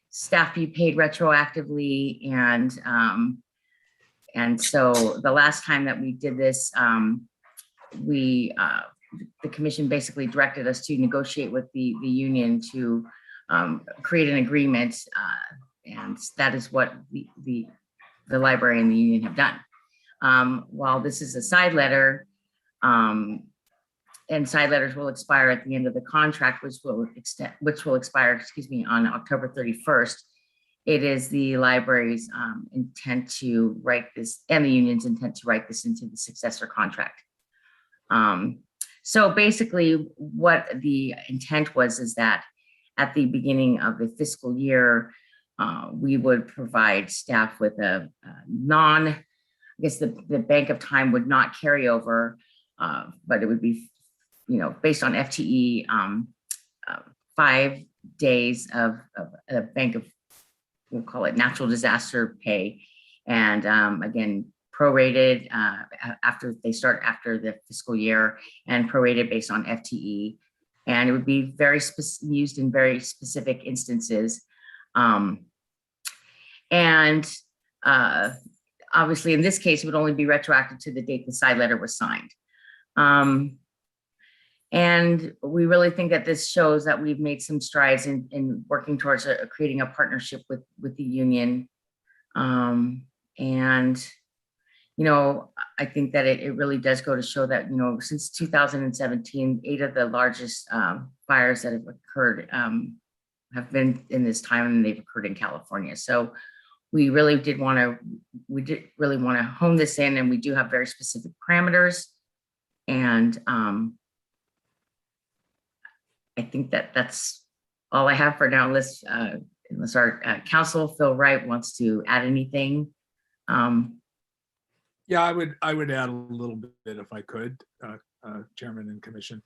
staff be paid retroactively. And so the last time that we did this, the commission basically directed us to negotiate with the union to create an agreement. And that is what the library and the union have done. While this is a side letter, and side letters will expire at the end of the contract, which will expire, on October 31st. It is the library's intent to write this, and the union's intent to write this into the successor contract. So basically what the intent was is that at the beginning of the fiscal year, we would provide staff with the bank of time would not carry over, but it would be, based on FTE, 5 days of a bank of, we'll call it natural disaster pay. And again, prorated after the fiscal year, and prorated based on FTE. And it would be used in very specific instances. Obviously in this case, it would only be retroactive to the date the side letter was signed. And we really think that this shows that we've made some strides in working towards creating a partnership with the union. I think that it really does go to show that, since 2017, 8 of the largest fires that have occurred have been in this time, and they've occurred in California. So we really did want to hone this in, and we do have very specific parameters. And I think that's all I have for now, unless our counsel, Phil Wright, wants to add anything. Yeah, I would add a little bit if I could, Chairman and Commission.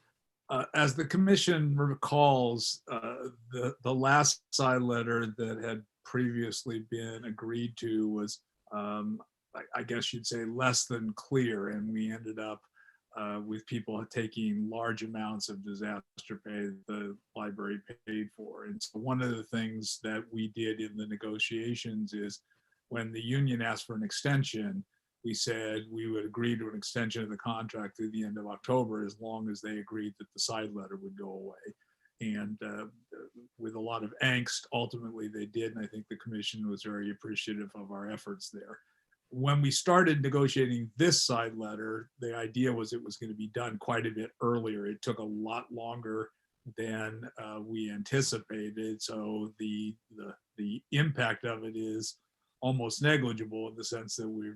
As the Commission recalls, the last side letter that had previously been agreed to was, I guess you'd say, less than clear, and we ended up with people taking large amounts of disaster pay the library paid for. And so one of the things that we did in the negotiations is, when the union asked for an extension, we said we would agree to an extension of the contract through the end of October, as long as they agreed that the side letter would go away. And with a lot of angst, ultimately they did. And I think the commission was very appreciative of our efforts there. When we started negotiating this side letter, the idea was it was going to be done quite a bit earlier. It took a lot longer than we anticipated. So the impact of it is almost negligible, in the sense that we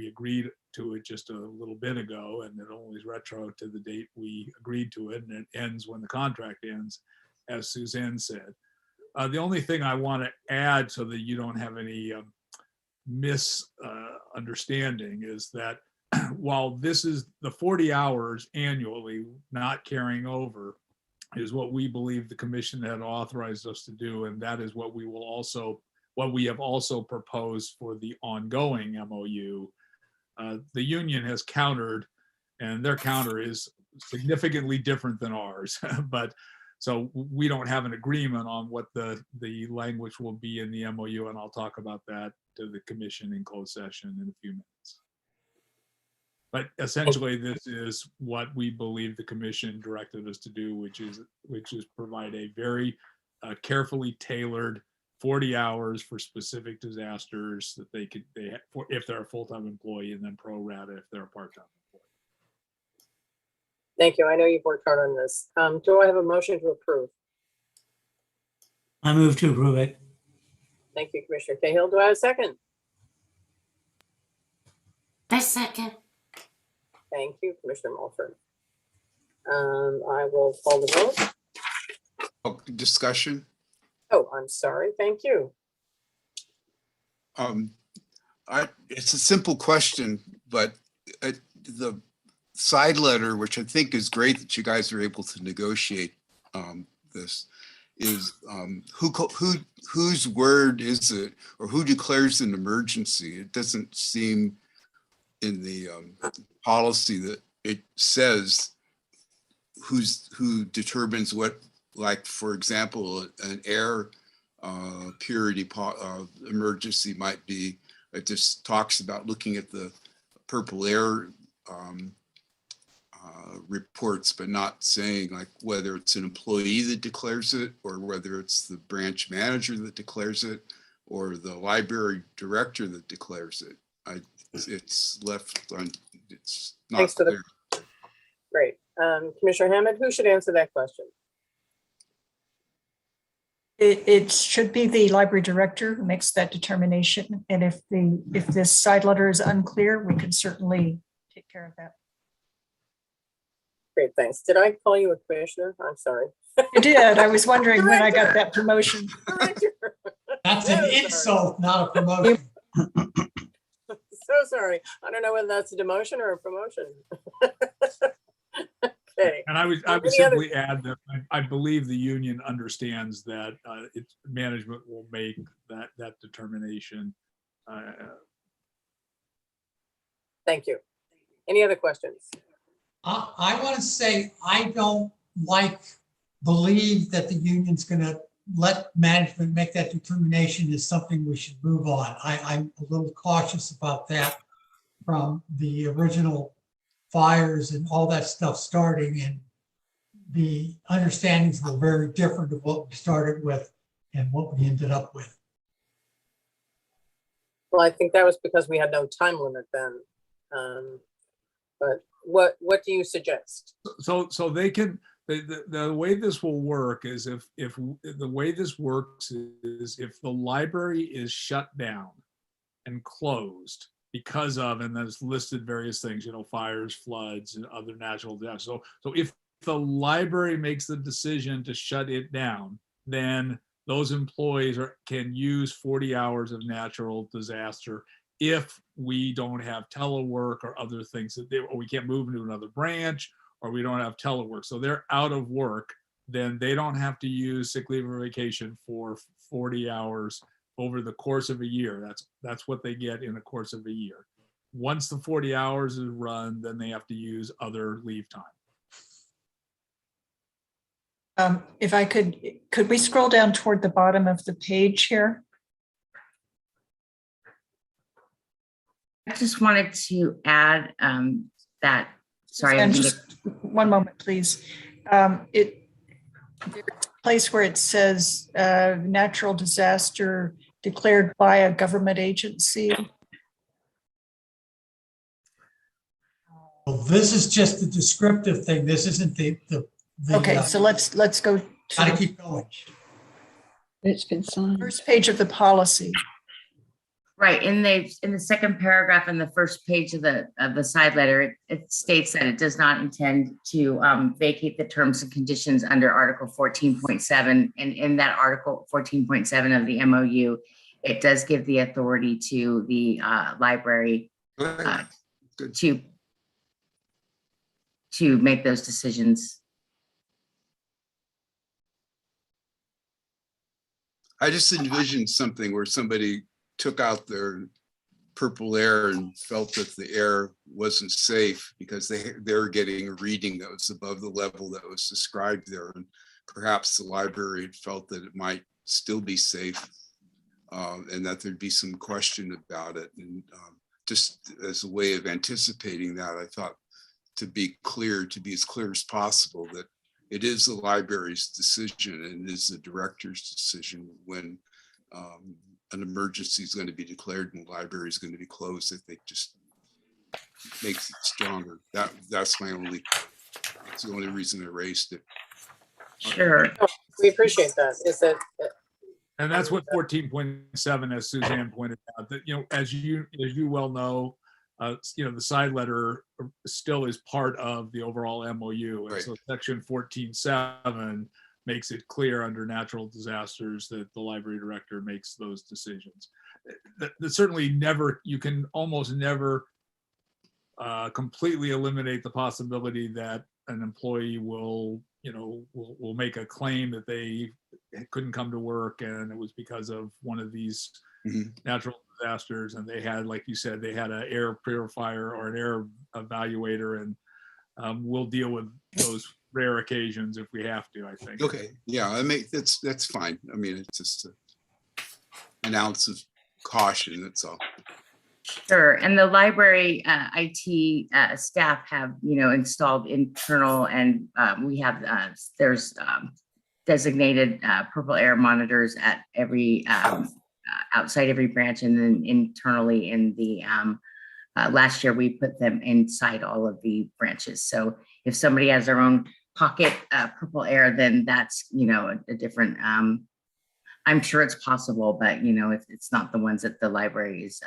agreed to it just a little bit ago, and it only is retro to the date we agreed to it, and it ends when the contract ends, as Suzanne said. The only thing I want to add, so that you don't have any misunderstanding, is that while this is the 40 hours annually not carrying over, is what we believe the commission had authorized us to do, and that is what we have also proposed for the ongoing MOU. The union has countered, and their counter is significantly different than ours. But So we don't have an agreement on what the language will be in the MOU, and I'll talk about that to the commission in closed session in a few minutes. But essentially, this is what we believe the commission directed us to do, which is provide a very carefully tailored 40 hours for specific disasters that if they're a full-time employee, and then pro rata if they're a part-time employee. Thank you. I know you've worked hard on this. Do I have a motion to approve? I move to approve it. Thank you, Commissioner Cahill. Do I have a second? I second. Thank you, Commissioner Mulford. I will call the vote. Oh, discussion. Oh, I'm sorry. Thank you. It's a simple question, but the side letter, which I think is great that you guys are able to negotiate this, is whose word is it, or who declares an emergency? It doesn't seem in the policy that it says who determines what, like, for example, an air purity emergency might be. It just talks about looking at the purple air reports, but not saying like whether it's an employee that declares it, or whether it's the branch manager that declares it, or the library director that declares it. It's left on, it's not Thanks for clear. Great. Commissioner Hammond, who should answer that question? It should be the library director who makes that determination. And if this side letter is unclear, we can certainly take care of that. Great, thanks. Did I call you a commissioner? I'm sorry. You did. I was wondering when I got that promotion. That's an insult, not a promotion. So sorry. I don't know whether that's a demotion or a promotion. Okay. And I would simply add that I believe the union understands that its management will make that determination. Thank you. Any other questions? I want to say, I don't believe that the union's going to let management make that determination is something we should move on. I'm a little cautious about that from the original fires and all that stuff starting, and the understandings were very different of what we started with and what we ended up with. Well, I think that was because we had no time limit then. But what do you suggest? So they can, the way this will work is if the way this works is if the library is shut down and closed because of, and there's listed various things, fires, floods, and other natural disasters. So if the library makes the decision to shut it down, then those employees can use 40 hours of natural disaster if we don't have telework or other things or we can't move into another branch, or we don't have telework. So they're out of work, then they don't have to use sick leave or vacation for 40 hours over the course of a year. That's what they get in the course of a year. Once the 40 hours is run, then they have to use other leave time. If I could we scroll down toward the bottom of the page here? I just wanted to add that, sorry. And just one moment, please. There's a place where it says natural disaster declared by a government agency. Well, this is just the descriptive thing. This isn't the Okay, so let's go gotta to keep going. It's been signed. first page of the policy. Right, in the second paragraph in the first page of the side letter, it states that it does not intend to vacate the terms and conditions under Article 14.7. And in that Article 14.7 of the MOU, it does give the authority to the library to make those decisions. I just envisioned something where somebody took out their purple air and felt that the air wasn't safe because they were getting a reading that was above the level that was described there. And perhaps the library had felt that it might still be safe, and that there'd be some question about it. And just as a way of anticipating that, I thought to be as clear as possible, that it is the library's decision and it is the director's decision when an emergency is going to be declared and the library is going to be closed. I think just makes it stronger. That's the only reason I raised it. Sure. We appreciate that. Is that And that's what 14.7, as Suzanne pointed out, that, as you well know, the side letter still is part of the overall MOU. And so section 14.7 makes it clear under natural disasters that the library director makes those decisions. That certainly you can almost never completely eliminate the possibility that an employee will make a claim that they couldn't come to work and it was because of one of these natural disasters, and they had, like you said, they had an air purifier or an air evaluator, and we'll deal with those rare occasions if we have to, I think. Okay, yeah, that's fine. I mean, it's just an ounce of caution, that's all. Sure. And the library IT staff have, installed internal, and we have, there's designated purple air monitors at every, outside every branch, and then internally in the, last year we put them inside all of the branches. So if somebody has their own pocket purple air, then that's, a different, I'm sure it's possible, but, it's not the ones that the library is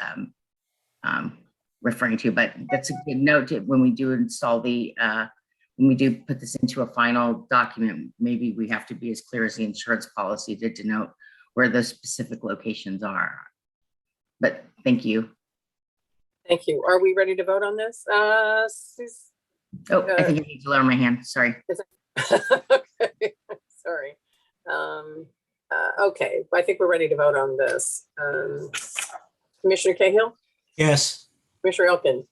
referring to. But that's a good note when we do install when we do put this into a final document, maybe we have to be as clear as the insurance policy to denote where those specific locations are. But thank you. Thank you. Are we ready to vote on this? I think I need to lower my hand. Sorry. Okay, sorry. Okay, I think we're ready to vote on this. Commissioner Cahill? Yes. Commissioner Elkin?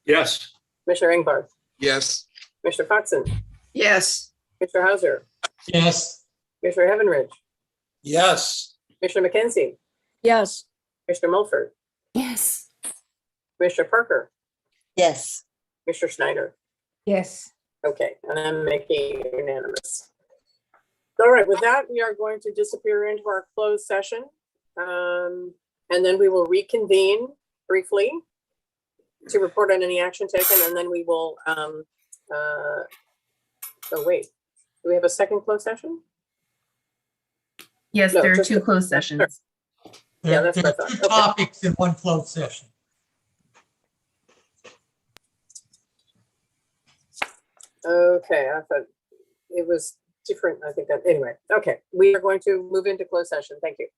Yes. Commissioner Engbar? Yes. Commissioner Foxen? Yes. Commissioner Hauser? Yes. Commissioner Heavenridge? Yes. Commissioner McKenzie? Yes. Commissioner Mulford? Yes. Commissioner Parker? Yes. Commissioner Schneider? Yes. Okay, and I'm making it unanimous. All right, with that, we are going to disappear into our closed session. And then we will reconvene briefly to report on any action taken, and then we will, oh wait, do we have a second closed session? Yes, No, there are just 2 the- closed sessions. Yeah, that's There what I are thought. two Okay. topics in one closed session. Okay, I thought it was different. I think that, anyway, okay, we are going to move into closed session. Thank you.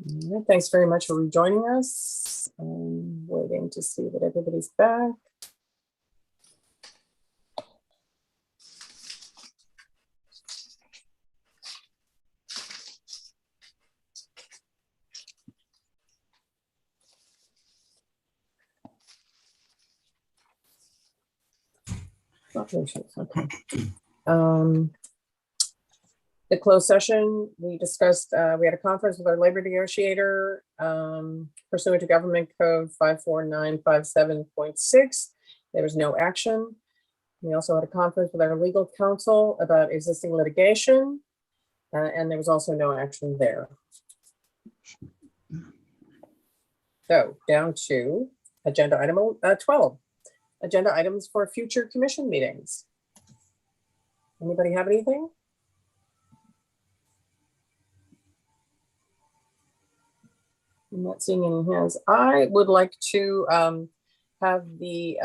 All right, thanks very much for rejoining us. I'm waiting to see that everybody's back. Okay. The closed session, we discussed, we had a conference with our labor negotiator pursuant to Government Code 54957.6. There was no action. We also had a conference with our legal counsel about existing litigation, and there was also no action there. So down to agenda item 12, agenda items for future commission meetings. Anybody have anything? I'm not seeing any hands. I would like to have the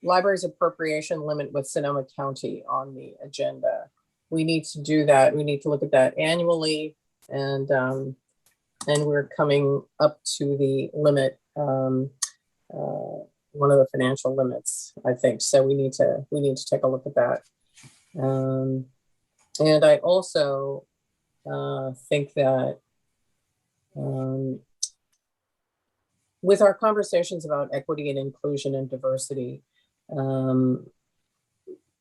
library's appropriation limit with Sonoma County on the agenda. We need to do that. We need to look at that annually, and we're coming up to the limit, one of the financial limits, I think. So we need to take a look at that. And I also think that with our conversations about equity and inclusion and diversity,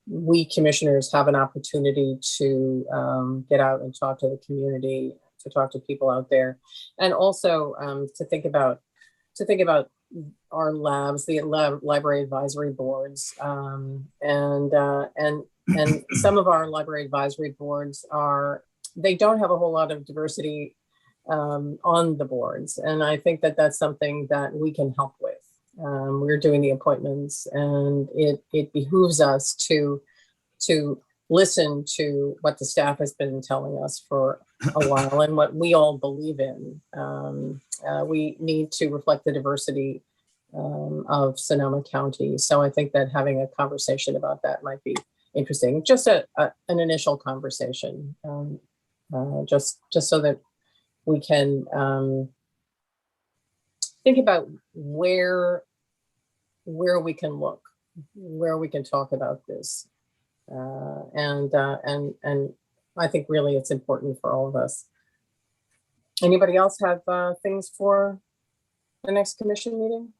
we commissioners have an opportunity to get out and talk to the community, to talk to people out there, and also to think about our labs, the library advisory boards, and some of our library advisory boards they don't have a whole lot of diversity on the boards. And I think that that's something that we can help with. We're doing the appointments, and it behooves us to listen to what the staff has been telling us for a while and what we all believe in. We need to reflect the diversity of Sonoma County. So I think that having a conversation about that might be interesting. Just an initial conversation, just so that we can think about where we can look, where we can talk about this. And I think really it's important for all of us. Anybody else have things for the next commission meeting?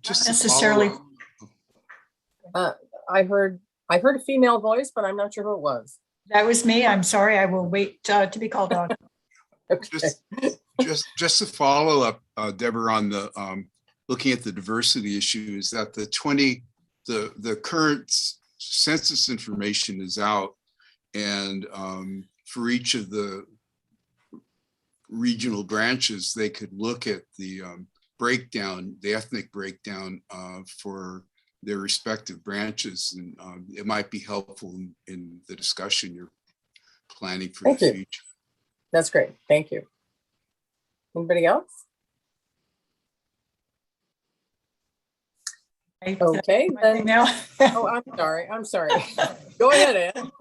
Just Not necessarily. I heard a female voice, but I'm not sure who it was. That was me. I'm sorry. I will wait to be called on. Okay. Just to follow up, Deborah, on the looking at the diversity issue, is that the current census information is out, and for each of the regional branches, they could look at the breakdown, the ethnic breakdown for their respective branches, and it might be helpful in the discussion you're planning for the future. That's great. Thank you. Anybody else? Okay. Then, now. Oh, I'm sorry. Go ahead, Ann.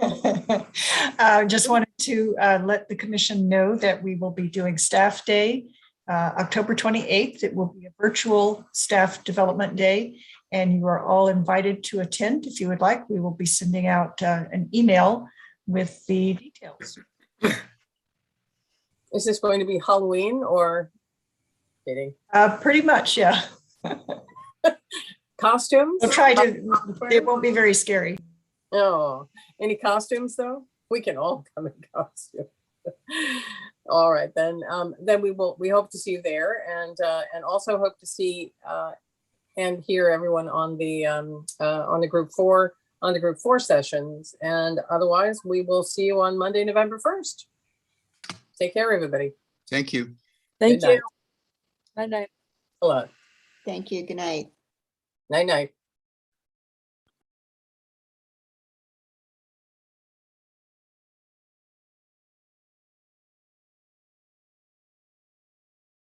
I just wanted to let the commission know that we will be doing Staff Day, October 28th. It will be a virtual staff development day, and you are all invited to attend if you would like. We will be sending out an email with the details. Is this going to be Halloween or kidding? Pretty much, yeah. Costumes? We'll try to, it won't be very scary. Oh, any costumes though? We can all come in costume. All right, then we hope to see you there, and also hope to see and hear everyone on the group 4 sessions. And otherwise, we will see you on Monday, November 1st. Take care, everybody. Thank you. Thank Good night. you. Night night. Hello. Thank you. Good night. Night night.